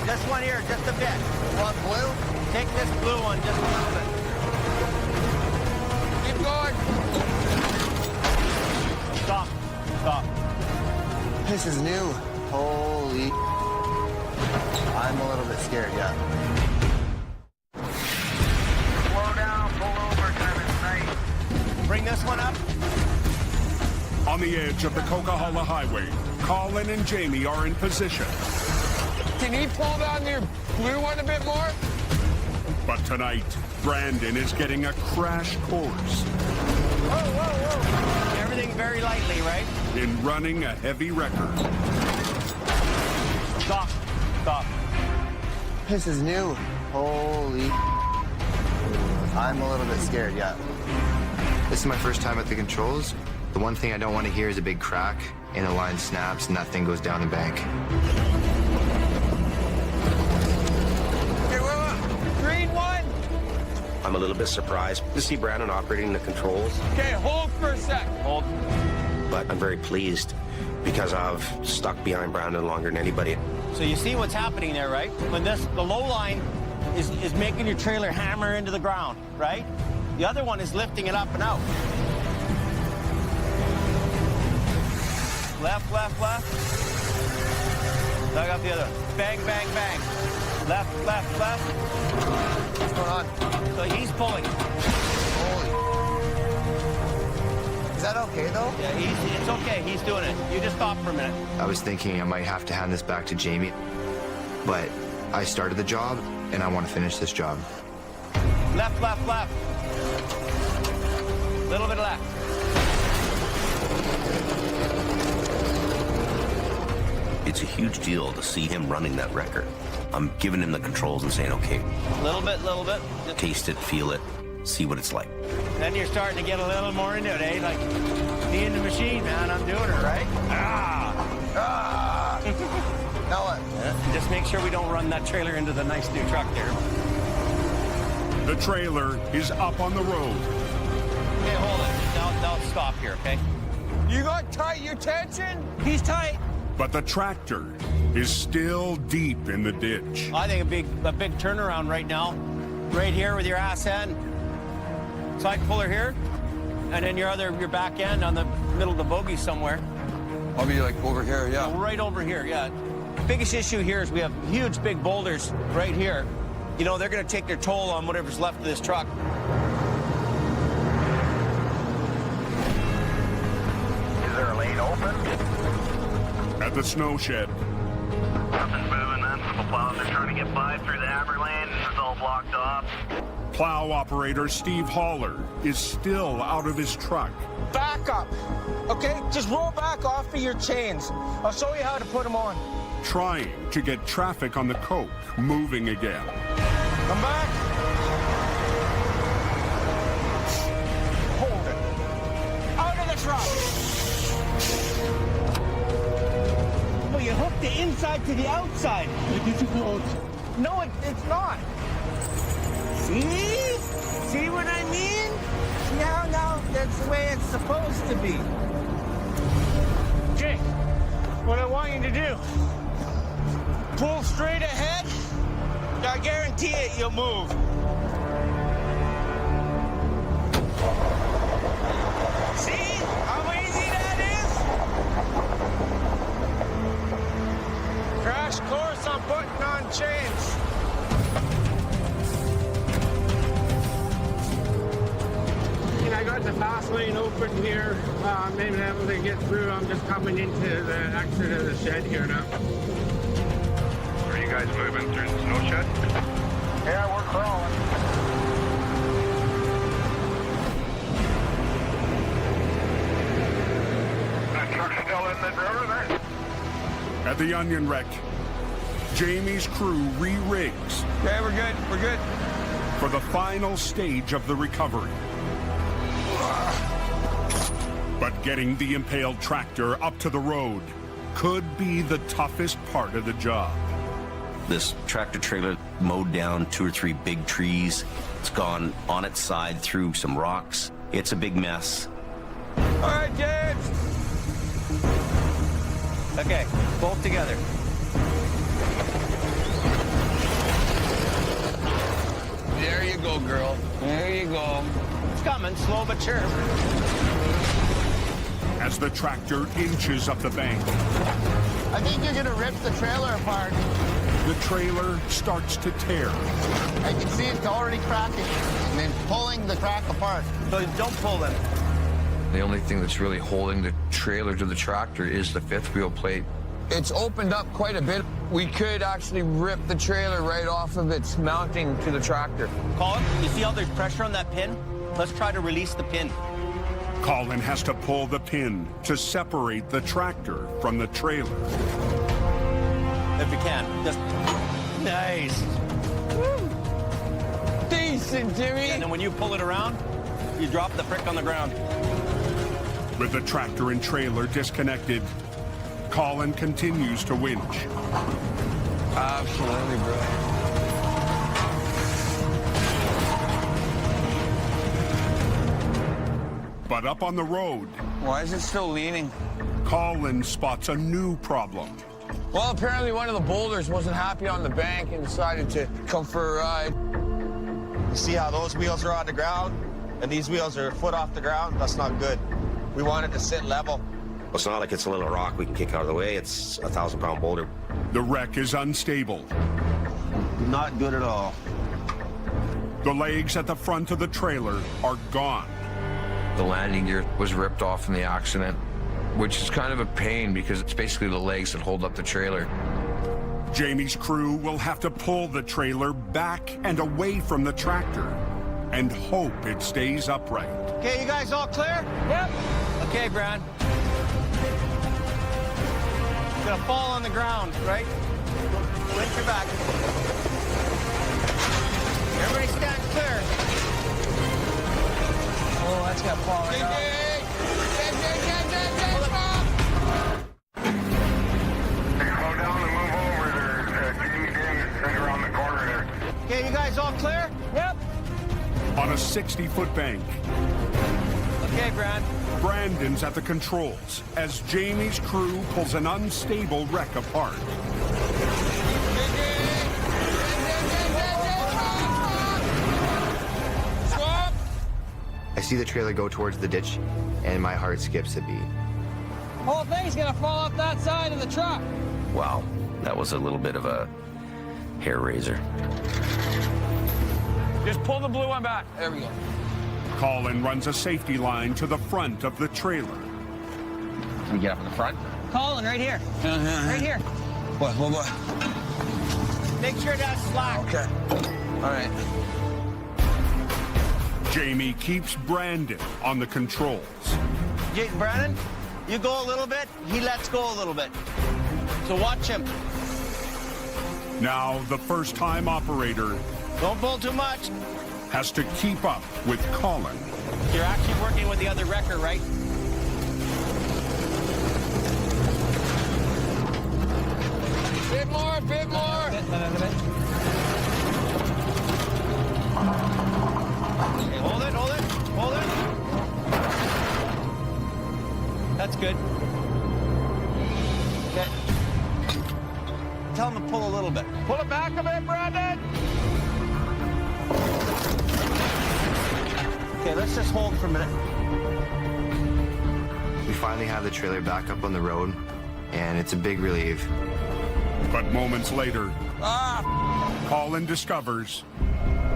This one here, just a bit. Want blue? Take this blue one just a little bit. Keep going. Stop. Stop. This is new. Holy. I'm a little bit scared, yeah. Slow down, pull over, time in sight. Bring this one up. On the edge of the Coquihalla Highway, Colin and Jamie are in position. Can he pull down your blue one a bit more? But tonight, Brandon is getting a crash course. Whoa, whoa, whoa. Everything very lightly, right? In running a heavy wrecker. Stop. Stop. This is new. Holy. I'm a little bit scared, yeah. This is my first time at the controls. The one thing I don't want to hear is a big crack, and the line snaps, and that thing goes down the bank. Okay, green one. I'm a little bit surprised to see Brandon operating the controls, Okay, hold for a sec. Hold. but I'm very pleased because I've stuck behind Brandon longer than anybody. So you see what's happening there, right? When the low line is making your trailer hammer into the ground, right? The other one is lifting it up and out. Left, left, left. I got the other. Bang, bang, bang. Left, left, left. What's going on? So he's pulling. Holy. Is that okay, though? Yeah, it's okay. He's doing it. You just stop for a minute. I was thinking I might have to hand this back to Jamie, but I started the job, and I want to finish this job. Left, left, left. Little bit left. It's a huge deal to see him running that wrecker. I'm giving him the controls and saying, okay, Little bit, little bit. taste it, feel it, see what it's like. Then you're starting to get a little more into it, eh? Like, me and the machine, man, I'm doing it, right? Ah! Now what? Yeah, just make sure we don't run that trailer into the nice new truck there. The trailer is up on the road. Okay, hold it. Now stop here, okay? You got tight your tension? He's tight. But the tractor is still deep in the ditch. I think a big turnaround right now. Right here with your ass end. Side puller here. And then your back end on the middle of the bogey somewhere. I'll be like over here, yeah. Right over here, yeah. Biggest issue here is we have huge big boulders right here. You know, they're gonna take their toll on whatever's left of this truck. Is there a lane open? At the snow shed, Nothing's moving, man. The plows are trying to get by through the hammer lane. It's all blocked off. plow operator Steve Haller is still out of his truck. Back up, okay? Just roll back off of your chains. I'll show you how to put them on. Trying to get traffic on the coke moving again. Come back. Hold it. Out of the truck. Oh, you hooked the inside to the outside. Difficult. No, it's not. See? See what I mean? Now, that's the way it's supposed to be. Jake, what I want you to do, pull straight ahead. I guarantee it, you'll move. See how easy that is? Crash course on putting on chains. I got the fast lane open here. Maybe able to get through. I'm just coming into the exit of the shed here now. Are you guys moving through the snow shed? Yeah, we're crawling. That truck's still in the river there? At the onion wreck, Jamie's crew re-rigs. Okay, we're good. We're good. For the final stage of the recovery. But getting the impaled tractor up to the road could be the toughest part of the job. This tractor trailer mowed down 2 or 3 big trees. It's gone on its side through some rocks. It's a big mess. All right, James. Okay, both together. There you go, girl. There you go. It's coming, slow but sure. As the tractor inches up the bank, I think you're gonna rip the trailer apart. the trailer starts to tear. I can see it's already cracking and then pulling the crack apart. So don't pull them. The only thing that's really holding the trailer to the tractor is the 5th wheel plate. It's opened up quite a bit. We could actually rip the trailer right off of its mounting to the tractor. Colin, you see how there's pressure on that pin? Let's try to release the pin. Colin has to pull the pin to separate the tractor from the trailer. If you can. Just nice. Woo. Decent, Jimmy. And then when you pull it around, you drop the prick on the ground. With the tractor and trailer disconnected, Colin continues to winch. Absolutely, bro. But up on the road, Why is it still leaning? Colin spots a new problem. Well, apparently one of the boulders wasn't happy on the bank and decided to come for a ride. You see how those wheels are on the ground and these wheels are a foot off the ground? That's not good. We want it to sit level. It's not like it's a little rock we can kick out of the way. It's a 1,000-pound boulder. The wreck is unstable. Not good at all. The legs at the front of the trailer are gone. The landing gear was ripped off in the accident, which is kind of a pain because it's basically the legs that hold up the trailer. Jamie's crew will have to pull the trailer back and away from the tractor and hope it stays upright. Okay, you guys all clear? Yep. Okay, Brad. It's gonna fall on the ground, right? Winch your back. Everybody stand clear. Oh, that's got to fall right off. Slow down and move over there. Jamie's in right around the corner there. Okay, you guys all clear? Yep. On a 60-foot bank, Okay, Brad. Brandon's at the controls as Jamie's crew pulls an unstable wreck apart. I see the trailer go towards the ditch, and my heart skips a beat. Whole thing's gonna fall off that side of the truck. Wow, that was a little bit of a hair raiser. Just pull the blue one back. There we go. Colin runs a safety line to the front of the trailer. Can we get up in the front? Colin, right here. Right here. What? Make sure that's slack. Okay. All right. Jamie keeps Brandon on the controls. Brandon, you go a little bit, he lets go a little bit. So watch him. Now the first-time operator Don't pull too much. has to keep up with Colin. You're actually working with the other wrecker, right? Bit more, bit more. Okay, hold it, hold it, hold it. That's good. Okay. Tell him to pull a little bit. Pull it back a bit, Brandon. Okay, let's just hold for a minute. We finally have the trailer back up on the road, and it's a big relief. But moments later, Colin discovers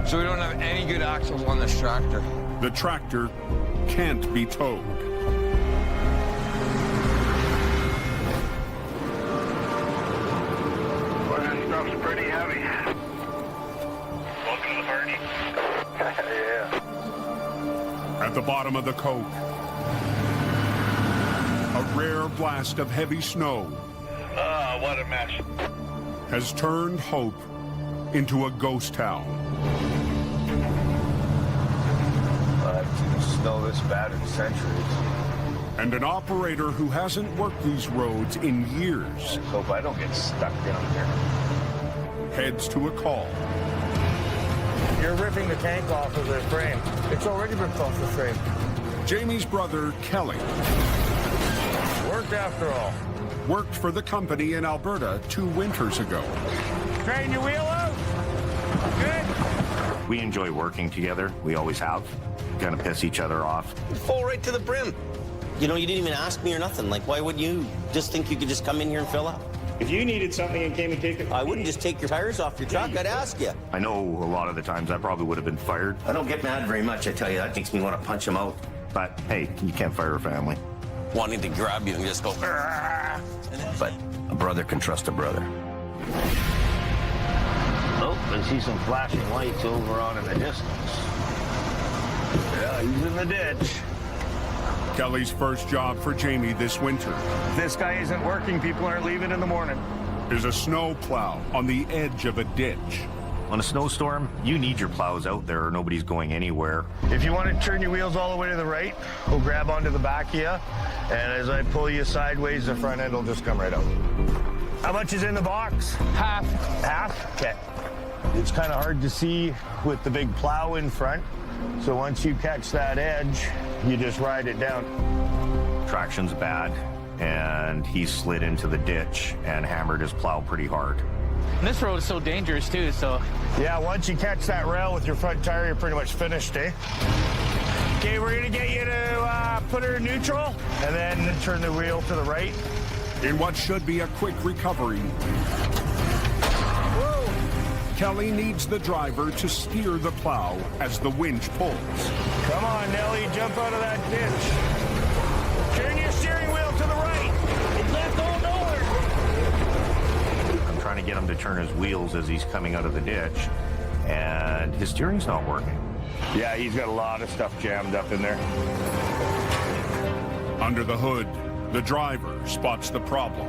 So we don't have any good axles on this tractor. the tractor can't be towed. Well, this stuff's pretty heavy. Welcome to the party. Yeah. At the bottom of the Coke, a rare blast of heavy snow Ah, what a mess. has turned Hope into a ghost town. I've seen snow this bad in centuries. And an operator who hasn't worked these roads in years Hope I don't get stuck down here. heads to a call. You're ripping the tank off of the frame. It's already ripped off the frame. Jamie's brother, Kelly, Worked after all. worked for the company in Alberta 2 winters ago. Straighten your wheel out. Good. We enjoy working together. We always have. Kind of piss each other off. Full right to the brim. You know, you didn't even ask me or nothing. Like, why would you just think you could just come in here and fill up? If you needed something and came and take it, I wouldn't just take your tires off your truck. I'd ask you. I know a lot of the times I probably would have been fired. I don't get mad very much, I tell you. That makes me want to punch him out. But hey, you can't fire a family. Wanting to grab you and just go, "Argh." But a brother can trust a brother. Oh, I see some flashing lights over on in the distance. Yeah, he's in the ditch. Kelly's first job for Jamie this winter if this guy isn't working, people aren't leaving in the morning. is a snow plow on the edge of a ditch. On a snowstorm, you need your plows out there or nobody's going anywhere. If you want to turn your wheels all the way to the right, we'll grab onto the back of you, and as I pull you sideways, the front end will just come right out. How much is in the box? Half. Half? Okay. It's kind of hard to see with the big plow in front, so once you catch that edge, you just ride it down. Traction's bad, and he slid into the ditch and hammered his plow pretty hard. And this road is so dangerous too, so. Yeah, once you catch that rail with your front tire, you're pretty much finished, eh? Okay, we're gonna get you to put her in neutral, and then turn the wheel to the right. In what should be a quick recovery, Kelly needs the driver to steer the plow as the winch pulls. Come on, Nelly, jump out of that ditch. Turn your steering wheel to the right. It's not going nowhere. I'm trying to get him to turn his wheels as he's coming out of the ditch, and his steering's not working. Yeah, he's got a lot of stuff jammed up in there. Under the hood, the driver spots the problem.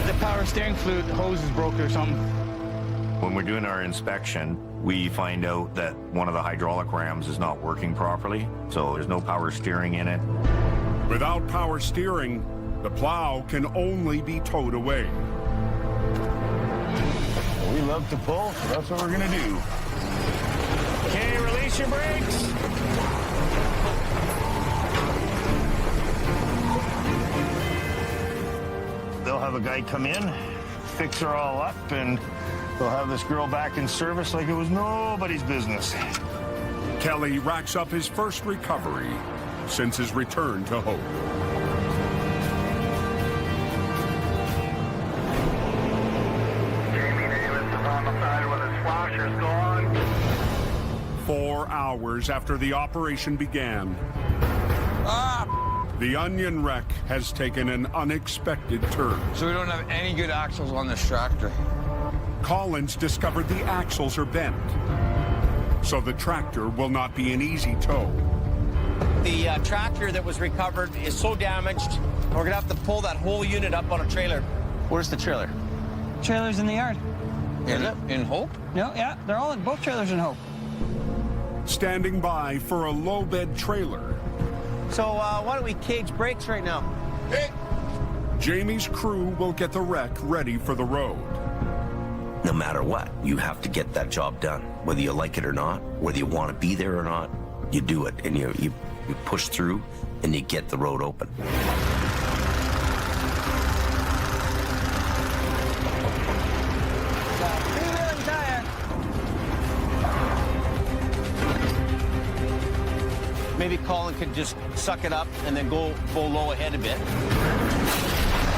The power steering fluid hose is broken or something. When we're doing our inspection, we find out that one of the hydraulic rams is not working properly, so there's no power steering in it. Without power steering, the plow can only be towed away. We love to pull, so that's what we're gonna do. Okay, release your brakes. have a guy come in, fix her all up, and we'll have this girl back in service like it was nobody's business. Kelly racks up his first recovery since his return to Hope. Jamie Davis is on the side with his flashers going. 4 hours after the operation began, the onion wreck has taken an unexpected turn. So we don't have any good axles on this tractor. Collins discovered the axles are bent, so the tractor will not be an easy tow. The tractor that was recovered is so damaged, we're gonna have to pull that whole unit up on a trailer. Where's the trailer? Trailer's in the yard. In Hope? No, yeah, they're all in, both trailers in Hope. Standing by for a low bed trailer. So why don't we cage brakes right now? Hey. Jamie's crew will get the wreck ready for the road. No matter what, you have to get that job done. Whether you like it or not, whether you want to be there or not, you do it, and you push through, and you get the road open. Three-wheeling tire. Maybe Colin could just suck it up and then go low ahead a bit.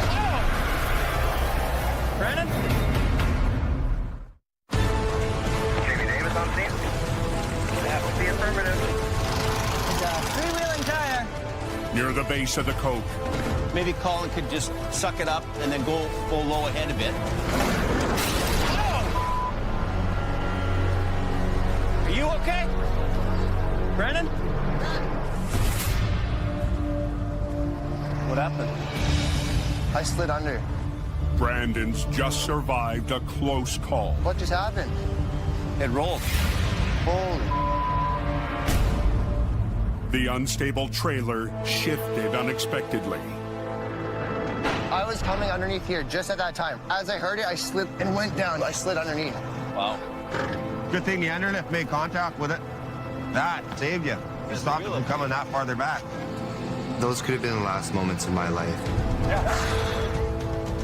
Oh! Brandon? Jamie Davis on scene? That would be affirmative. Three-wheeling tire. Near the base of the coke, Maybe Colin could just suck it up and then go low ahead a bit. Oh! Are you okay? Brandon? What happened? I slid under. Brandon's just survived a close call. What just happened? It rolled. Holy. The unstable trailer shifted unexpectedly. I was coming underneath here just at that time. As I heard it, I slipped and went down. I slid underneath. Wow. Good thing the underlift made contact with it. That saved you. It stopped it from coming that farther back. Those could have been the last moments of my life.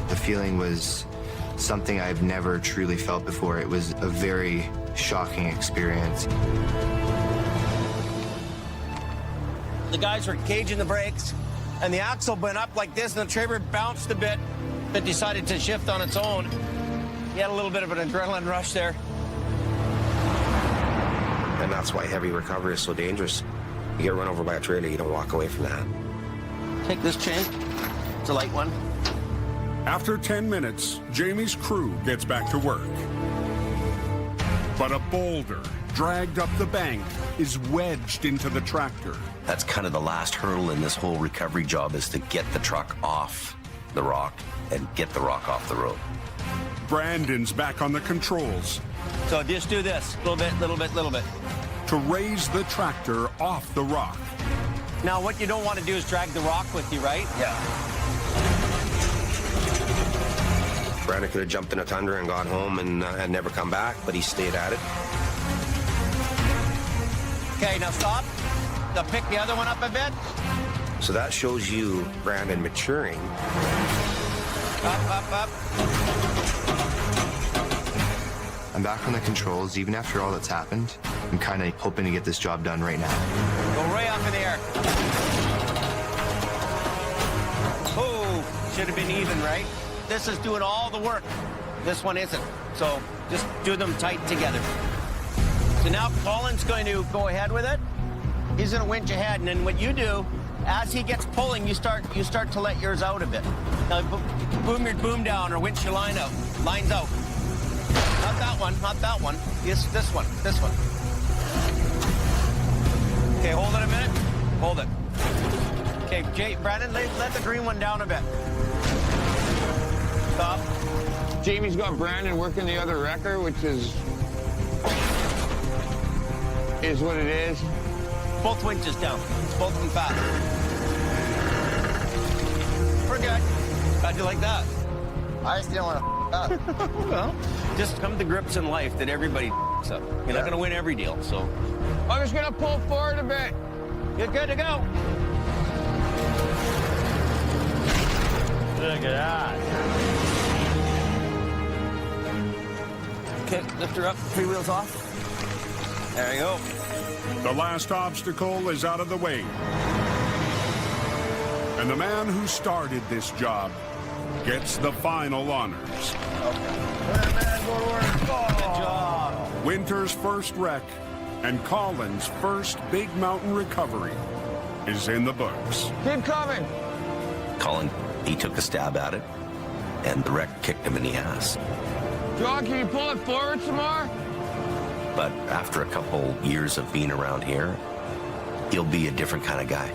The feeling was something I've never truly felt before. It was a very shocking experience. The guys were caging the brakes, and the axle went up like this, and the trailer bounced a bit, but decided to shift on its own. He had a little bit of an adrenaline rush there. And that's why heavy recovery is so dangerous. You get run over by a trailer, you don't walk away from that. Take this chain. It's a light one. After 10 minutes, Jamie's crew gets back to work. But a boulder dragged up the bank is wedged into the tractor. That's kind of the last hurdle in this whole recovery job, is to get the truck off the rock and get the rock off the road. Brandon's back on the controls. So just do this. Little bit, little bit, little bit. To raise the tractor off the rock. Now, what you don't want to do is drag the rock with you, right? Yeah. Brandon could have jumped in a Tundra and got home and never come back, but he stayed at it. Okay, now stop. Now pick the other one up a bit. So that shows you Brandon maturing. Up, up, up. I'm back on the controls, even after all that's happened. I'm kind of hoping to get this job done right now. Go right up in the air. Oh, should have been even, right? This is doing all the work. This one isn't. So just do them tight together. So now Colin's going to go ahead with it. He's going to winch ahead, and then what you do, as he gets pulling, you start to let yours out a bit. Now boom your boom down or winch your line out. Lines out. Not that one, not that one. This one, this one. Okay, hold it a minute. Hold it. Okay, Brandon, let the green one down a bit. Stop. Jamie's got Brandon working the other wrecker, which is what it is. Both winches down. Both of them fast. We're good. How'd you like that? I just didn't want to up. Well, just come to grips in life that everybody up. You're not going to win every deal, so. I'm just going to pull forward a bit. You're good to go. Look at that. Okay, lift her up, 3 wheels off. There you go. The last obstacle is out of the way. And the man who started this job gets the final honors. Good job. Winter's first wreck and Colin's first big mountain recovery is in the books. Keep coming. Colin, he took a stab at it, and the wreck kicked him in the ass. John, can you pull it forward some more? But after a couple years of being around here, he'll be a different kind of guy.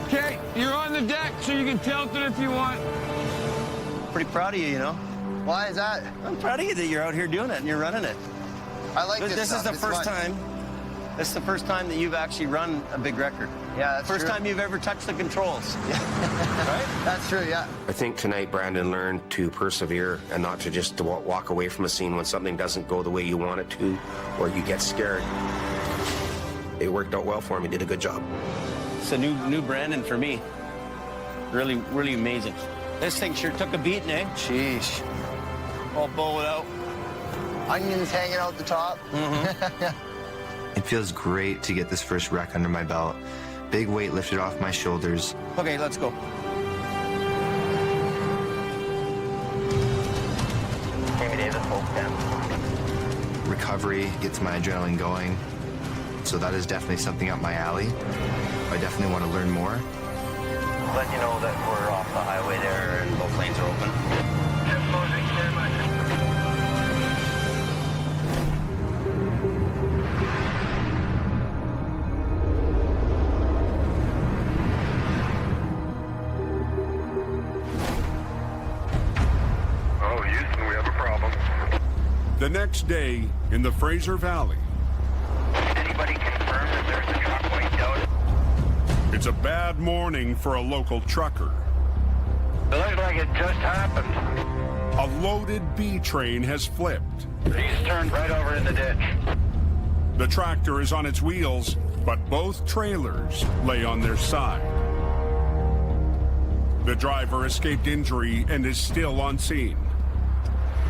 Okay, you're on the deck, so you can tilt it if you want. Pretty proud of you, you know. Why is that? I'm proud of you that you're out here doing it and you're running it. I like this This is stuff. the It's first fun. time. This is the first time that you've actually run a big record. Yeah, that's First true. time you've ever touched the controls. Right? That's true, yeah. I think tonight Brandon learned to persevere and not to just walk away from a scene when something doesn't go the way you want it to, or you get scared. It worked out well for him. He did a good job. It's a new Brandon for me. Really, really amazing. This thing sure took a beating, eh? Sheesh. All bowled out. Onions hanging out the top. It feels great to get this first wreck under my belt. Big weight lifted off my shoulders. Okay, let's go. Jamie Davis, hold down. Recovery gets my adrenaline going. So that is definitely something up my alley. I definitely want to learn more. Let you know that we're off the highway there and both lanes are open. Thank you very much. Oh, Houston, we have a problem. The next day in the Fraser Valley, Anybody confirm that there's a truck wiped out? it's a bad morning for a local trucker. It looks like it just happened. A loaded B train has flipped. He's turned right over in the ditch. The tractor is on its wheels, but both trailers lay on their side. The driver escaped injury and is still on scene.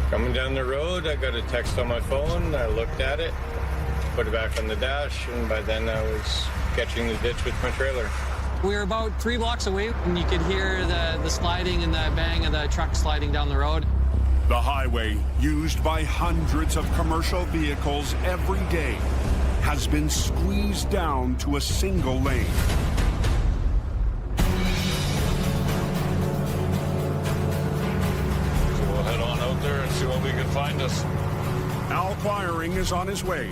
Coming down the road, I got a text on my phone. I looked at it, put it back on the dash, and by then I was catching the ditch with my trailer. We were about 3 blocks away, and you could hear the sliding and the bang of the truck sliding down the road. The highway, used by hundreds of commercial vehicles every day, has been squeezed down to a single lane. So we'll head on out there and see what we can find us. Al Quiring is on his way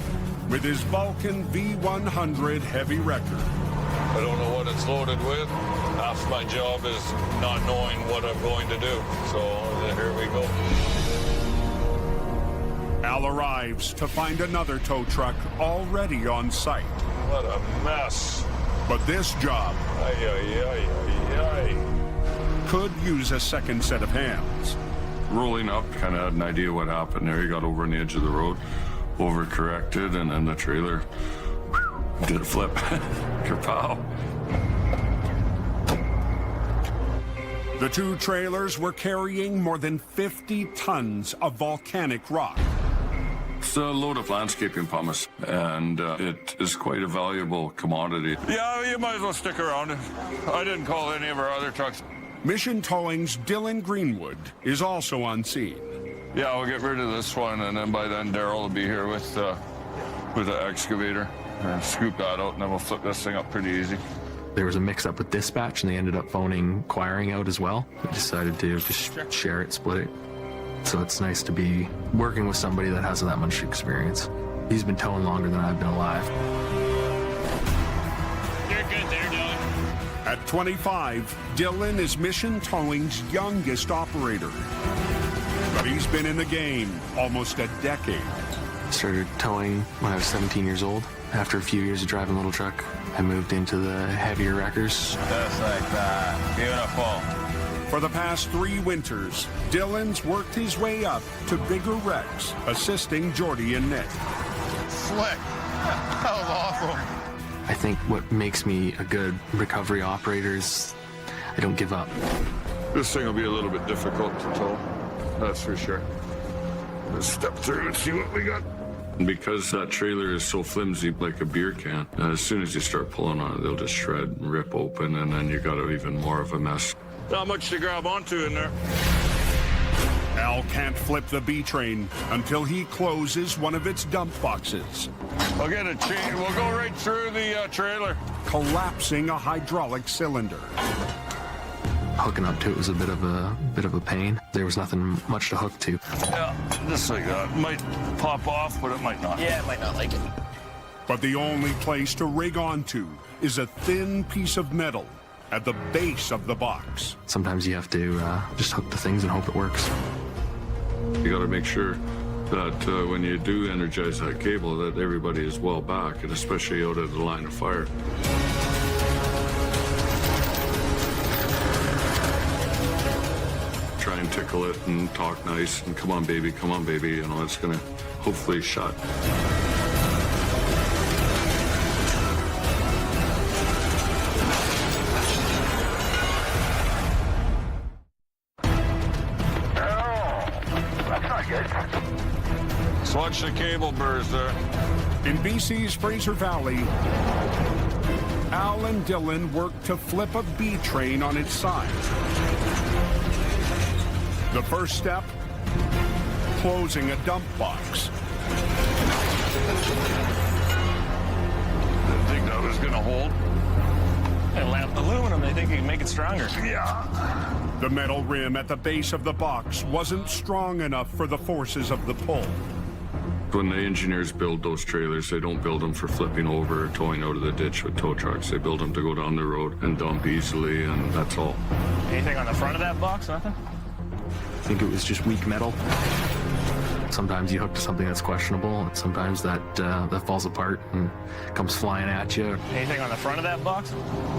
with his Vulcan V100 heavy wrecker. I don't know what it's loaded with. Half my job is not knowing what I'm going to do. So here we go. Al arrives to find another tow truck already on site. What a mess. But this job could use a second set of hands. Rolling up, kind of had an idea what happened there. He got over on the edge of the road, overcorrected, and then the trailer did a flip. Kapow. The two trailers were carrying more than 50 tons of volcanic rock. It's a load of landscaping pumice, and it is quite a valuable commodity. Yeah, you might as well stick around. I didn't call any of our other trucks. Mission Towing's Dylan Greenwood is also on scene. Yeah, we'll get rid of this one, and then by then Daryl will be here with the excavator and scoop that out, and then we'll flip this thing up pretty easy. There was a mix-up with dispatch, and they ended up phoning Quiring out as well. We decided to just share it, split it. So it's nice to be working with somebody that has that much experience. He's been towing longer than I've been alive. You're good there, Dylan. At 25, Dylan is Mission Towing's youngest operator. But he's been in the game almost a decade. Started towing when I was 17 years old. After a few years of driving a little truck, I moved into the heavier wreckers. Just like that. Beautiful. For the past 3 winters, Dylan's worked his way up to bigger wrecks, assisting Jordy and Nick. Slick. That was awesome. I think what makes me a good recovery operator is I don't give up. This thing will be a little bit difficult to tow, that's for sure. Let's step through and see what we got. Because that trailer is so flimsy, like a beer can, as soon as you start pulling on it, they'll just shred and rip open, and then you got even more of a mess. Not much to grab onto in there. Al can't flip the B train until he closes one of its dump boxes. I'll get a chain. We'll go right through the trailer. Collapsing a hydraulic cylinder. Hooking up to it was a bit of a pain. There was nothing much to hook to. Yeah, just like that. Might pop off, but it might not. Yeah, it might not like it. But the only place to rig onto is a thin piece of metal at the base of the box. Sometimes you have to just hook the things and hope it works. You got to make sure that when you do energize that cable, that everybody is well back, and especially out of the line of fire. Try and tickle it and talk nice and come on baby, you know, it's gonna hopefully shut. So watch the cable burrs there. In BC's Fraser Valley, Al and Dylan worked to flip a B train on its side. The first step, closing a dump box. Didn't think that was gonna hold. And aluminum, they think you can make it stronger. Yeah. The metal rim at the base of the box wasn't strong enough for the forces of the pull. When the engineers build those trailers, they don't build them for flipping over or towing out of the ditch with tow trucks. They build them to go down the road and dump easily, and that's all. Anything on the front of that box? Nothing? I think it was just weak metal. Sometimes you hook to something that's questionable, and sometimes that falls apart and comes flying at you. Anything on the front of that box?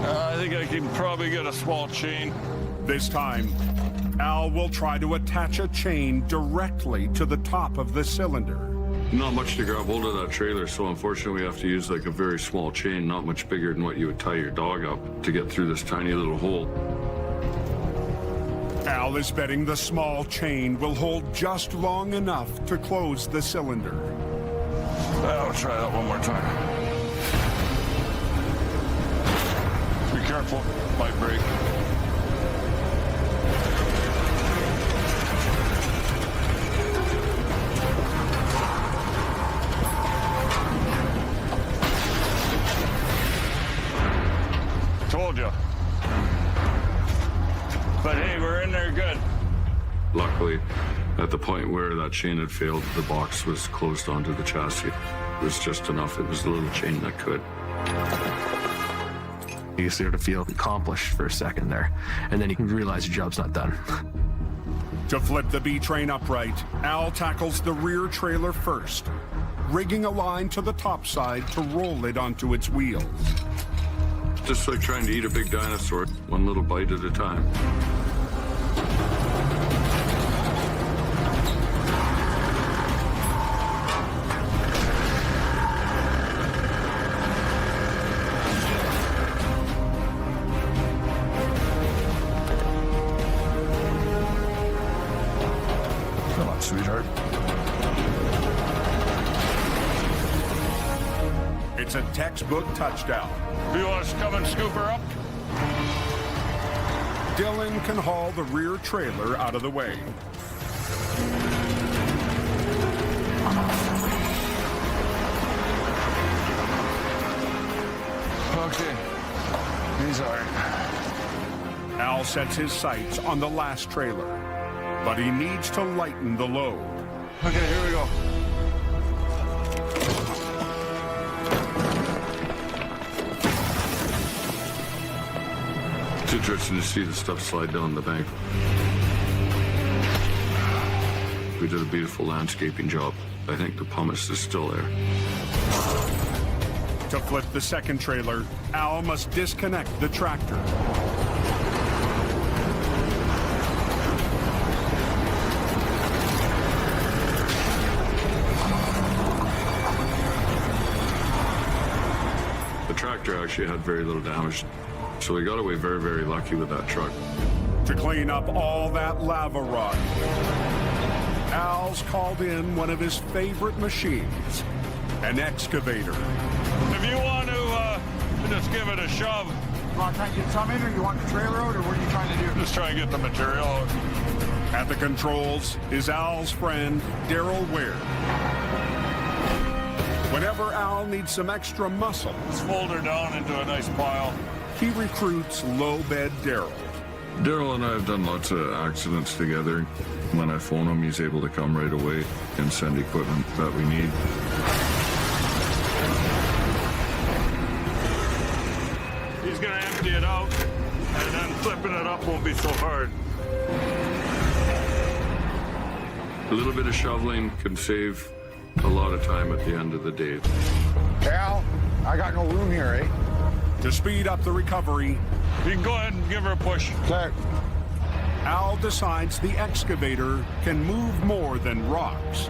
I think I can probably get a small chain. This time, Al will try to attach a chain directly to the top of the cylinder. Not much to grab hold of that trailer, so unfortunately we have to use like a very small chain, not much bigger than what you would tie your dog up to get through this tiny little hole. Al is betting the small chain will hold just long enough to close the cylinder. I'll try that one more time. Be careful, might break. Told you. But hey, we're in there good. Luckily, at the point where that chain had failed, the box was closed onto the chassis. It was just enough. It was the little chain that could. You sort of feel accomplished for a second there, and then you can realize your job's not done. To flip the B train upright, Al tackles the rear trailer first, rigging a line to the top side to roll it onto its wheels. Just like trying to eat a big dinosaur, one little bite at a time. Come on, sweetheart. It's a textbook touchdown. Do you want us to come and scoop her up? Dylan can haul the rear trailer out of the way. Okay, he's all right. Al sets his sights on the last trailer, but he needs to lighten the load. Okay, here we go. It's interesting to see the stuff slide down the bank. We did a beautiful landscaping job. I think the pumice is still there. To flip the second trailer, Al must disconnect the tractor. The tractor actually had very little damage, so we got away very, very lucky with that truck. To clean up all that lava rock, Al's called in one of his favorite machines, an excavator. If you want to just give it a shove. You want to try and get some in, or you want the trailer out, or what are you trying to do? Just try and get the material out. At the controls is Al's friend, Daryl Ware. Whenever Al needs some extra muscle, Just fold her down into a nice pile. he recruits low-bed Daryl. Daryl and I have done lots of accidents together. When I phone him, he's able to come right away and send equipment that we need. He's going to empty it out, and then flipping it up won't be so hard. A little bit of shoveling can save a lot of time at the end of the day. Al, I got no room here, eh? To speed up the recovery, You can go ahead and give her a push. Okay. Al decides the excavator can move more than rocks.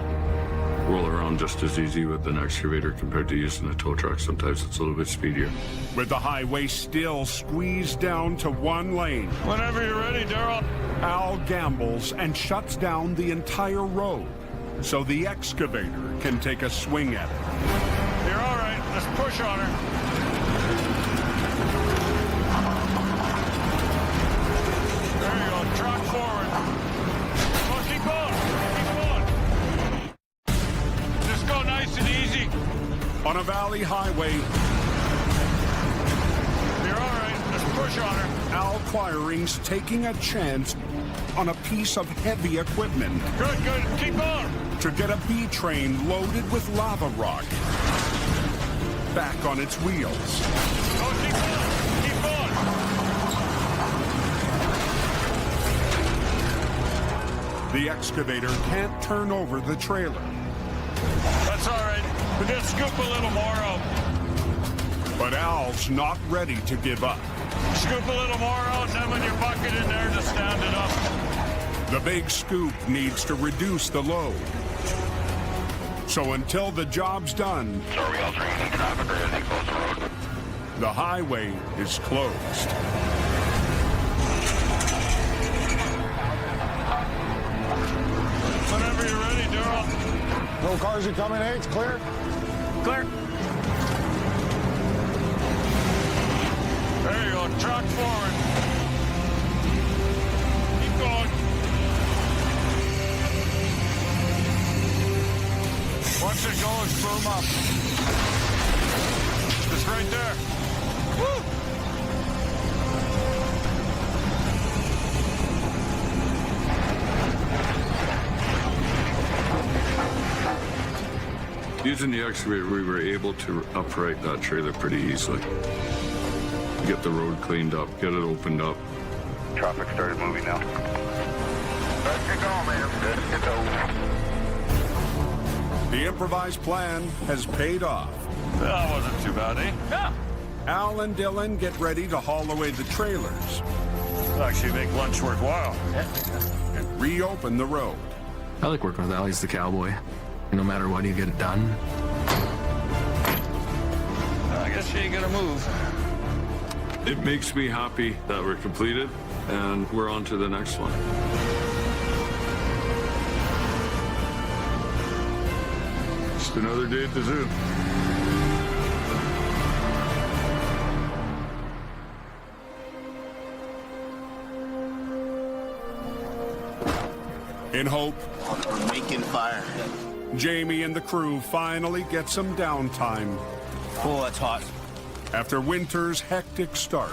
Roll around just as easy with an excavator compared to using a tow truck. Sometimes it's a little bit speedier. With the highway still squeezed down to one lane, Whenever you're ready, Daryl. Al gambles and shuts down the entire road so the excavator can take a swing at it. You're all right. Just push on her. There you go. Truck forward. Oh, keep going. Keep going. Just go nice and easy. On a valley highway, You're all right. Just push on her. Al Quiring's taking a chance on a piece of heavy equipment Good, good. Keep going. to get a B train loaded with lava rock back on its wheels. Oh, keep going. Keep going. The excavator can't turn over the trailer, That's all right. We just scoop a little more out. but Al's not ready to give up. Scoop a little more out, and then when you're bucket in there, just stand it up. The big scoop needs to reduce the load. So until the job's done, the highway is closed. Whenever you're ready, Daryl. No cars are coming, eh? It's clear? Clear. There you go. Truck forward. Keep going. Once it goes, boom up. Just right there. Woo! Using the excavator, we were able to upright that trailer pretty easily. Get the road cleaned up, get it opened up. Traffic started moving now. Let's get going, man. Let's get going. The improvised plan has paid off. That wasn't too bad, eh? Yeah. Al and Dylan get ready to haul away the trailers Actually make lunch worthwhile. and reopen the road. I like working with Al. He's the cowboy. No matter what, you get it done. I guess you ain't gonna move. It makes me happy that we're completed and we're on to the next one. Just another day at the zoo. In hope, Making fire. Jamie and the crew finally get some downtime Oh, that's hot. after winter's hectic start.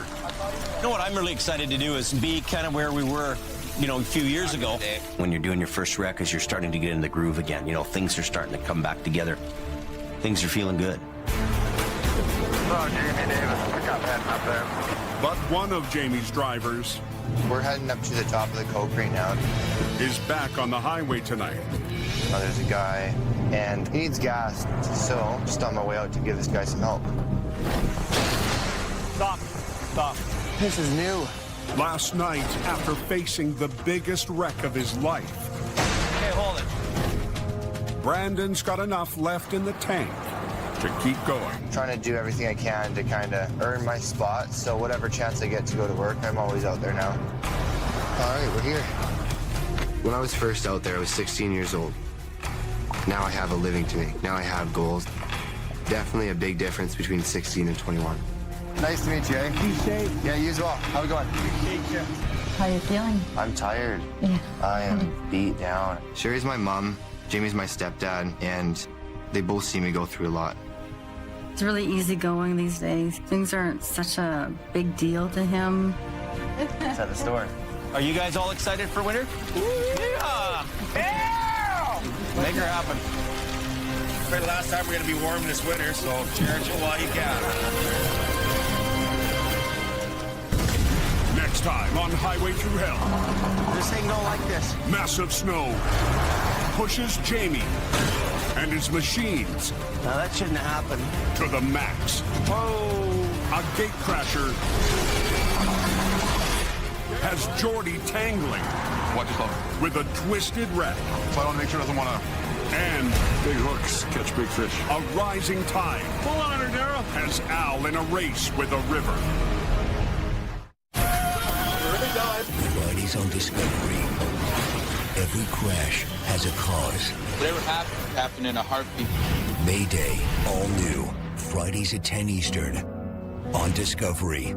You know what I'm really excited to do is be kind of where we were, a few years ago. When you're doing your first rec, as you're starting to get in the groove again, things are starting to come back together. Things are feeling good. Oh, Jamie Davis, pick up heading up there. But one of Jamie's drivers We're heading up to the top of the coke right now. is back on the highway tonight. There's a guy, and he needs gas, so just on my way out to give this guy some help. Stop. Stop. This is new. Last night, after facing the biggest wreck of his life, Okay, hold it. Brandon's got enough left in the tank to keep going. Trying to do everything I can to kind of earn my spot, so whatever chance I get to go to work, I'm always out there now. All right, we're here. When I was first out there, I was 16 years old. Now I have a living to make. Now I have goals. Definitely a big difference between 16 and 21. Nice to meet you, eh? Be safe. Yeah, you as well. How we going? How are you feeling? I'm tired. Yeah. I am beat down. Sherry's my mom, Jamie's my stepdad, and they both see me go through a lot. It's really easygoing these days. Things aren't such a big deal to him. It's at the store. Are you guys all excited for winter? Yeah! Make her happen. For the last time we're going to be warm this winter, so cherish it while you can. Next time on Highway Through Hell. This thing don't like this. Massive snow pushes Jamie and his machines Now that shouldn't happen. to the max. Oh! A gate crasher has Jordy tangling. Watch close. With a twisted wreck. So I want to make sure it doesn't want to. And Big hooks catch big fish. a rising tide. Pull on her, Daryl. Has Al in a race with a river. Fridays on Discovery. Every crash has a cause. Whatever happened in a heartbeat. Mayday, all new. Fridays at 10 Eastern on Discovery.